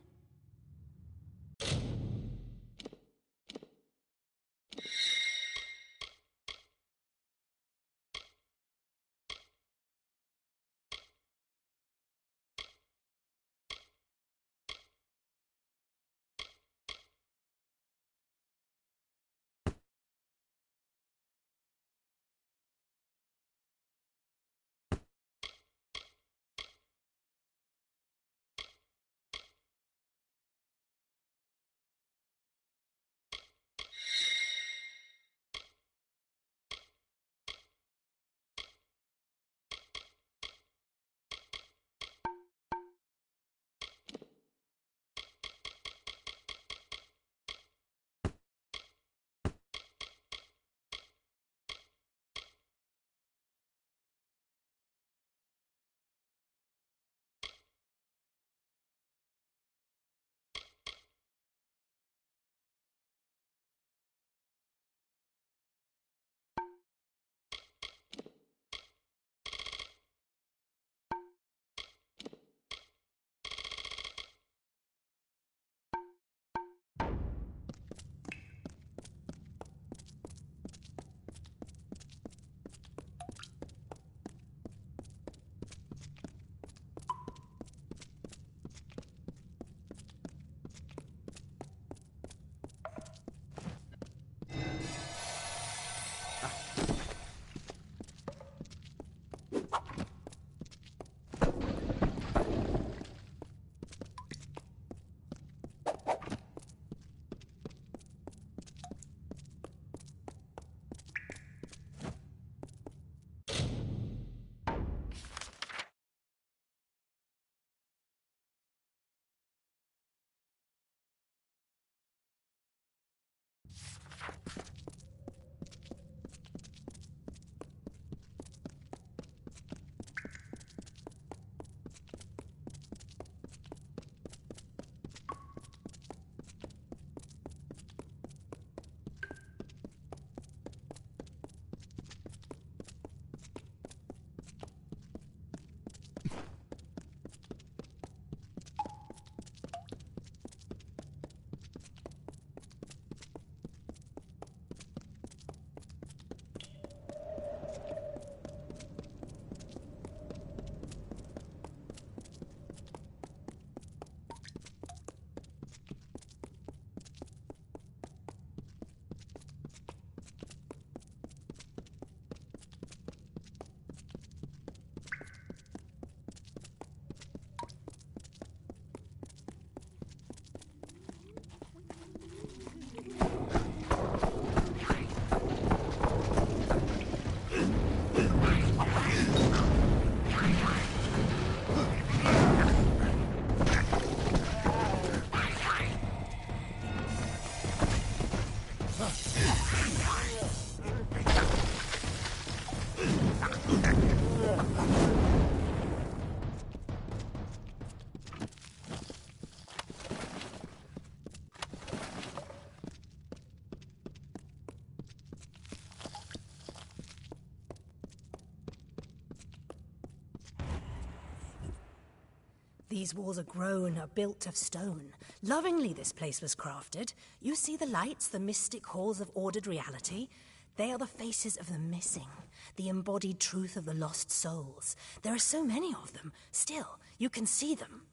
These walls are grown, are built of stone. Lovingly this place was crafted. You see the lights, the mystic halls of ordered reality? They are the faces of the missing, the embodied truth of the lost souls. There are so many of them. Still, you can see them.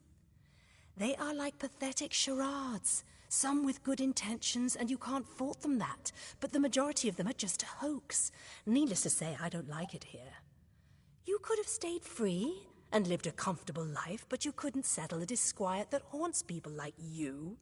They are like pathetic charades, some with good intentions, and you can't fault them that. But the majority of them are just a hoax. Needless to say, I don't like it here. You could have stayed free and lived a comfortable life, but you couldn't settle the disquiet that haunts people like you.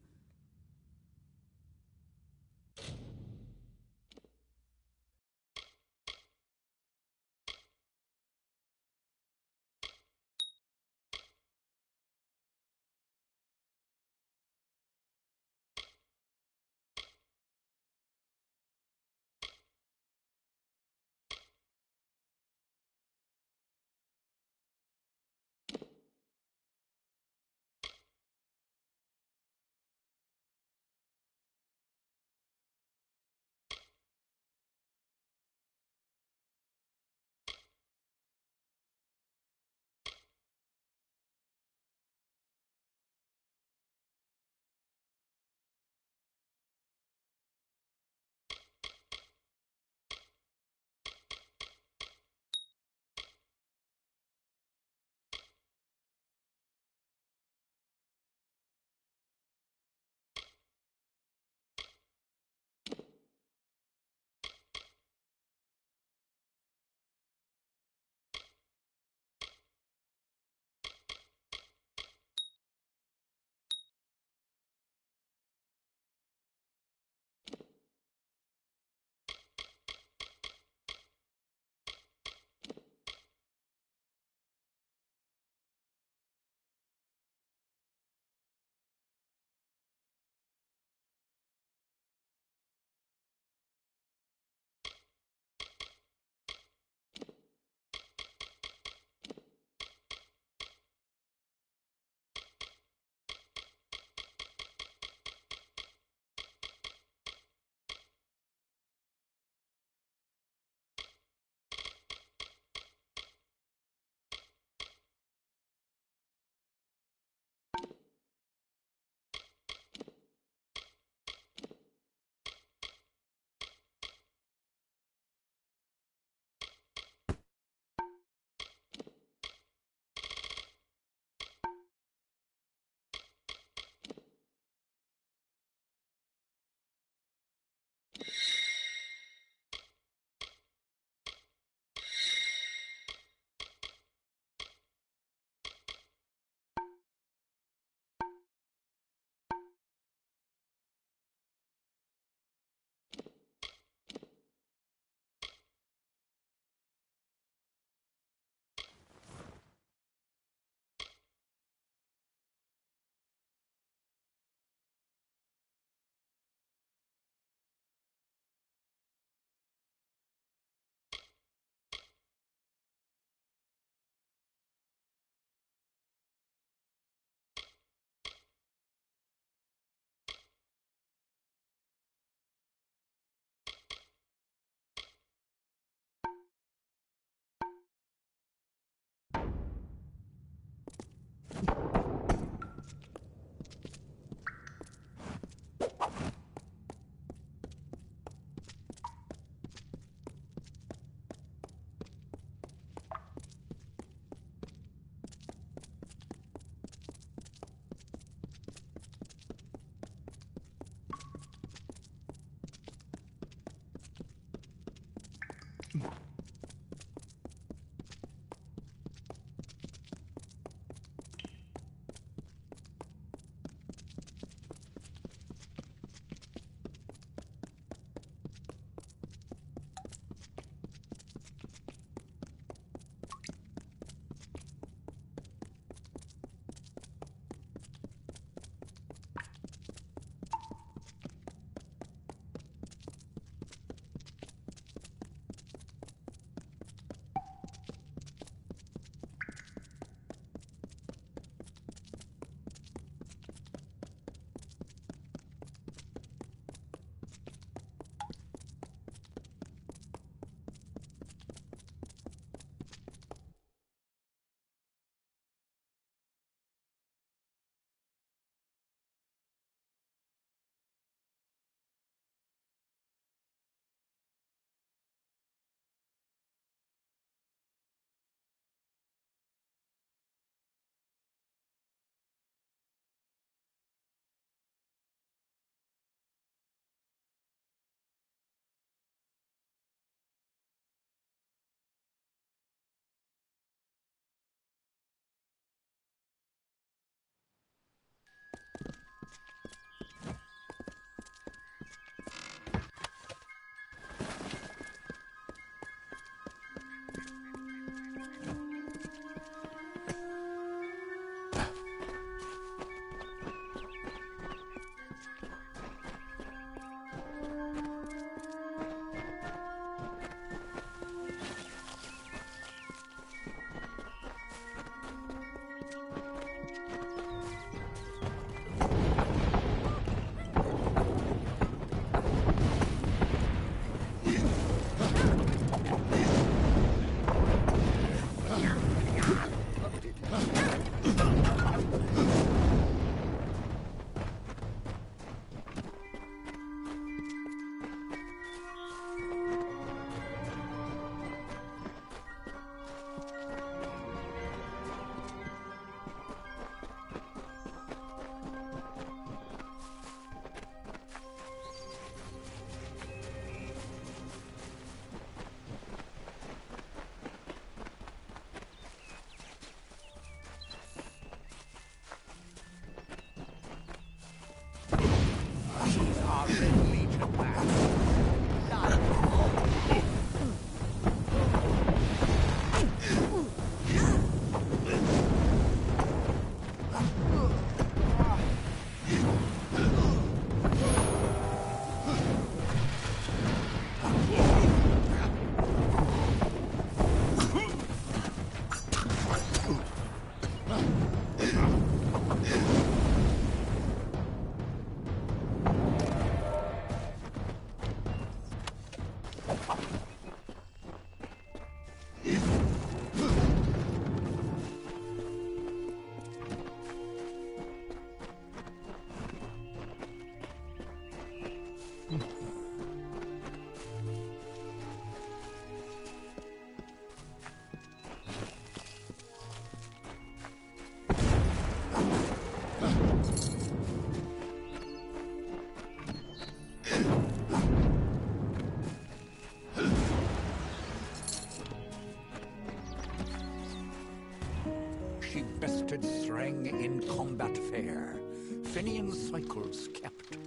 bested streng in combat fair, Finian cycles kept.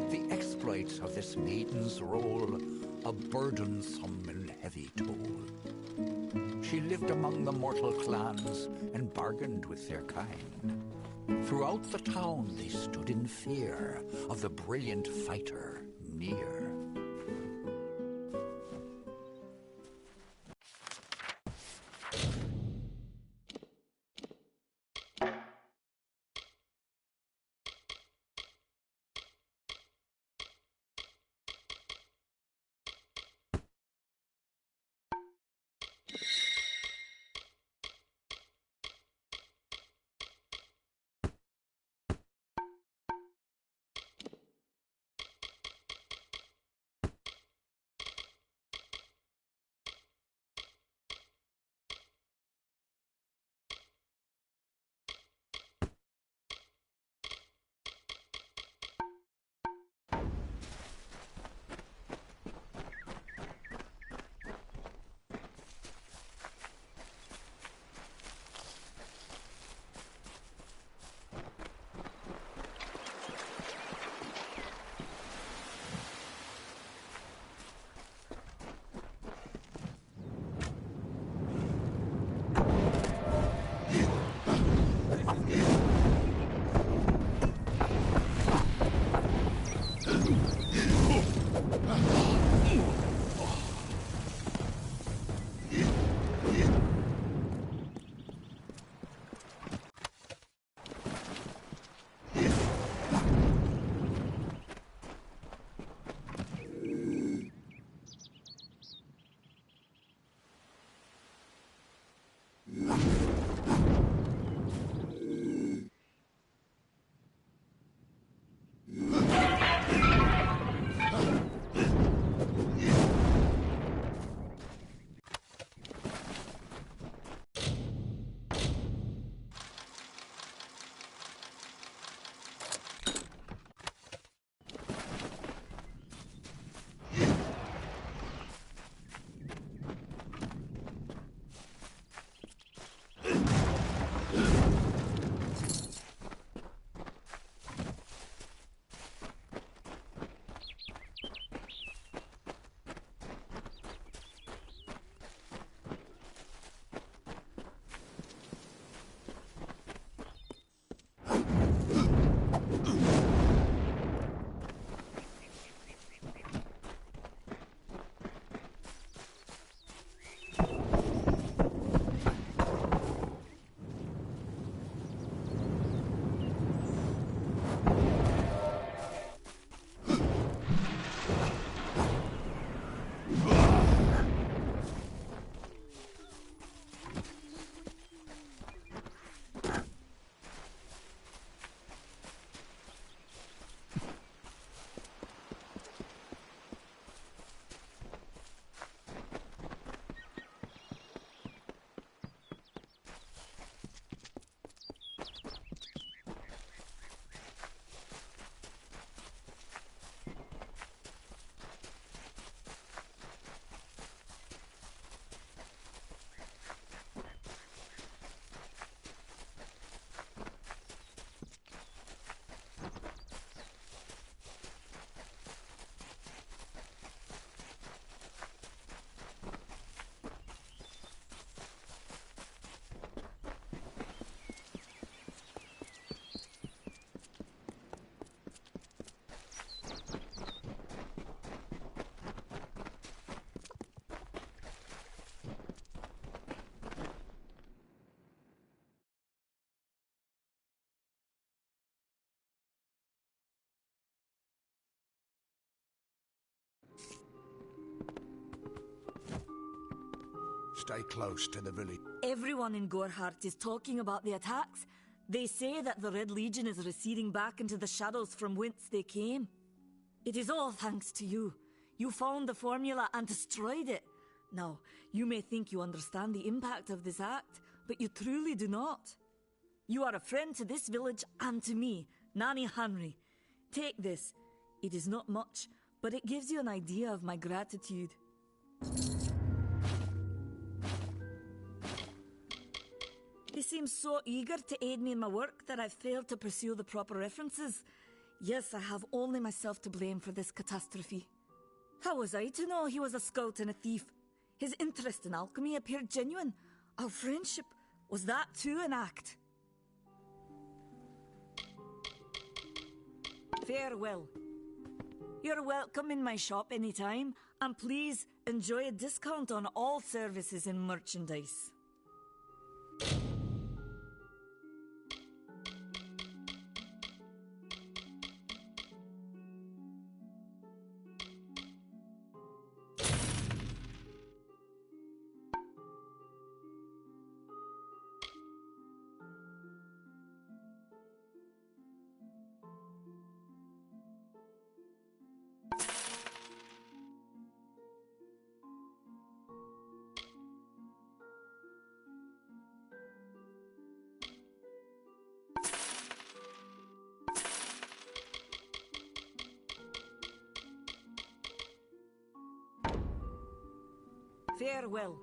The exploits of this maiden's role, a burdensome and heavy toll. She lived among the mortal clans and bargained with their kind. Throughout the town they stood in fear of the brilliant fighter near. Stay close to the village. Everyone in Gorhart is talking about the attacks. They say that the Red Legion is receding back into the shadows from whence they came. It is all thanks to you. You found the formula and destroyed it. Now, you may think you understand the impact of this act, but you truly do not. You are a friend to this village and to me, Nanny Henry. Take this. It is not much, but it gives you an idea of my gratitude. This seems so eager to aid me in my work that I've failed to pursue the proper references. Yes, I have only myself to blame for this catastrophe. How was I to know he was a scout and a thief? His interest in alchemy appeared genuine. Our friendship, was that too an act? Farewell. You're welcome in my shop anytime, and please enjoy a discount on all services and merchandise. Farewell.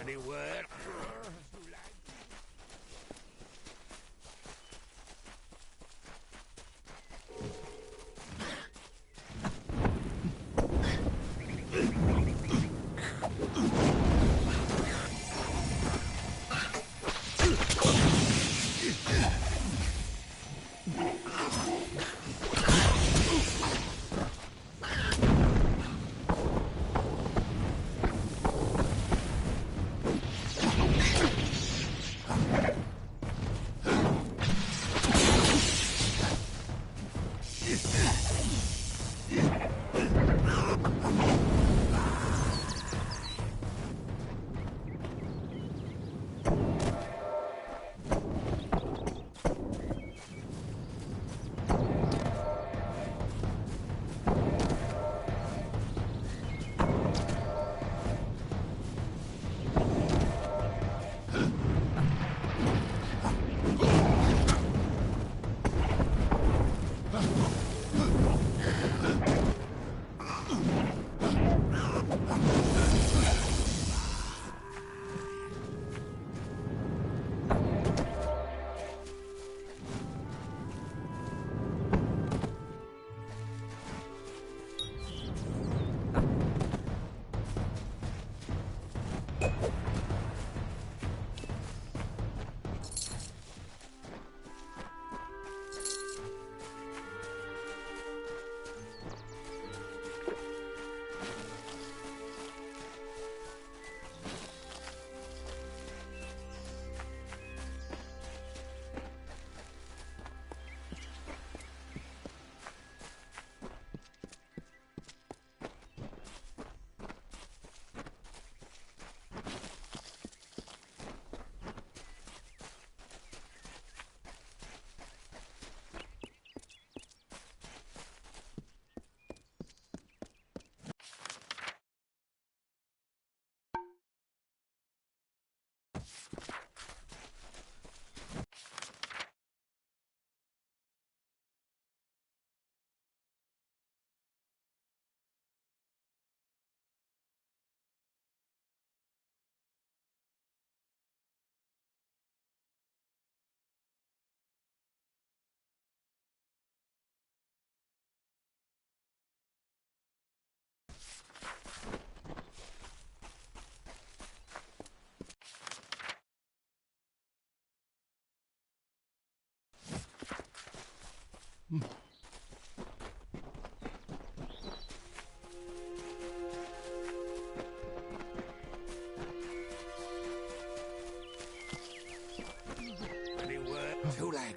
Any word?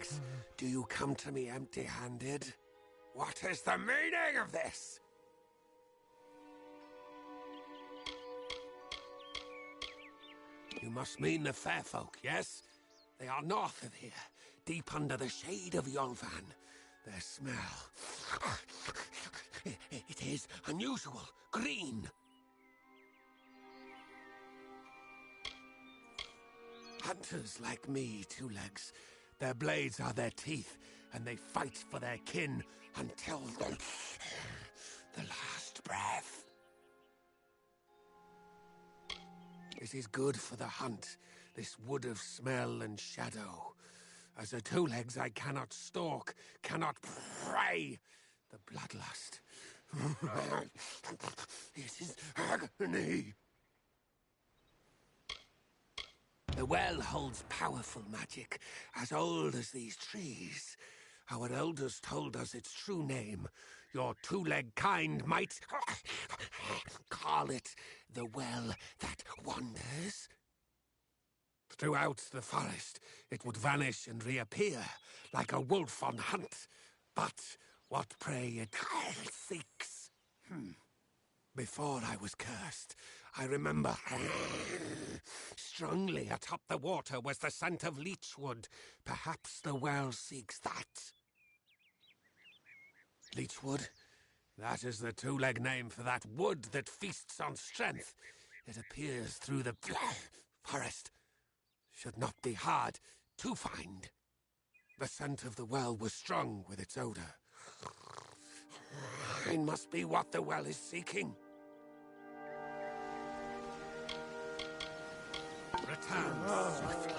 Relax. Do you come to me empty-handed? What is the meaning of this? You must mean the fair folk, yes? They are north of here, deep under the shade of Yolvan. Their smell... It is unusual, green. Hunters like me, Two Legs. Their blades are their teeth, and they fight for their kin until the last breath. It is good for the hunt, this wood of smell and shadow. As a Two Legs, I cannot stalk, cannot prey. The bloodlust. It is agony. The well holds powerful magic, as old as these trees. Our elders told us its true name. Your two-leg kind might call it the well that wanders. Throughout the forest, it would vanish and reappear, like a wolf on hunt. But what prey it seeks. Before I was cursed, I remember strongly atop the water was the scent of leechwood. Perhaps the well seeks that. Leechwood? That is the two-leg name for that wood that feasts on strength. It appears through the forest. Should not be hard to find. The scent of the well was strong with its odor. It must be what the well is seeking. Return swiftly.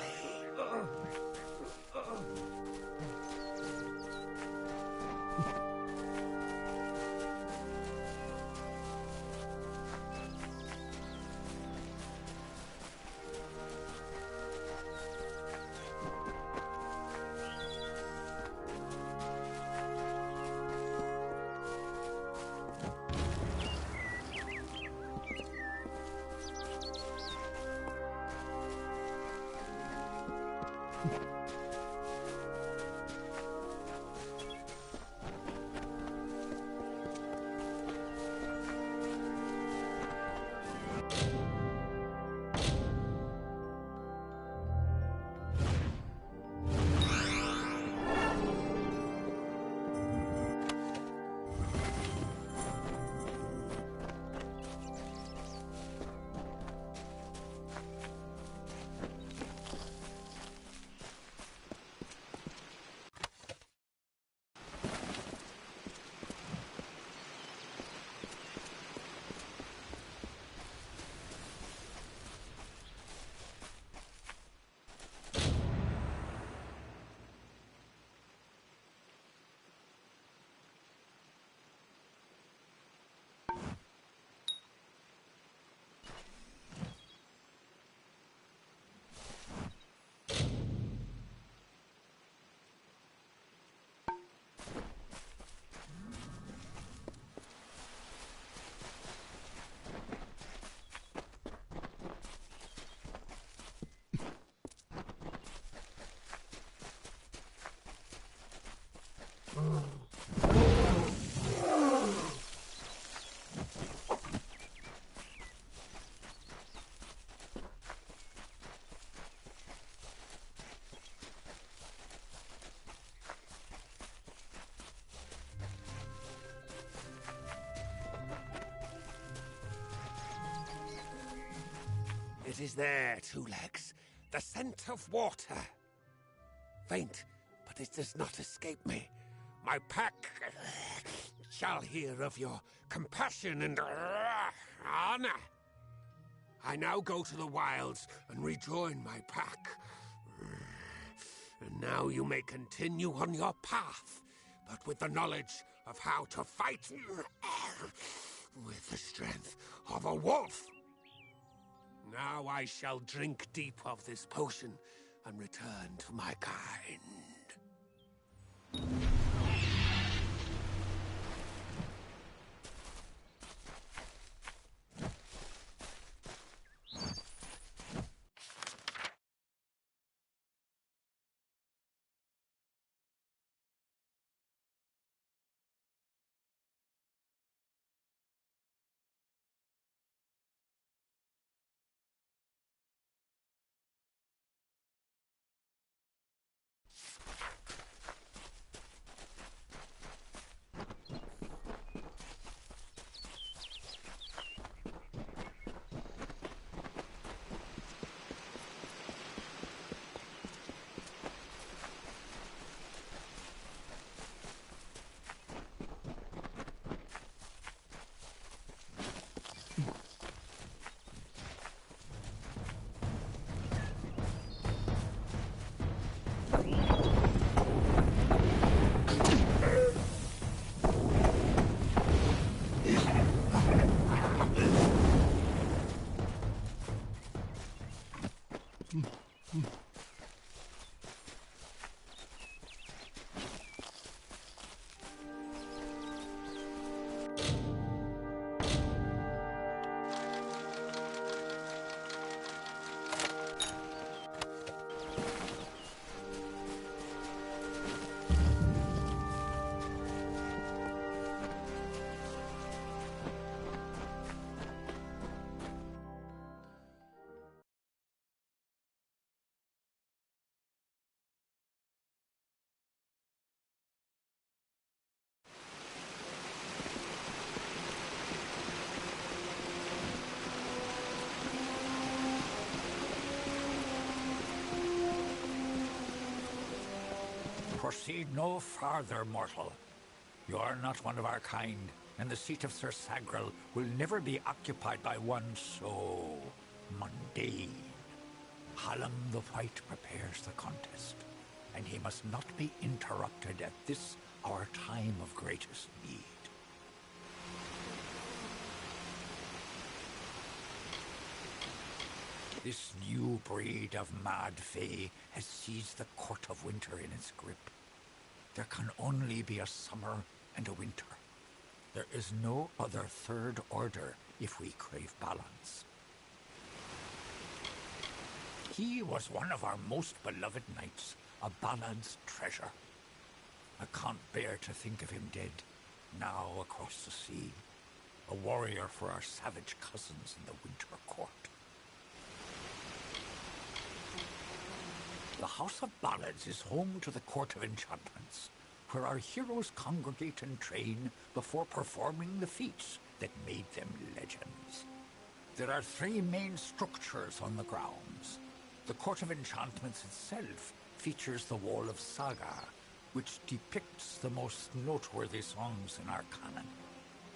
It is there, Two Legs. The scent of water. Faint, but it does not escape me. My pack shall hear of your compassion and honor. I now go to the wilds and rejoin my pack. And now you may continue on your path, but with the knowledge of how to fight with the strength of a wolf. Now I shall drink deep of this potion and return to my kind. Proceed no farther, mortal. You are not one of our kind, and the seat of Sir Sagrel will never be occupied by one so mundane. Hallam the White prepares the contest, and he must not be interrupted at this our time of greatest need. This new breed of mad fae has seized the Court of Winter in its grip. There can only be a summer and a winter. There is no other third order if we crave balance. He was one of our most beloved knights, a ballad's treasure. I can't bear to think of him dead, now across the sea, a warrior for our savage cousins in the Winter Court. The House of Ballads is home to the Court of Enchantments, where our heroes congregate and train before performing the feats that made them legends. There are 3 main structures on the grounds. The Court of Enchantments itself features the Wall of Saga, which depicts the most noteworthy songs in our canon.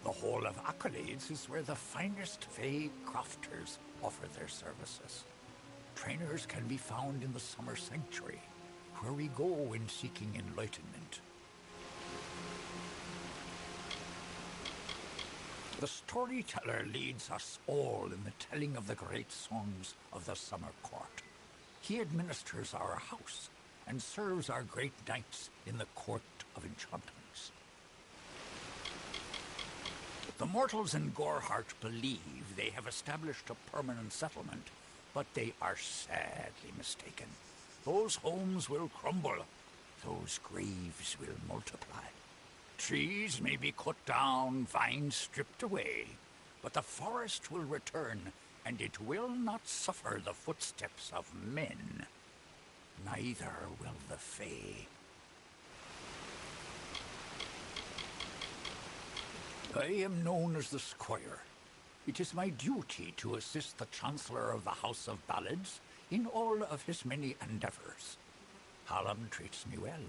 The Hall of Accolades is where the finest Fae crafters offer their services. Trainers can be found in the Summer Sanctuary, where we go when seeking enlightenment. The storyteller leads us all in the telling of the great songs of the Summer Court. He administers our house and serves our great knights in the Court of Enchantments. The mortals in Goreheart believe they have established a permanent settlement, but they are sadly mistaken. Those homes will crumble. Those graves will multiply. Trees may be cut down, vines stripped away, but the forest will return, and it will not suffer the footsteps of men. Neither will the Fae. I am known as the Squire. It is my duty to assist the Chancellor of the House of Ballads in all of his many endeavors. Hallam treats me well,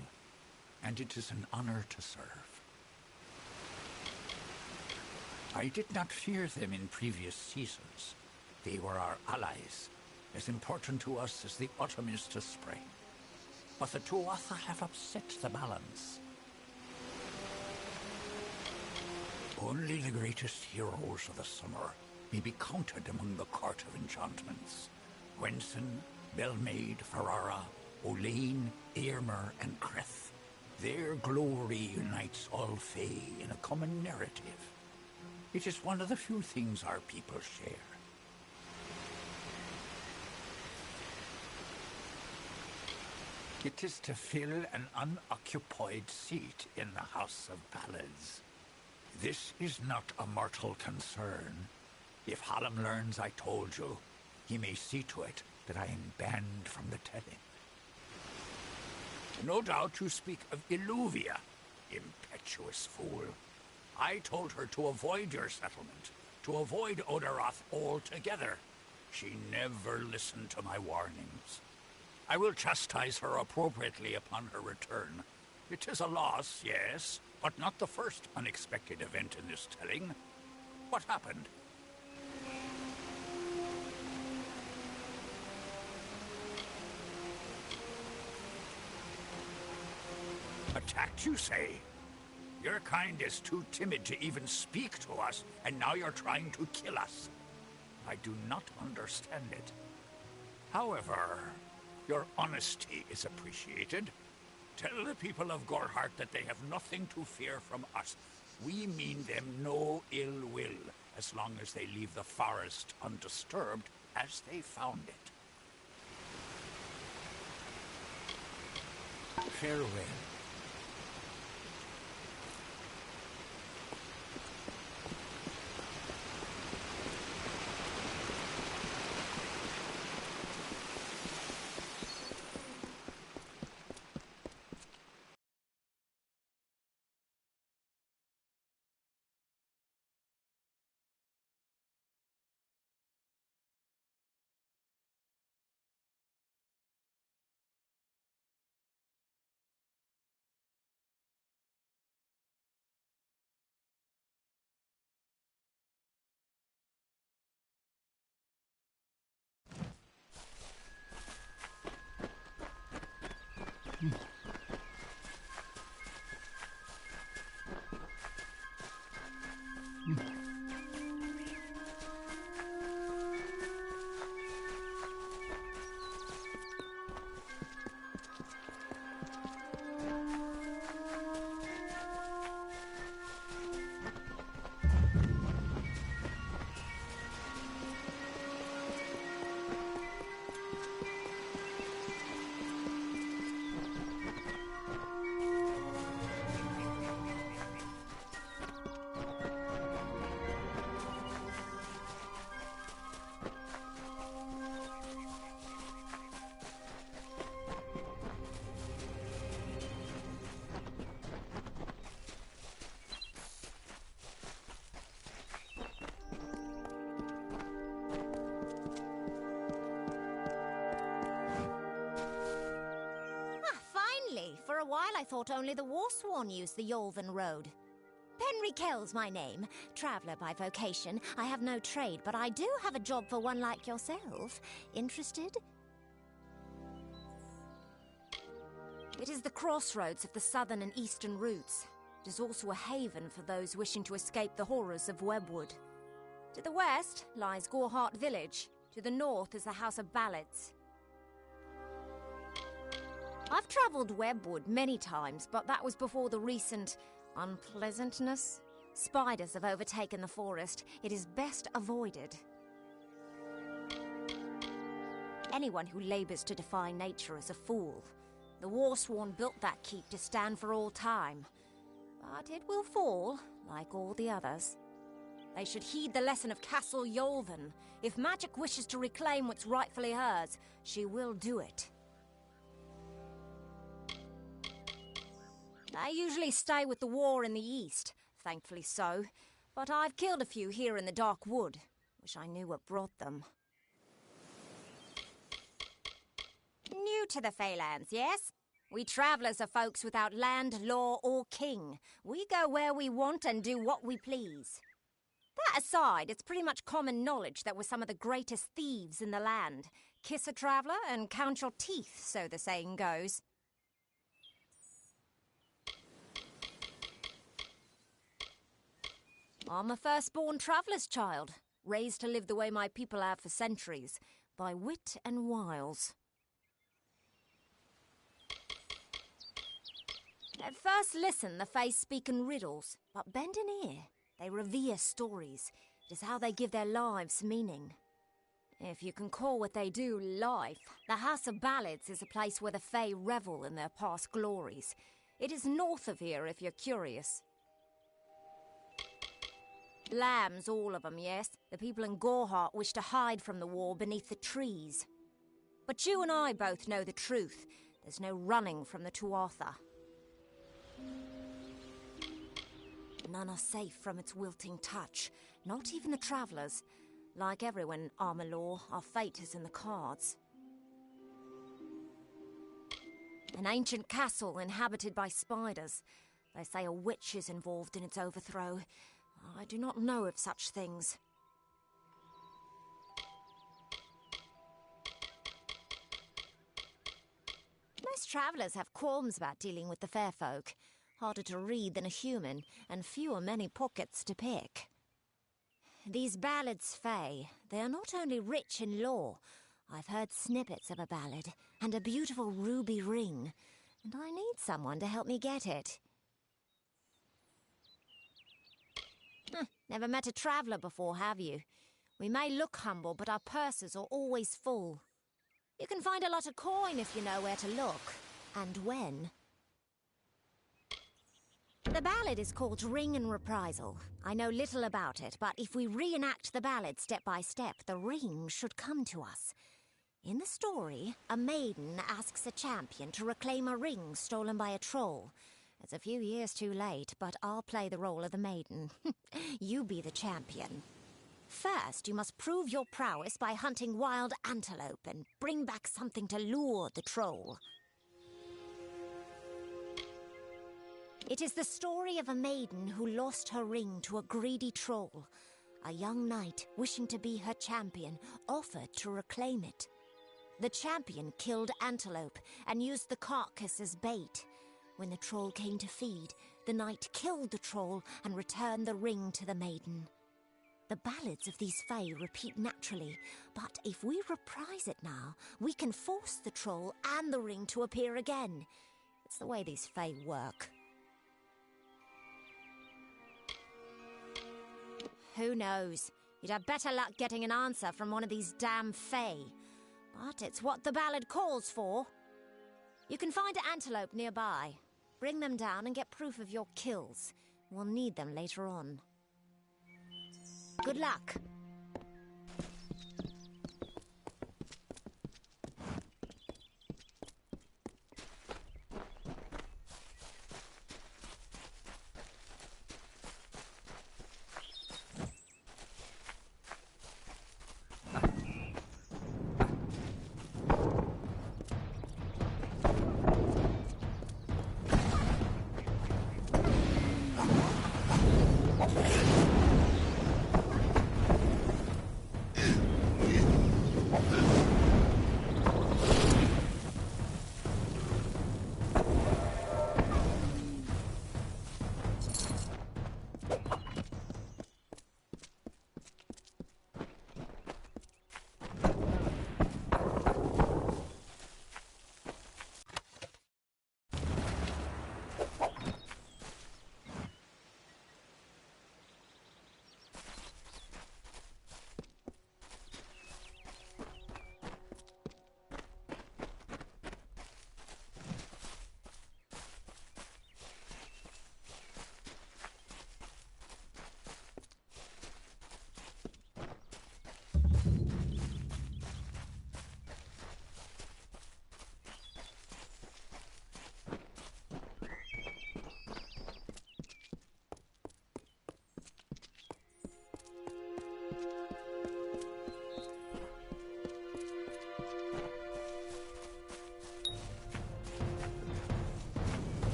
and it is an honor to serve. I did not fear them in previous seasons. They were our allies, as important to us as the autumn is to spring. But the Tuatha have upset the balance. Only the greatest heroes of the summer may be counted among the Court of Enchantments. Gwenson, Belmaid, Ferrara, Olaine, Eärmer, and Creth. Their glory unites all Fae in a common narrative. It is one of the few things our people share. It is to fill an unoccupied seat in the House of Ballads. This is not a mortal concern. If Hallam learns I told you, he may see to it that I am banned from the telling. No doubt you speak of Illuvia, impetuous fool. I told her to avoid your settlement, to avoid Odorath altogether. She never listened to my warnings. I will chastise her appropriately upon her return. It is a loss, yes, but not the first unexpected event in this telling. What happened? Attacked, you say? Your kind is too timid to even speak to us, and now you're trying to kill us. I do not understand it. However, your honesty is appreciated. Tell the people of Gorhart that they have nothing to fear from us. We mean them no ill will, as long as they leave the forest undisturbed as they found it. Farewell. For a while I thought only the Warsworn used the Yolven Road. Penry Kell's my name, traveller by vocation. I have no trade, but I do have a job for one like yourself. Interested? It is the crossroads of the southern and eastern routes. It is also a haven for those wishing to escape the horrors of Webwood. To the west lies Gorhart Village. To the north is the House of Ballads. I've travelled Webwood many times, but that was before the recent unpleasantness. Spiders have overtaken the forest. It is best avoided. Anyone who labours to defy nature is a fool. The Warsworn built that keep to stand for all time. But it will fall, like all the others. They should heed the lesson of Castle Yolven. If magic wishes to reclaim what's rightfully hers, she will do it. They usually stay with the war in the east, thankfully so, but I've killed a few here in the Dark Wood. Wish I knew what brought them. New to the Feylands, yes? We travellers are folks without land, law, or king. We go where we want and do what we please. That aside, it's pretty much common knowledge that we're some of the greatest thieves in the land. Kiss a traveller and count your teeth, so the saying goes. I'm a firstborn traveller's child, raised to live the way my people have for centuries, by wit and wiles. At first listen, the Fae speak in riddles, but bend an ear. They revere stories. It is how they give their lives meaning. If you can call what they do life, the House of Ballads is a place where the Fae revel in their past glories. It is north of here if you're curious. Lambs, all of them, yes. The people in Gorhart wish to hide from the war beneath the trees. But you and I both know the truth. There's no running from the Tuatha. None are safe from its wilting touch, not even the travellers. Like everyone in Amalur, our fate is in the cards. An ancient castle inhabited by spiders. They say a witch is involved in its overthrow. I do not know of such things. Most travellers have qualms about dealing with the fair folk. Harder to read than a human, and fewer many pockets to pick. These Ballads Fae, they are not only rich in lore. I've heard snippets of a ballad and a beautiful ruby ring, and I need someone to help me get it. Never met a traveller before, have you? We may look humble, but our purses are always full. You can find a lot of coin if you know where to look, and when. The ballad is called Ring and Reprisal. I know little about it, but if we reenact the ballad step by step, the ring should come to us. In the story, a maiden asks a champion to reclaim a ring stolen by a troll. It's a few years too late, but I'll play the role of the maiden. You be the champion. First, you must prove your prowess by hunting wild antelope and bring back something to lure the troll. It is the story of a maiden who lost her ring to a greedy troll. A young knight, wishing to be her champion, offered to reclaim it. The champion killed antelope and used the carcass as bait. When the troll came to feed, the knight killed the troll and returned the ring to the maiden. The ballads of these fae repeat naturally, but if we reprise it now, we can force the troll and the ring to appear again. It's the way these fae work. Who knows? You'd have better luck getting an answer from one of these damn fae. But it's what the ballad calls for. You can find an antelope nearby. Bring them down and get proof of your kills. We'll need them later on. Good luck.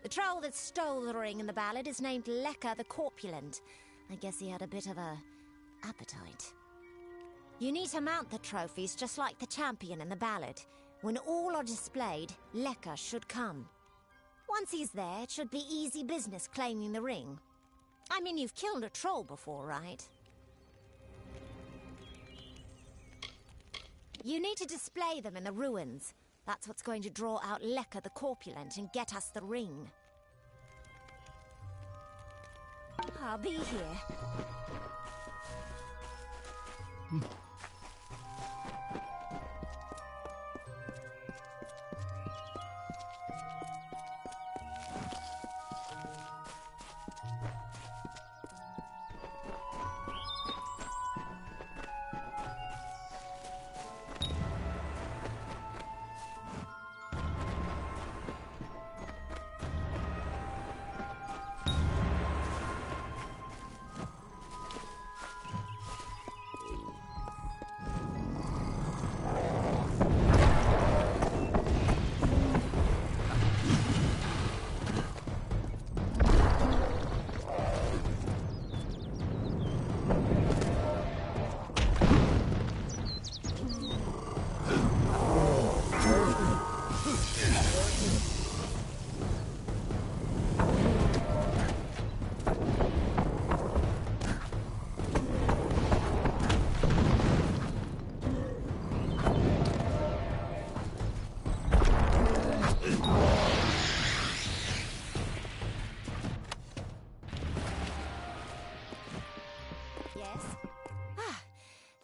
The troll that stole the ring in the ballad is named Lecker the Corpulent. I guess he had a bit of a appetite. You need to mount the trophies just like the champion in the ballad. When all are displayed, Lecker should come. Once he's there, it should be easy business claiming the ring. I mean, you've killed a troll before, right? You need to display them in the ruins. That's what's going to draw out Lecker the Corpulent and get us the ring. I'll be here.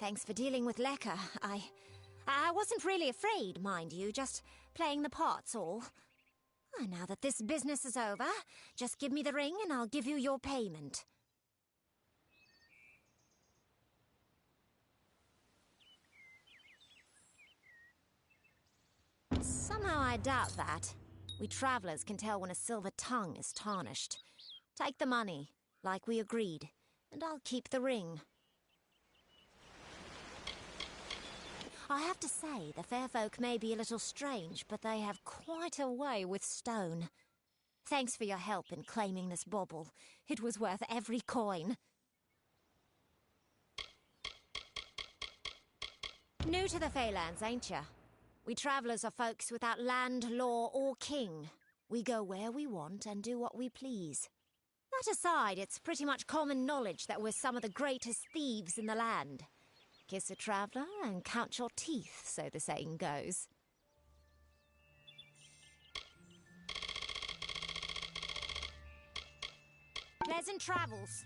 Thanks for dealing with Lecker. I wasn't really afraid, mind you, just playing the parts all. Now that this business is over, just give me the ring and I'll give you your payment. Somehow I doubt that. We travelers can tell when a silver tongue is tarnished. Take the money, like we agreed, and I'll keep the ring. I have to say, the fair folk may be a little strange, but they have quite a way with stone. Thanks for your help in claiming this bauble. It was worth every coin. New to the Feylands, ain't ya? We travellers are folks without land, law, or king. We go where we want and do what we please. That aside, it's pretty much common knowledge that we're some of the greatest thieves in the land. Kiss a traveller and count your teeth, so the saying goes. Pleasant travels.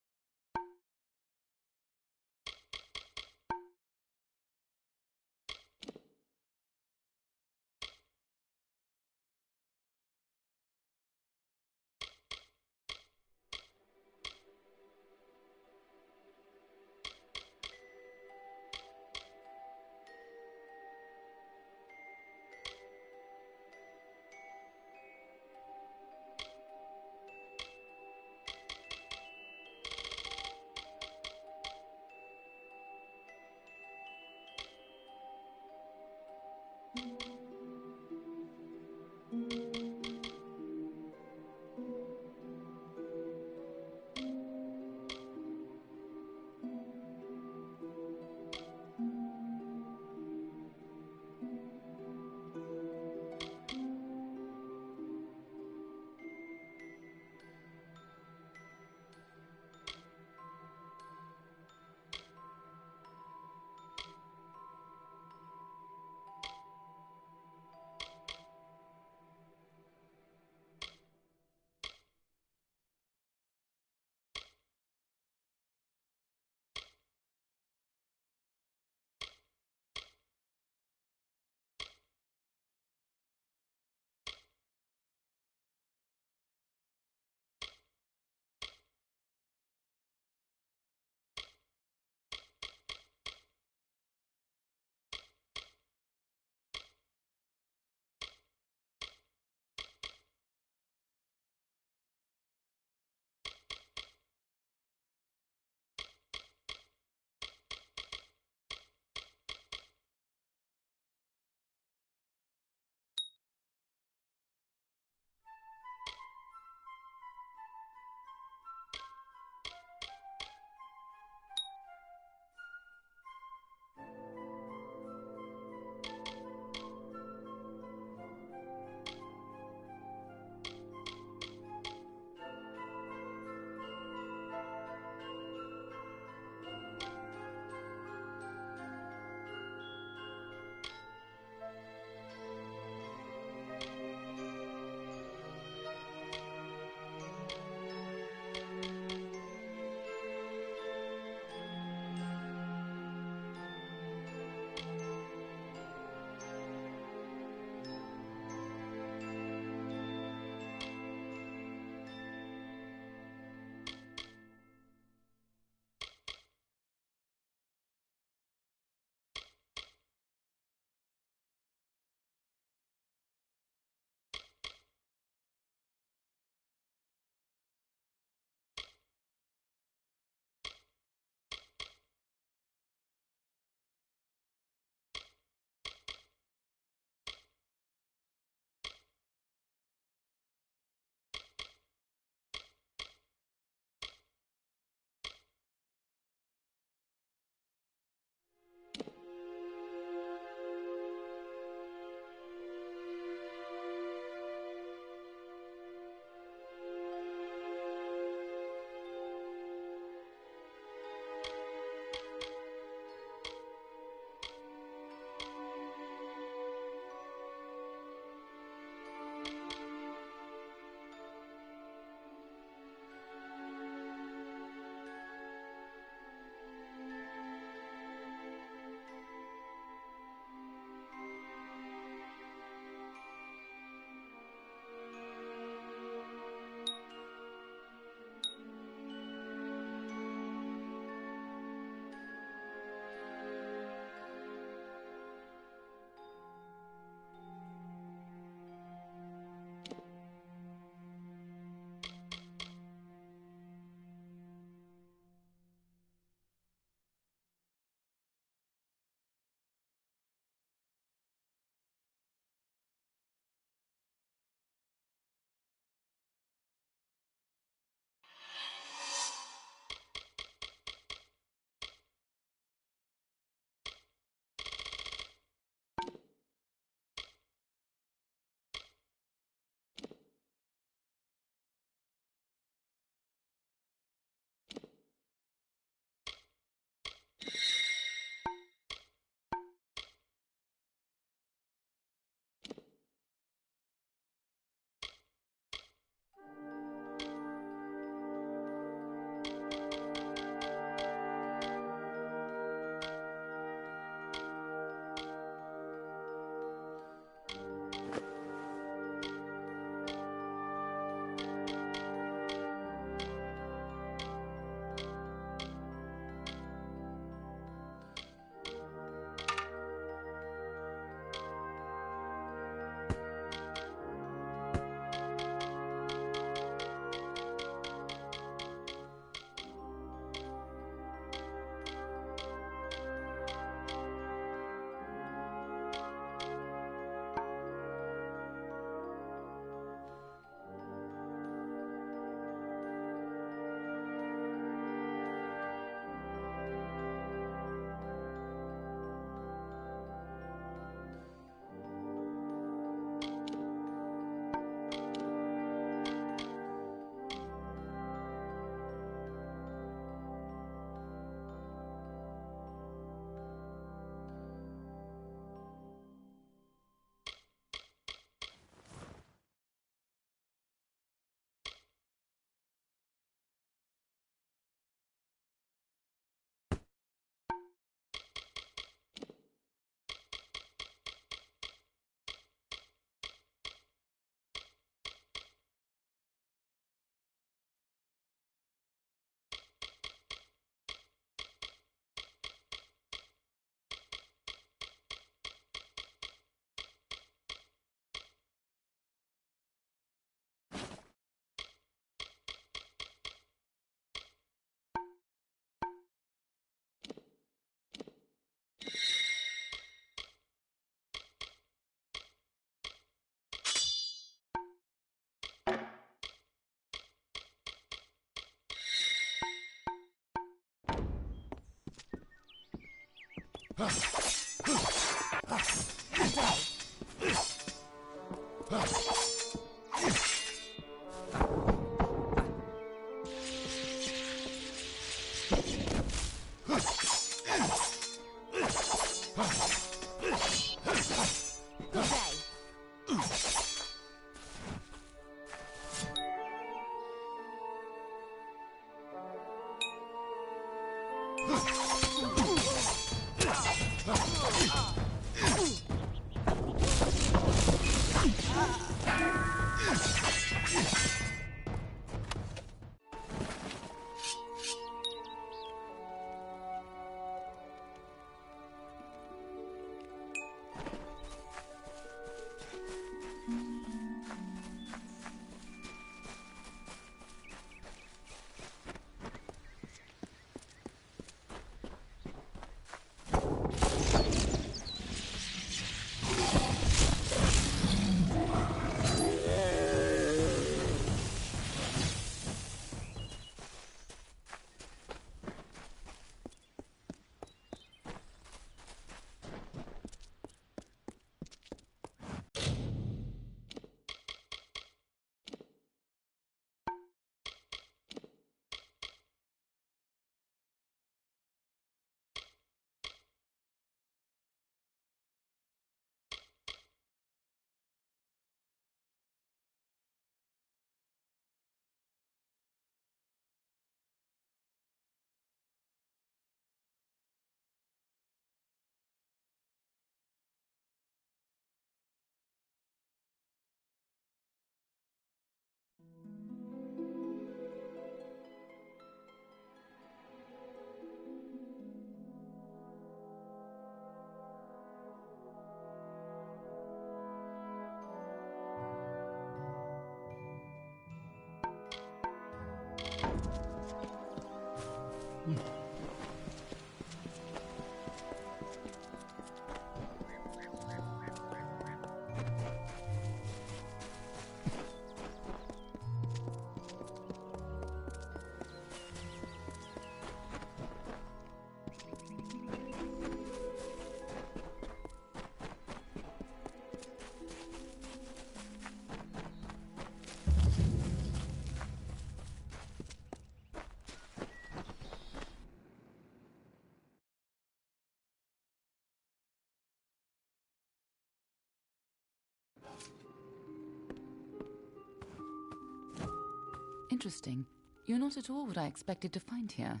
Interesting. You're not at all what I expected to find here.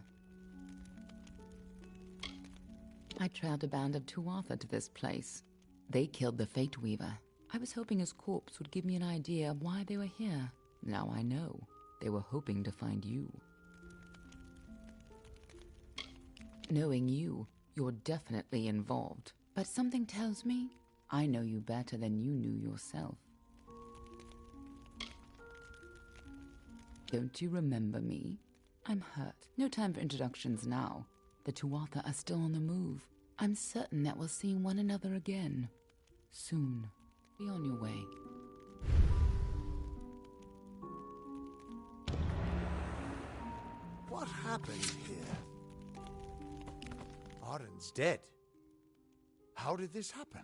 I trailed a band of Tuatha to this place. They killed the Fate Weaver. I was hoping his corpse would give me an idea of why they were here. Now I know. They were hoping to find you. Knowing you, you're definitely involved. But something tells me I know you better than you knew yourself. Don't you remember me? I'm hurt. No time for introductions now. The Tuatha are still on the move. I'm certain that we'll see one another again. Soon. Be on your way. What happened here? Arden's dead. How did this happen?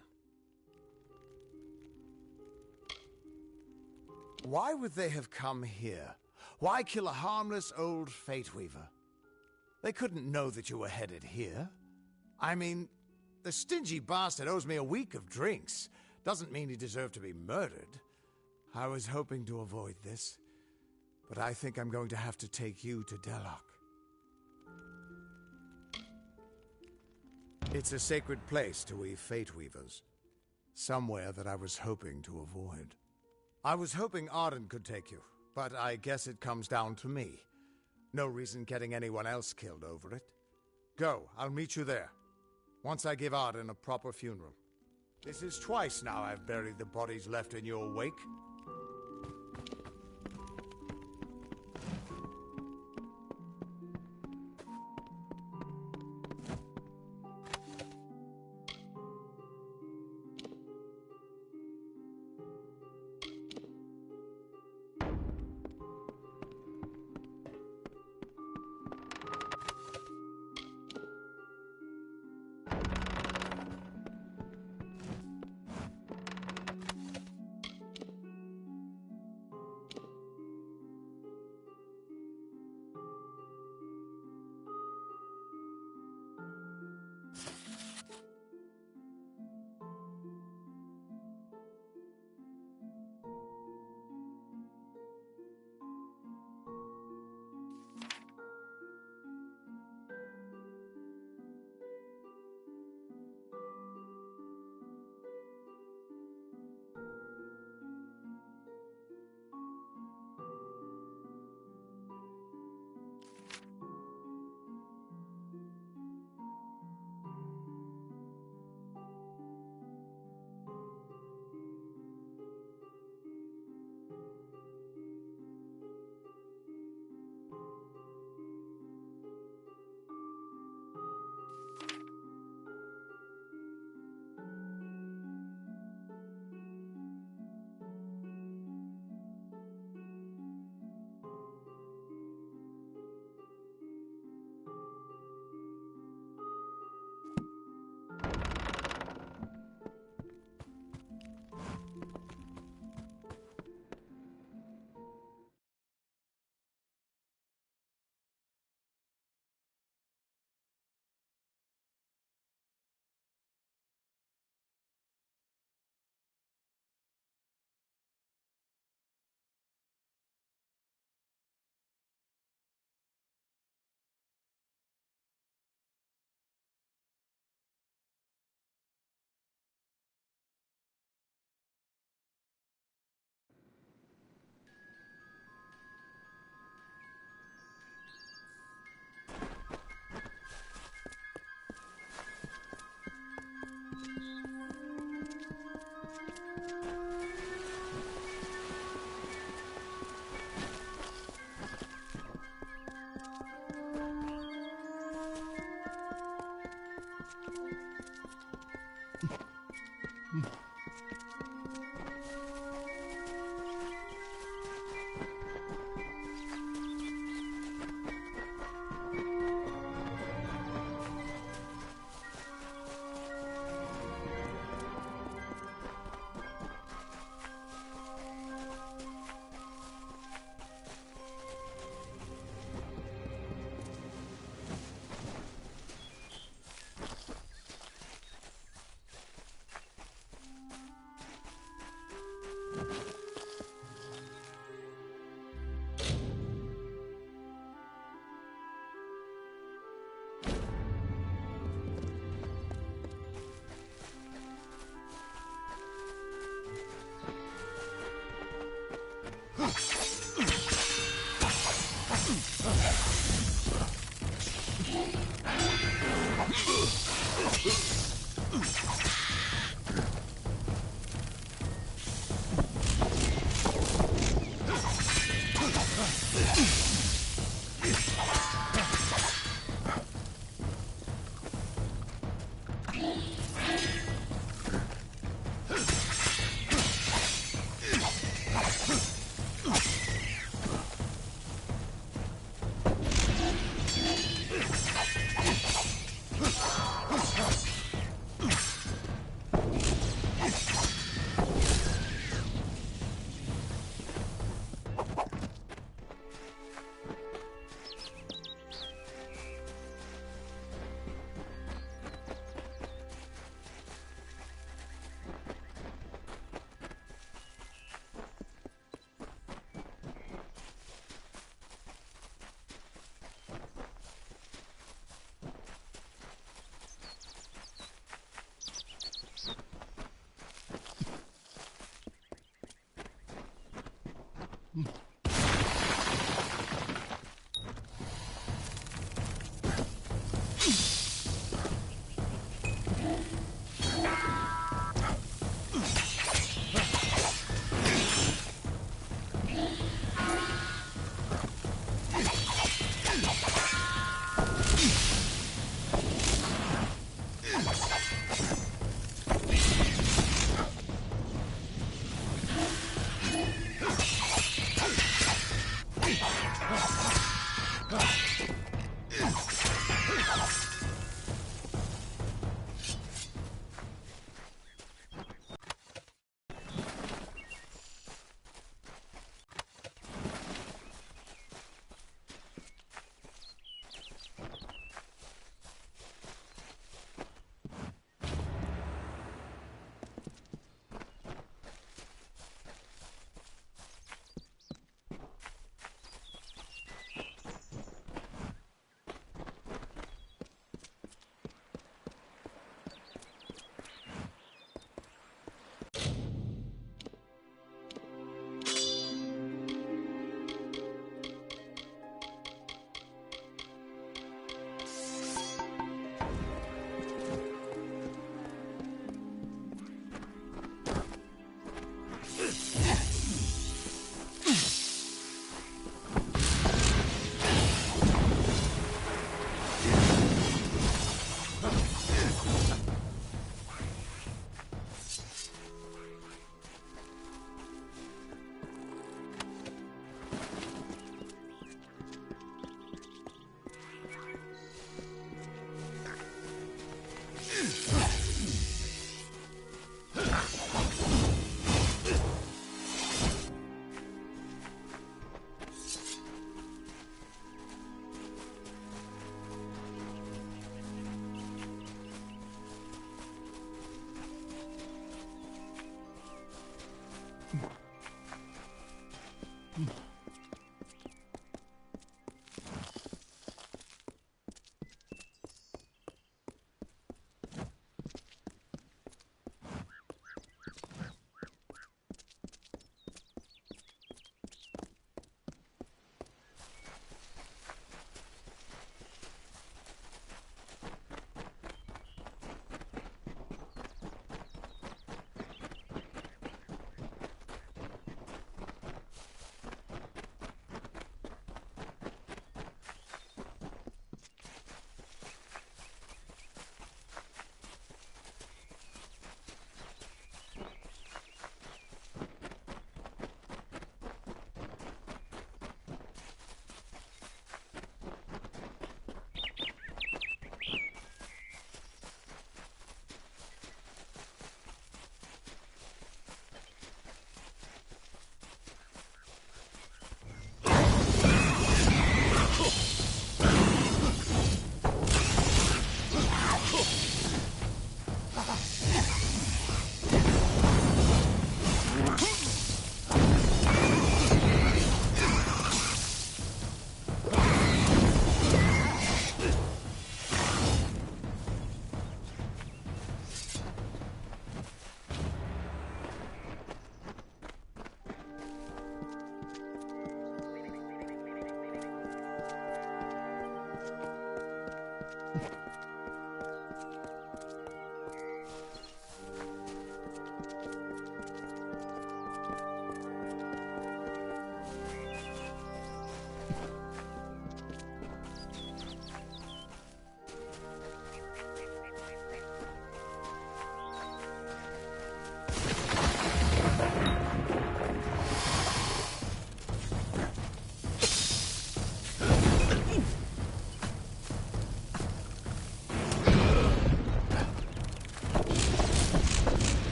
Why would they have come here? Why kill a harmless old Fate Weaver? They couldn't know that you were headed here. I mean, the stingy bastard owes me a week of drinks. Doesn't mean he deserved to be murdered. I was hoping to avoid this, but I think I'm going to have to take you to Delok. It's a sacred place to we Fate Weavers. Somewhere that I was hoping to avoid. I was hoping Arden could take you, but I guess it comes down to me. No reason getting anyone else killed over it. Go, I'll meet you there. Once I give Arden a proper funeral. This is twice now I've buried the bodies left in your wake.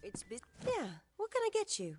It's yeah, what can I get you?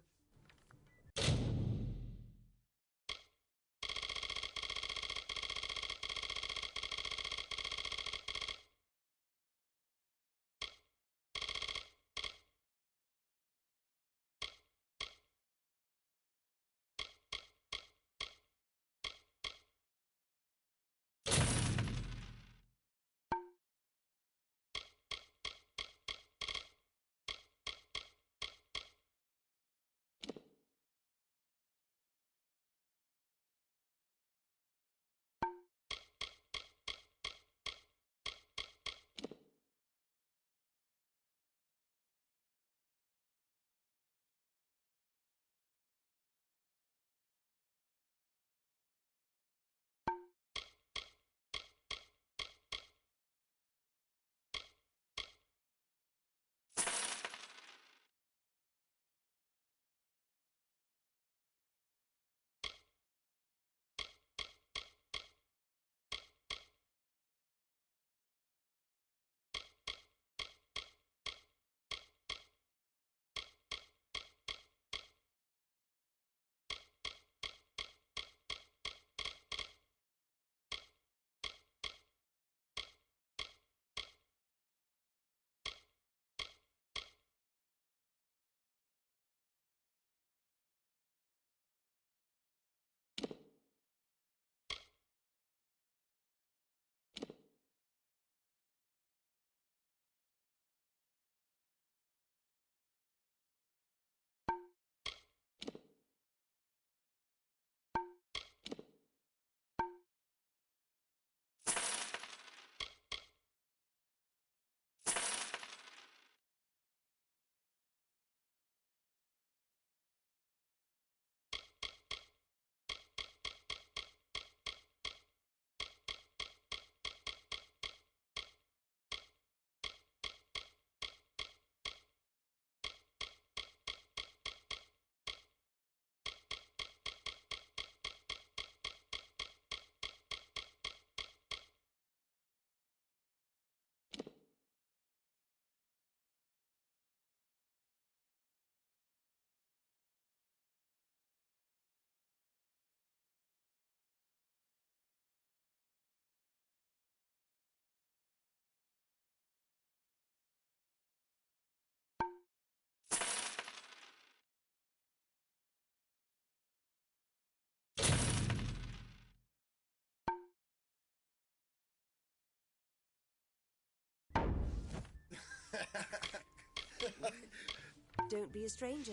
Don't be a stranger.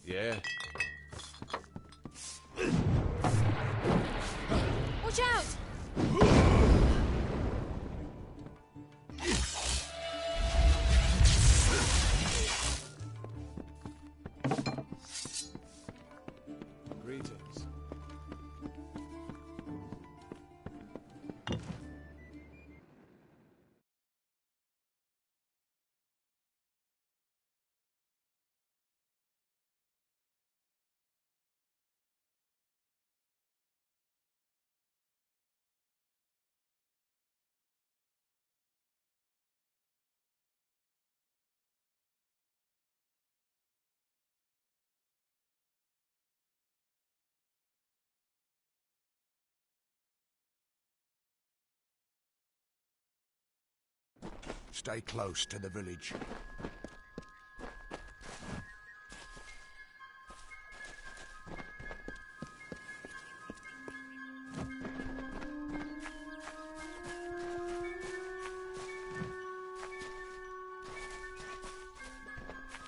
Yeah. Watch out! Greetings. Stay close to the village.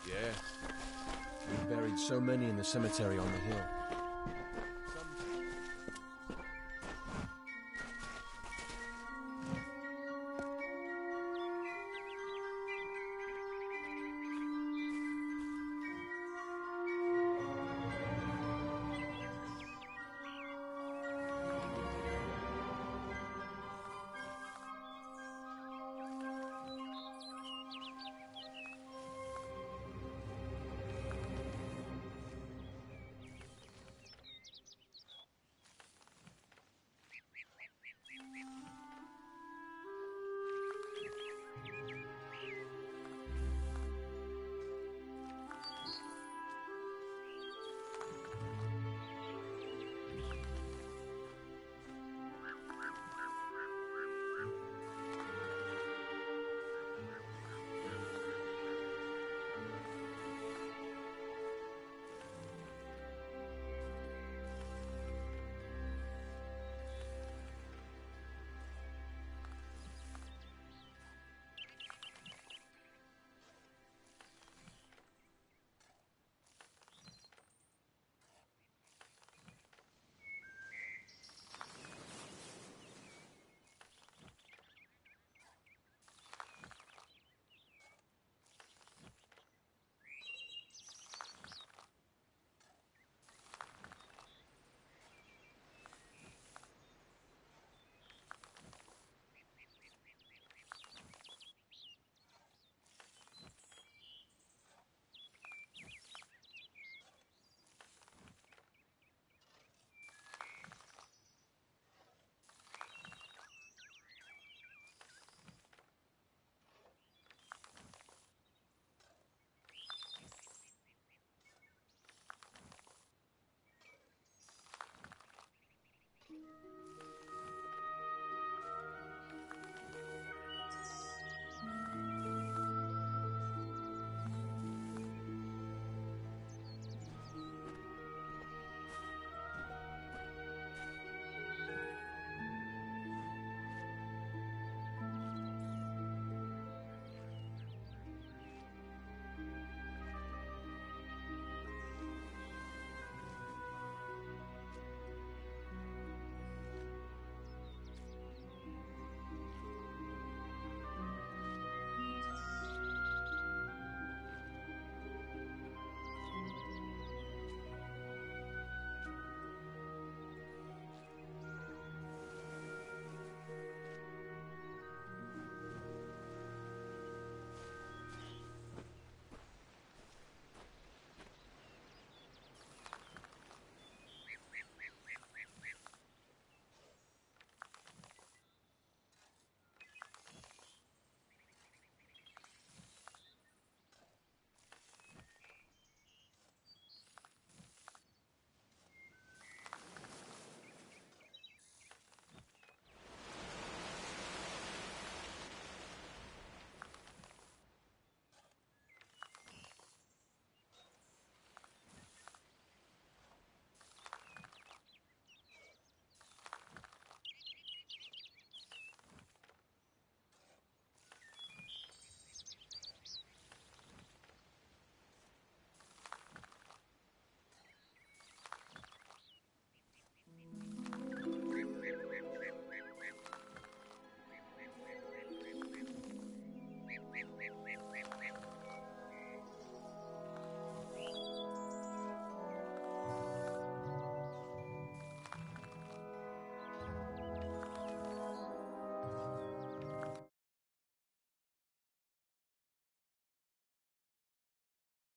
Yeah. We buried so many in the cemetery on the hill.